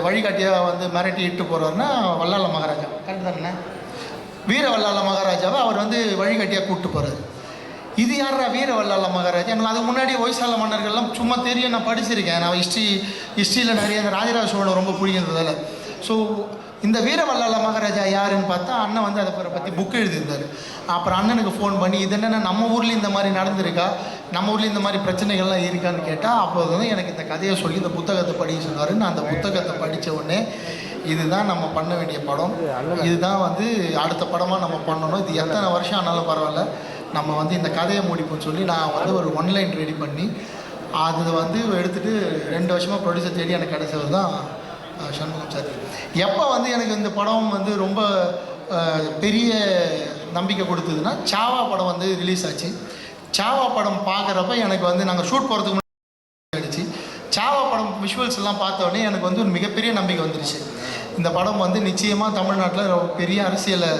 வழிகாட்டியாக வந்து மிரட்டி இட்டு போகிறாருன்னா வல்லாள மகாராஜா, கரெக்டு தானே, வீர வல்லாள மகாராஜாவை அவர் வந்து வழிகாட்டியாக கூப்பிட்டு போகிறாரு. இது யாரா வீர வல்லாள மகாராஜா? எனக்கு அதுக்கு முன்னாடி ஒய்சால மன்னர்கள்லாம் சும்மா தெரியும், நான் படிச்சிருக்கேன். நான் ஹிஸ்ட்ரியில் நிறைய இந்த ராஜராஜ சோழன் ரொம்ப பிடிக்கிறதால. ஸோ இந்த வீர வல்லாள மகாராஜா யாருன்னு பார்த்தா அண்ணன் வந்து அதை பற்றி புக் எழுதியிருந்தார். அப்புறம் அண்ணனுக்கு ஃபோன் பண்ணி இது என்னென்ன நம்ம ஊரில் இந்த மாதிரி நடந்திருக்கா, நம்ம ஊரில் இந்த மாதிரி பிரச்சனைகள்லாம் இருக்கான்னு கேட்டால் அப்போது வந்து எனக்கு இந்த கதையை சொல்லி இந்த புத்தகத்தை படிக்க சொன்னார். நான் அந்த புத்தகத்தை படித்த உடனே இதுதான் நம்ம பண்ண வேண்டிய படம், இதுதான் வந்து அடுத்த படமாக நம்ம பண்ணணும், இது எத்தனை வருஷம் ஆனாலும் பரவாயில்ல, நம்ம வந்து இந்த கதையை முடிப்போம்னு சொல்லி நான் வந்து ஒரு ஒன்லைன் ரெடி பண்ணி அது வந்து எடுத்துகிட்டு 2 வருஷமாக ப்ரொடியூசர் தேடி எனக்கு கிடைச்சது தான் சண்முகம் சார். எப்போ வந்து எனக்கு இந்த படம் வந்து ரொம்ப பெரிய நம்பிக்கை கொடுத்ததுன்னா சாவா படம் வந்து ரிலீஸ் ஆச்சு. சாவா படம் பார்க்குறப்ப எனக்கு வந்து நாங்கள் ஷூட் போகிறதுக்கு முன்னாடி ஆகிடுச்சு. சாவா படம் விஷுவல்ஸ் எல்லாம் பார்த்தோடனே எனக்கு வந்து ஒரு மிகப்பெரிய நம்பிக்கை வந்துருச்சு. இந்த படம் வந்து நிச்சயமாக தமிழ்நாட்டில் பெரிய அரசியலை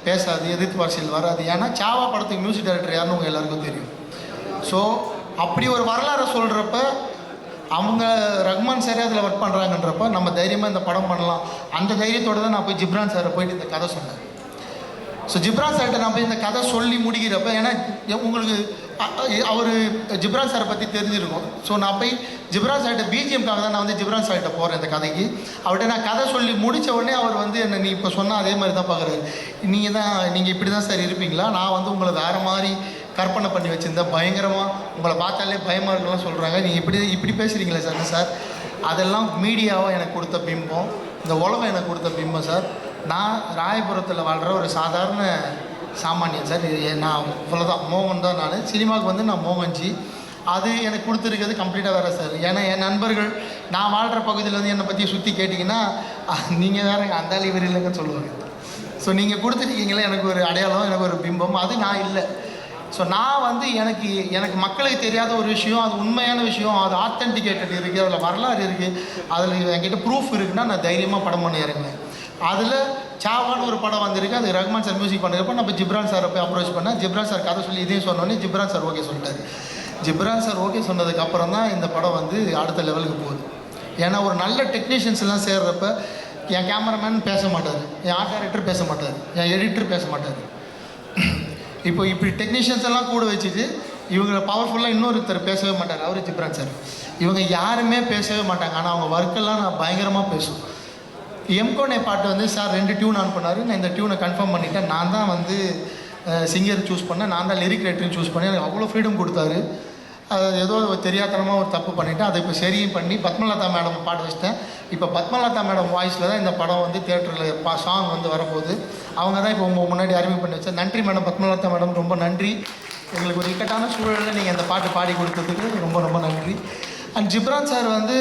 பேசாது, எதிர்த்து அரசியல் வராது. ஏன்னா சாவா படத்துக்கு மியூசிக் டைரக்டர் யாருன்னு உங்கள் எல்லாருக்கும் தெரியும். ஸோ அப்படி ஒரு வரலாறை சொல்கிறப்ப அவங்க ரஹ்மான் சாரே அதில் ஒர்க் பண்ணுறாங்கன்றப்ப நம்ம தைரியமாக இந்த படம் பண்ணலாம். அந்த தைரியத்தோடு தான் நான் போய் ஜிப்ரான் சாரை போயிட்டு இந்த கதை சொன்னேன். ஸோ ஜிப்ரான் சார்கிட்ட நான் போய் இந்த கதை சொல்லி முடிக்கிறப்ப, ஏன்னா உங்களுக்கு அவர் ஜிப்ரான் சாரை பற்றி தெரிஞ்சிருக்கும். ஸோ நான் போய் ஜிப்ரான் சார்கிட்ட பிஜிஎம்காக தான் நான் வந்து ஜிப்ரான் சார்கிட்ட போகிறேன் இந்த கதைக்கு. அவர்கிட்ட நான் கதை சொல்லி முடித்த உடனே அவர் வந்து என்ன நீ இப்போ சொன்னால் அதே மாதிரி தான் பார்க்குறாரு. நீங்கள் இப்படி தான் சார் இருப்பீங்களா, நான் வந்து உங்களை வேறு மாதிரி கற்பனை பண்ணி வச்சுருந்தேன், பயங்கரமாக உங்களை பார்த்தாலே பயமாக இருக்கலாம் சொல்கிறாங்க, நீங்கள் இப்படி பேசுகிறீங்களே சார். சார் அதெல்லாம் மீடியாவாக எனக்கு கொடுத்த பிம்பம், இந்த உலகம் எனக்கு கொடுத்த பிம்பம் சார். நான் ராயபுரத்தில் வாழ்கிற ஒரு சாதாரண சாமானியன் சார். நான் இவ்வளோதான், மோகன் தான். நான் சினிமாவுக்கு வந்து நான் மோகன்ஜி. அது எனக்கு கொடுத்துருக்கிறது கம்ப்ளீட்டாக வேறு சார். ஏன்னா என் நண்பர்கள் நான் வாழ்கிற பகுதியில் வந்து என்னை பற்றி சுற்றி கேட்டிங்கன்னா நீங்கள் வேறு அந்த இவர் இல்லைங்கன்னு சொல்லுவாங்க. ஸோ நீங்கள் கொடுத்துருக்கீங்களே எனக்கு ஒரு அடையாளம், எனக்கு ஒரு பிம்பம், அது நான் இல்லை. ஸோ நான் வந்து எனக்கு மக்களுக்கு தெரியாத ஒரு விஷயம், அது உண்மையான விஷயம், அது ஆத்தென்டிகேட்டட் இருக்குது, அதில் வரலாறு இருக்குது, அதில் என்கிட்ட ப்ரூஃப் இருக்குன்னா நான் தைரியமாக படம் பண்ணி இறங்குவேன். அதில் சாவான்னு ஒரு படம் வந்திருக்கு, அது ரஹ்மான் சார் மியூசிக் பண்ணிருப்போ நம்ம ஜிப்ரான் சாரை போய் அப்ரோச் பண்ணேன். ஜிப்ரான் சார் கதை சொல்லி இதையும் சொன்னோன்னே ஜிப்ரான் சார் ஓகே சொல்லிட்டார். ஜிப்ரான் சார் ஓகே சொன்னதுக்கப்புறம் தான் இந்த படம் வந்து அடுத்த லெவலுக்கு போகுது. ஏன்னா ஒரு நல்ல டெக்னீஷியன்ஸ் எல்லாம் சேர்றப்ப என் கேமராமேன் பேச மாட்டார், என் ஆர்ட் டைரக்டர் பேச மாட்டார், என் எடிட்டர் பேச மாட்டார். இப்போ இப்படி டெக்னீஷியன்ஸ் எல்லாம் கூட வச்சுட்டு இவங்களை பவர்ஃபுல்லாக இன்னொருத்தர் பேசவே மாட்டார், அவர் ஜிப்ரான் சார். இவங்க யாருமே பேசவே மாட்டாங்க, ஆனால் அவங்க ஒர்க்கெல்லாம் நான் பயங்கரமாக பேசுவேன். எம்கோனே பாட்டு வந்து சார் 2 டியூன் ஆன் பண்ணார். நான் இந்த டியூனை கன்ஃபார்ம் பண்ணிவிட்டேன். நான் தான் வந்து சிங்கர் சூஸ் பண்ணேன், நான் தான் லிரிக் ரைட்டரும் சூஸ் பண்ணேன். எனக்கு அவ்வளோ ஃப்ரீடம் கொடுத்தாரு. அது ஏதோ தெரியாதனமாக ஒரு தப்பு பண்ணிவிட்டேன். அதை இப்போ சரியும் பண்ணி பத்மலதா மேடம் பாட வச்சிட்டேன். இப்போ பத்மலதா மேடம் வாய்ஸில் தான் இந்த படம் வந்து தியேட்டரில் சாங் வந்து வரப்போகுது. அவங்க தான் இப்போ உங்கள் முன்னாடி அறிமுகம் பண்ணி வச்சேன். நன்றி மேடம், பத்மலதா மேடம், ரொம்ப நன்றி. எங்களுக்கு ஒரு இக்கட்டான சூழலில் நீங்கள் இந்த பாட்டு பாடி கொடுத்ததுக்கு ரொம்ப ரொம்ப நன்றி. அண்ட் ஜிப்ரான் சார் வந்து,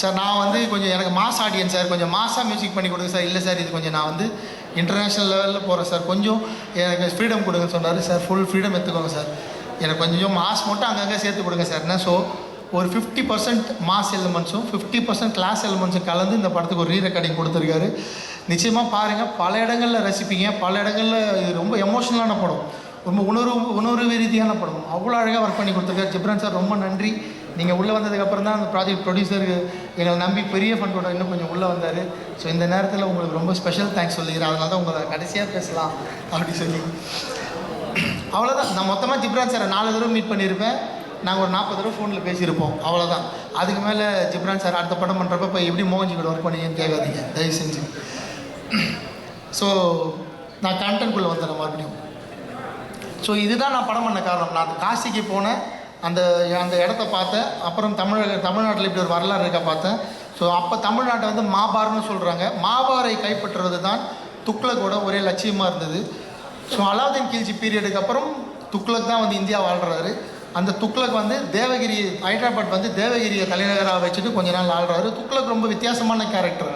சார் நான் வந்து கொஞ்சம் எனக்கு மாஸ் ஆடியன்ஸ் சார், கொஞ்சம் மாஸாக மியூசிக் பண்ணி கொடுங்க சார். இல்லை சார், இது கொஞ்சம் நான் வந்து இன்டர்நேஷ்னல் லெவலில் போகிறேன் சார், கொஞ்சம் எனக்கு ஃப்ரீடம் கொடுங்கன்னு சொன்னார். சார் ஃபுல் ஃப்ரீடம் எடுத்துக்கோங்க சார், எனக்கு கொஞ்சம் மாஸ் மட்டும் அங்கங்கே சேர்த்து கொடுங்க சார்னா. ஸோ ஒரு 50% மாஸ் எலிமெண்ட்ஸும் 50% கிளாஸ் எலிமெண்ட்ஸும் கலந்து இந்த படத்துக்கு ஒரு ரீ ரெக்கார்டிங் கொடுத்துருக்காரு. நிச்சயமாக பாருங்கள், பல இடங்களில் ரசிப்பீங்க. பல இடங்களில் இது ரொம்ப எமோஷ்னலான படம், ரொம்ப உணர்வு ரீதியான படம். அவ்வளோ அழகாக ஒர்க் பண்ணி கொடுத்துருக்காரு ஜிப்ரான் சார். ரொம்ப நன்றி. நீங்கள் உள்ளே வந்ததுக்கப்புறம் தான் அந்த ப்ராஜெக்ட் ப்ரொடியூசருக்கு எங்களை நம்பி பெரிய ஃபண்டோட இன்னும் கொஞ்சம் உள்ளே வந்தார். ஸோ இந்த நேரத்தில் உங்களுக்கு ரொம்ப ஸ்பெஷல் தேங்க்ஸ் சொல்லிக்கிறேன். அதனால தான் உங்களை கடைசியாக பேசலாம் அப்படி சொல்லி. அவ்வளோதான். நான் மொத்தமாக ஜிப்ரான் சாரை 4 தடவை மீட் பண்ணியிருப்பேன். நாங்கள் ஒரு 40 தடவை ஃபோனில் பேசியிருப்போம், அவ்வளோதான். அதுக்கு மேலே ஜிப்ரான் சார் அடுத்த படம் பண்ணுறப்ப இப்போ எப்படி மோகன்ஜி கூட ஒர்க் பண்ணீங்கன்னு கேட்காதீங்க தயவு செஞ்சு. ஸோ நான் கண்டென்ட்குள்ளே வந்துடுறேன் மறுபடியும். ஸோ இதுதான் நான் படம் பண்ண காரணம். நான் காசிக்கு போனேன், அந்த இடத்த பார்த்தேன். அப்புறம் தமிழ்நாட்டில் இப்படி ஒரு வரலாறு இருக்க பார்த்தேன். ஸோ அப்போ தமிழ்நாட்டை வந்து மாபார்னு சொல்கிறாங்க. மாபாரை கைப்பற்றுறது தான் துக்ளக்கோட ஒரே லட்சியமாக இருந்தது. ஸோ அலாவுதீன் கில்ஜி பீரியடுக்கு அப்புறம் துக்ளக் தான் வந்து இந்தியா வாழ்கிறாரு. அந்த துக்ளக் வந்து தேவகிரி, ஹைதராபாத் வந்து தேவகிரியை தலைநகராக வச்சுட்டு கொஞ்ச நாள் ஆள்றாரு. துக்ளக் ரொம்ப வித்தியாசமான கேரக்டர்.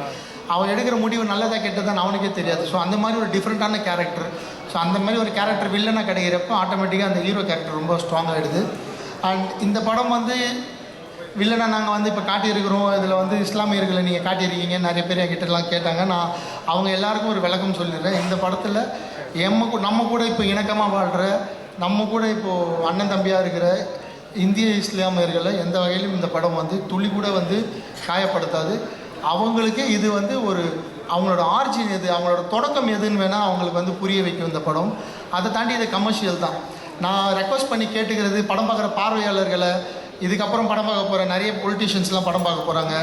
அவன் எடுக்கிற முடிவு நல்லதாக கெட்டதான் அவனுக்கே தெரியாது. ஸோ அந்த மாதிரி ஒரு டிஃப்ரெண்ட்டான கேரக்டர். ஸோ அந்த மாதிரி ஒரு கேரக்டர் வில்லனாக கிடைக்கிறப்போ ஆட்டோமேட்டிக்காக அந்த ஹீரோ கேரக்டர் ரொம்ப ஸ்ட்ராங்காகிடுது. அண்ட் இந்த படம் வந்து வில்லனாக நாங்கள் வந்து இப்போ காட்டியிருக்கிறோம். இதில் வந்து இஸ்லாமியர்களை நீங்கள் காட்டியிருக்கீங்க, நிறைய பேர் என்கிட்டலாம் கேட்டாங்க. நான் அவங்க எல்லாருக்கும் ஒரு விளக்கம் சொல்லிடுறேன். இந்த படத்தில் நம்ம கூட இப்போ இணக்கமாக வாழ்கிற, நம்ம கூட இப்போது அண்ணன் தம்பியாக இருக்கிற இந்திய இஸ்லாமியர்களை எந்த வகையிலும் இந்த படம் வந்து துளி கூட வந்து காயப்படுத்தாது. அவங்களுக்கு இது வந்து ஒரு அவங்களோட ஆரிஜின் எது, அவங்களோட தொடக்கம் எதுன்னு வேணால் அவங்களுக்கு வந்து புரிய வைக்கும் இந்த படம். அதை தாண்டி இது கமர்ஷியல் தான். நான் ரெக்வஸ்ட் பண்ணி கேட்டுக்கிறது, படம் பார்க்குற பார்வையாளர்களை, இதுக்கப்புறம் படம் பார்க்க போகிற நிறைய பொலிட்டிஷியன்ஸ்லாம் படம் பார்க்க போகிறாங்க,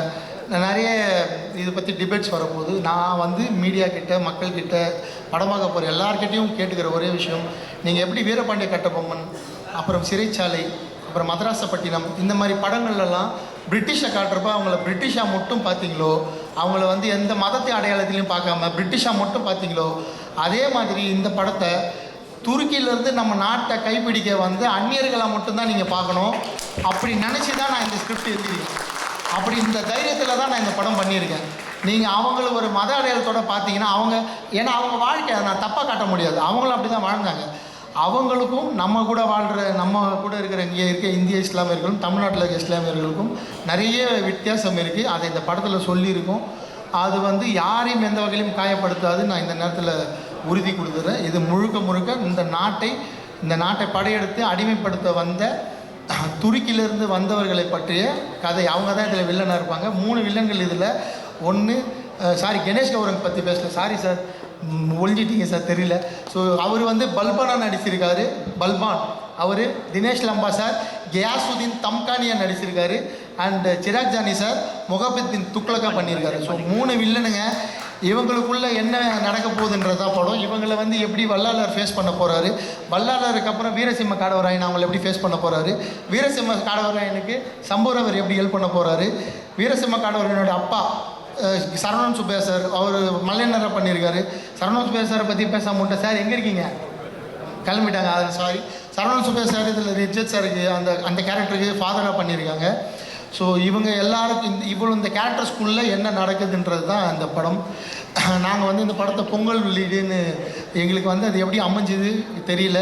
நிறைய இதை பற்றி டிபேட்ஸ் வரப்போகுது. நான் வந்து மீடியா கிட்ட, மக்கள்கிட்ட, படம் பார்க்க போகிற எல்லார்கிட்டையும் கேட்டுக்கிற ஒரே விஷயம், நீங்கள் எப்படி வீரபாண்டிய கட்டபொம்மன், அப்புறம் சிறைச்சாலை, அப்புறம் மதராசப்பட்டினம், இந்த மாதிரி படங்கள்லாம் பிரிட்டிஷை காட்டுறப்ப அவங்கள பிரிட்டிஷாக மட்டும் பார்த்தீங்களோ, அவங்கள வந்து எந்த மதத்தை அடையாளத்திலையும் பார்க்காம பிரிட்டிஷாக மட்டும் பார்த்தீங்களோ, அதே மாதிரி இந்த படத்தை துருக்கியிலேருந்து நம்ம நாட்டை கைப்பிடிக்க வந்து அந்நியர்களை மட்டும்தான் நீங்கள் பார்க்கணும். அப்படி நினச்சி தான் நான் இந்த ஸ்கிரிப்ட் எழுதியிருக்கேன். அப்படி இந்த தைரியத்தில் தான் நான் இந்த படம் பண்ணியிருக்கேன். நீங்கள் அவங்கள ஒரு மத அடையாளத்தோடு பார்த்தீங்கன்னா ஏன்னா அவங்க வாழ்க்கை நான் தப்பாக காட்ட முடியாது, அவங்களும் அப்படி தான் வாழ்ந்தாங்க. அவங்களுக்கும் நம்ம கூட வாழ்கிற, நம்ம கூட இருக்கிற இங்கே இருக்க இந்திய இஸ்லாமியர்களும் தமிழ்நாட்டில் இருக்க இஸ்லாமியர்களுக்கும் நிறைய வித்தியாசம் இருக்குது. அதை இந்த படத்தில் சொல்லியிருக்கோம். அது வந்து யாரையும் எந்த வகையிலும் காயப்படுத்தாது. நான் இந்த நேரத்தில் உறுதி கொடுத்துறேன். இது முழுக்க இந்த நாட்டை படையெடுத்து அடிமைப்படுத்த வந்த துருக்கியிலிருந்து வந்தவர்களை பற்றிய கதை. அவங்க தான் இதில் வில்லனாக இருப்பாங்க. 3 வில்லன்கள் இதில். ஒன்று கணேஷ் கௌரங் பற்றி பேசல, சாரி சார், ஒழிஞ்சிட்டீங்க சார், தெரியல. ஸோ அவர் வந்து பல்பானா நடிச்சிருக்காரு, பல்பான். அவர் தினேஷ் லம்பா சார் கியாசுதீன் தம்கானியா நடிச்சிருக்காரு. அண்ட் சிராக் ஜானி சார் முகபத் பின் துக்ளக்கா பண்ணியிருக்காரு. ஸோ 3 வில்லனுங்க. இவங்களுக்குள்ள என்ன நடக்க போகுதுன்றதான் படம். இவங்களை வந்து எப்படி வல்லாளர் ஃபேஸ் பண்ண போகிறாரு, வல்லாளருக்கு அப்புறம் வீரசிம்ம காடவராயன் அவங்களை எப்படி ஃபேஸ் பண்ண போகிறாரு, வீரசிம்ம காடவராயனுக்கு சம்பூரவர் எப்படி ஹெல்ப் பண்ண போகிறாரு, வீரசிம்ம காடவராயனோட அப்பா சரவணன் சுப்பையா சார், அவர் மல்லையனரை பண்ணியிருக்காரு. சரவணன் சுப்பையா சாரை பற்றி பேச முட்டேன் சார், எங்கே இருக்கீங்க, கிளம்பிட்டாங்க, அதில் சாரி. சரவணன் சுப்பையா சார் இதில் ரிஜத் சாருக்கு அந்த கேரக்டருக்கு ஃபாதராக பண்ணியிருக்காங்க. ஸோ இவங்க எல்லாருக்கும் இந்த கேரக்டர்ஸ்குள்ளே என்ன நடக்குதுன்றது தான் இந்த படம். நாங்கள் வந்து இந்த படத்தை பொங்கல் வெளியீடுன்னு எங்களுக்கு வந்து அது எப்படி அமைஞ்சுது தெரியல.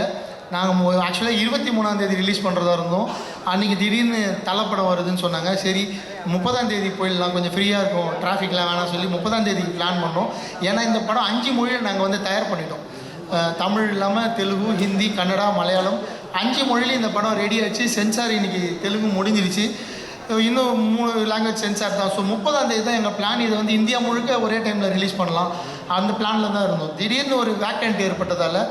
நாங்கள் ஆக்சுவலாக 23ஆம் தேதி ரிலீஸ் பண்ணுறதா இருந்தோம். அன்றைக்கி திடீர்னு தலைப்படம் வருதுன்னு சொன்னாங்க. சரி 30ஆம் தேதி போயிடலாம், கொஞ்சம் ஃப்ரீயாக இருக்கும், டிராஃபிக்லாம் வேணாம் சொல்லி 30ஆம் தேதி பிளான் பண்ணோம். ஏன்னா இந்த படம் 5 மொழியில் நாங்கள் வந்து தயார் பண்ணிட்டோம். தமிழ் இல்லாமல் தெலுங்கு, ஹிந்தி, கன்னடா, மலையாளம் 5 மொழியிலையும் இந்த படம் ரெடி ஆச்சு. சென்சார் இன்றைக்கி தெலுங்கு முடிஞ்சிருச்சு, இன்னும் 3 லாங்குவேஜ் சென்சார் தான். ஸோ 30ஆம் தேதி தான் எங்கள் பிளான். இதை வந்து இந்தியா முழுக்க ஒரே டைமில் ரிலீஸ் பண்ணலாம், அந்த பிளானில் தான் இருந்தோம். திடீர்னு ஒரு வேக்கண்ட் ஏற்பட்டதால்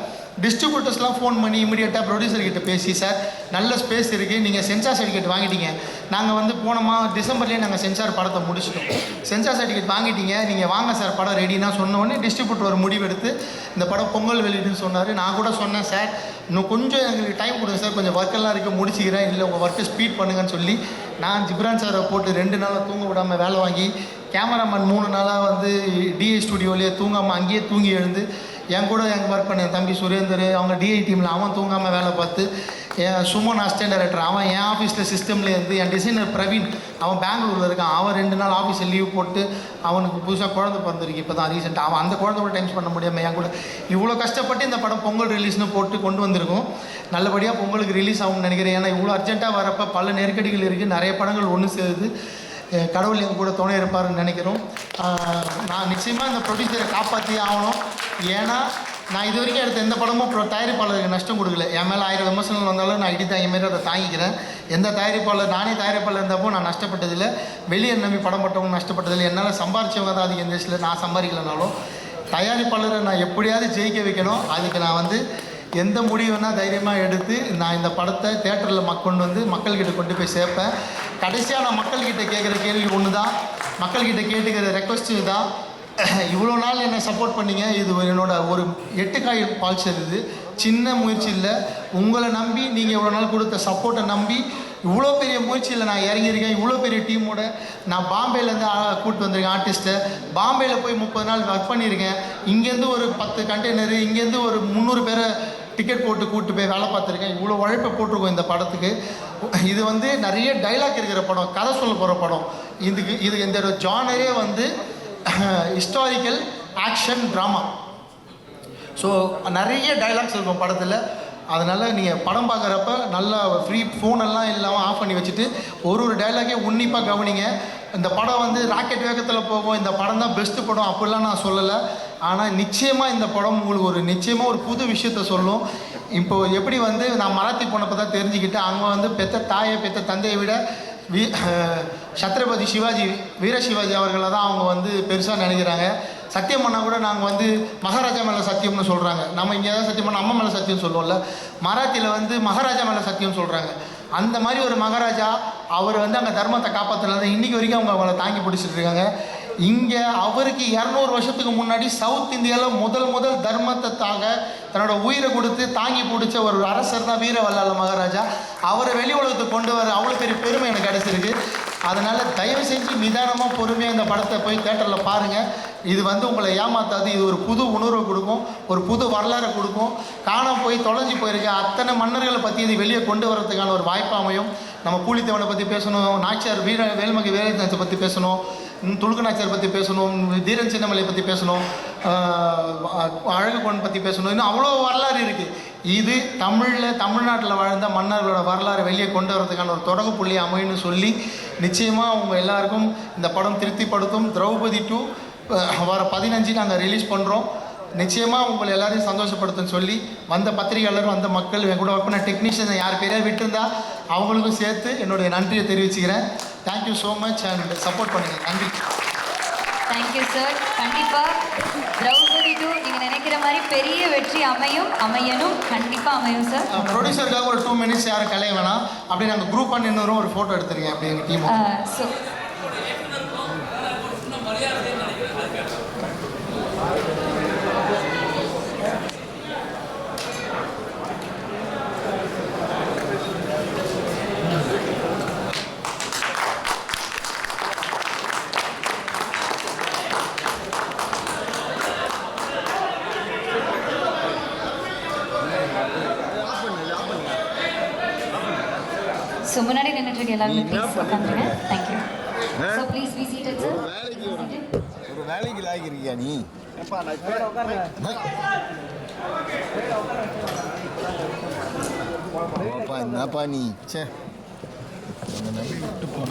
டிஸ்ட்ரிபியூட்டர்ஸ்லாம் ஃபோன் பண்ணி இமீடியட்டாக ப்ரொடியூசர் கிட்ட பேசி, சார் நல்ல ஸ்பேஸ் இருக்குது, நீங்கள் சென்சார் சர்டிஃபிகேட் வாங்கிட்டீங்க, நாங்கள் வந்து போனோமா டிசம்பர்லேயே நாங்கள் சென்சார் படத்தை முடிச்சிட்டோம், சென்சார் சர்டிஃபிகேட் வாங்கிட்டீங்க, நீங்கள் வாங்க சார் படம் ரெடினா சொன்னோடனே டிஸ்ட்ரிபியூட்டர் ஒரு முடிவு எடுத்து இந்த படம் பொங்கல் வெளியிடுன்னு சொன்னார். நான் கூட சொன்னேன், சார் இன்னும் கொஞ்சம் எங்களுக்கு டைம் கொடுங்க சார், கொஞ்சம் ஒர்க்கெல்லாம் இருக்குது முடிச்சிக்கிறேன், இல்லை உங்கள் ஒர்க்கை ஸ்பீட் பண்ணுங்கன்னு சொல்லி நான் ஜிப்ரான் சாரை போட்டு 2 நாளாக தூங்க விடாமல் வேலை வாங்கி, கேமராமேன் 3 நாளாக வந்து டிஐ ஸ்டுடியோலேயே தூங்காமல் அங்கேயே தூங்கி எழுந்து என் கூட ஒர்க் பண்ண என் தம்பி சுரேந்தர் அவங்க டிஐ டீமில் அவன் தூங்காமல் வேலை பார்த்து, என் சுமன் அசிஸ்டன்ட் டைரக்டர் அவன் என் ஆஃபீஸில் சிஸ்டம்லேயே இருந்து, என் டிசைனர் பிரவீன் அவன் பெங்களூரில் இருக்கான், அவன் 2 நாள் ஆஃபீஸில் லீவ் போட்டு அவனுக்கு புதுசாக குழந்தை பிறந்திருக்கு இப்போ தான் ரீசெண்டாக, அவன் அந்த குழந்தை கூட டைம் பண்ண முடியாமல் என் கூட இவ்வளோ கஷ்டப்பட்டு இந்த படம் பொங்கல் ரிலீஸ்னு போட்டு கொண்டு வந்திருக்கோம். நல்லபடியாக பொங்கலுக்கு ரிலீஸ் ஆகும்னு நினைக்கிறேன். ஏன்னா இவ்வளோ அர்ஜென்ட்டாக வரப்போ பல நெருக்கடிகள் இருக்குது, நிறைய படங்கள் ஒன்று சேருது. கடவுள் எங்கள் கூட துணை இருப்பாருன்னு நினைக்கிறோம். நான் நிச்சயமாக இந்த ப்ரொடியூசரை காப்பாற்றி ஆகணும். ஏன்னா நான் இது வரைக்கும் எடுத்த எந்த படமும் தயாரிப்பாளருக்கு நஷ்டம் கொடுக்கல. என் மேலே 1000 விமர்சனங்கள் வந்தாலும் நான் இடி தாங்கி மாரி அதை தாங்கிக்கிறேன். எந்த தயாரிப்பாளர் நானே தயாரிப்பாளர் இருந்தப்போ நான் நஷ்டப்பட்டதில்லை, வெளியே நம்பி படம் பட்டவங்க நஷ்டப்பட்டதில்லை. என்னால் சம்பாரிச்சவங்க தான் அதிகம் இந்த வயசில், நான் சம்பாதிக்கலனாலும் தயாரிப்பாளரை நான் எப்படியாவது ஜெயிக்க வைக்கணும். அதுக்கு நான் வந்து எந்த முடிவுன்னா தைரியமாக எடுத்து நான் இந்த படத்தை தேட்டரில் கொண்டு வந்து மக்கள்கிட்ட கொண்டு போய் சேர்ப்பேன். கடைசியாக நான் மக்கள்கிட்ட கேட்குற கேள்வி ஒன்று தான், மக்கள்கிட்ட கேட்டுக்கிற ரெக்வஸ்ட்டு தான், இவ்வளோ நாள் என்னை சப்போர்ட் பண்ணிங்க, இது என்னோட ஒரு 8 காய் பால்ச்சர், இது சின்ன முயற்சி இல்லை. உங்களை நம்பி நீங்கள் இவ்வளோ நாள் கொடுத்த சப்போர்ட்டை நம்பி இவ்வளோ பெரிய முயற்சியில் நான் இறங்கியிருக்கேன். இவ்வளோ பெரிய டீமோட நான் பாம்பேலேருந்து கூப்பிட்டு வந்திருக்கேன் ஆர்டிஸ்ட்டை. பாம்பேயில் போய் 30 நாள் ஒர்க் பண்ணியிருக்கேன். இங்கேருந்து ஒரு 10 கண்டெய்னரு, இங்கேருந்து ஒரு 300 பேரை டிக்கெட் போட்டு கூப்பிட்டு போய் வேலை பார்த்துருக்கேன். இவ்வளோ உழைப்பை போட்டிருக்கோம் இந்த படத்துக்கு. இது வந்து நிறைய டைலாக் இருக்கிற படம், கதை சொல்ல போகிற படம். இது இந்த ஜானரே வந்து ஹிஸ்டாரிக்கல் ஆக்ஷன் ட்ராமா. ஸோ நிறைய டைலாக்ஸ் இருக்கும் படத்தில். அதனால் நீங்கள் படம் பார்க்குறப்ப நல்லா ஃப்ரீ ஃபோனெல்லாம் இல்லாமல் ஆஃப் பண்ணி வச்சுட்டு ஒரு டைலாக்கே உன்னிப்பாக கவனிங்க. இந்த படம் வந்து ராக்கெட் வேகத்தில் போகும், இந்த படம் தான் பெஸ்ட்டு படம் அப்படிலாம் நான் சொல்லலை. ஆனால் நிச்சயமாக இந்த படம் உங்களுக்கு நிச்சயமாக ஒரு புது விஷயத்த சொல்லும். இப்போது எப்படி வந்து நான் மராத்தி போனப்போ தான் தெரிஞ்சுக்கிட்டேன், அங்கே வந்து பெத்த தாயை பெத்த தந்தையை விட சத்ரபதி சிவாஜி, வீர சிவாஜி அவர்களை தான் அவங்க வந்து பெருசாக நினைக்கிறாங்க. சத்தியம் பண்ணால் கூட நாங்கள் வந்து மகாராஜா மேலே சத்தியம்னு சொல்கிறாங்க. நம்ம இங்கே தான் சத்தியம் பண்ண அம்மா மேலே சத்தியம் சொல்லுவோம்ல, மராத்தியில் வந்து மகாராஜா மேலே சத்தியம் சொல்கிறாங்க. அந்த மாதிரி ஒரு மகாராஜா அவர் வந்து அங்கே தர்மத்தை காப்பாற்றினால இன்றைக்கி வரைக்கும் அவங்க அவங்கள தாங்கி பிடிச்சிட்டு இருக்காங்க. இங்கே அவருக்கு 200 வருஷத்துக்கு முன்னாடி சவுத் இந்தியாவில் முதல் தர்மத்தைக்காக தன்னோட உயிரை கொடுத்து தாங்கி பிடிச்ச ஒரு அரசர் தான் வீர வல்லாள மகாராஜா. அவரை வெளி உலகத்துக்கு கொண்டு வர அவ்வளோ பெரிய பெருமை எனக்கு கிடைச்சிருக்கு. அதனால் தயவு செஞ்சு நிதானமாக பொறுமையாக இந்த படத்தை போய் தேட்டரில் பாருங்கள். இது வந்து உங்களை ஏமாத்தாது, இது ஒரு புது உணர்வை கொடுக்கும், ஒரு புது வரலாறை கொடுக்கும். காணாமல் போய் தொலைஞ்சி போயிருக்க அத்தனை மன்னர்களை பற்றி இது வெளியே கொண்டு வரதுக்கான ஒரு வாய்ப்பு அமையும். நம்ம பூலித்தேவனை பற்றி பேசணும், நாச்சியார் வேல்மகை வேலுநாச்சியை பற்றி பேசணும், துலுக்கு நாச்சியார் பற்றி பேசணும், தீரன் சின்னமலை பற்றி பேசணும், அழகுகோன் பற்றி பேசணும், இன்னும் அவ்வளோ வரலாறு இருக்குது. இது தமிழ்நாட்டில் வாழ்ந்த மன்னர்களோட வரலாறு வெளியே கொண்டு வரதுக்கான ஒரு தொடக்க புள்ளி அமையும்னு சொல்லி நிச்சயமாக அவங்க எல்லாருக்கும் இந்த படம் திருப்திப்படுத்தும். திரௌபதி 2 வர 15 நாங்கள் ரிலீஸ் பண்ணுறோம். நிச்சயமாக உங்களை எல்லாரையும் சந்தோஷப்படுத்துன்னு சொல்லி வந்த பத்திரிகையாளர், வந்த மக்கள், என் கூட ஒர்க் பண்ண டெக்னீஷியன் யார் பேரையாக விட்டுருந்தா அவங்களுக்கும் சேர்த்து என்னுடைய நன்றியை தெரிவிச்சுக்கிறேன். Thank you so much and support பண்ணுங்கள். நன்றி. Thank you sir. கண்டிப்பாக திரௌபதி 2 நீங்கள் நினைக்கிற மாதிரி பெரிய வெற்றி அமையணும், கண்டிப்பாக அமையும் சார். ப்ரொடியூசருக்காக ஒரு 2 மினிட்ஸ் யாரும் கலைய வேணாம், அப்படி நாங்கள் குரூப் பண்ணி இன்னொரு ஒரு ஃபோட்டோ எடுத்துருக்கேன் அப்படி எங்கள் டீம். ஸோ முன்னாடி நின்றுட்டு எல்லாருமே ப்ளீஸ் உட்காந்துருங்க. Thank you. So please be seated sir. ஒரு வேலைக்கு லாகிருக்கியா நீ? என்னப்பா நீ சே விட்டு போன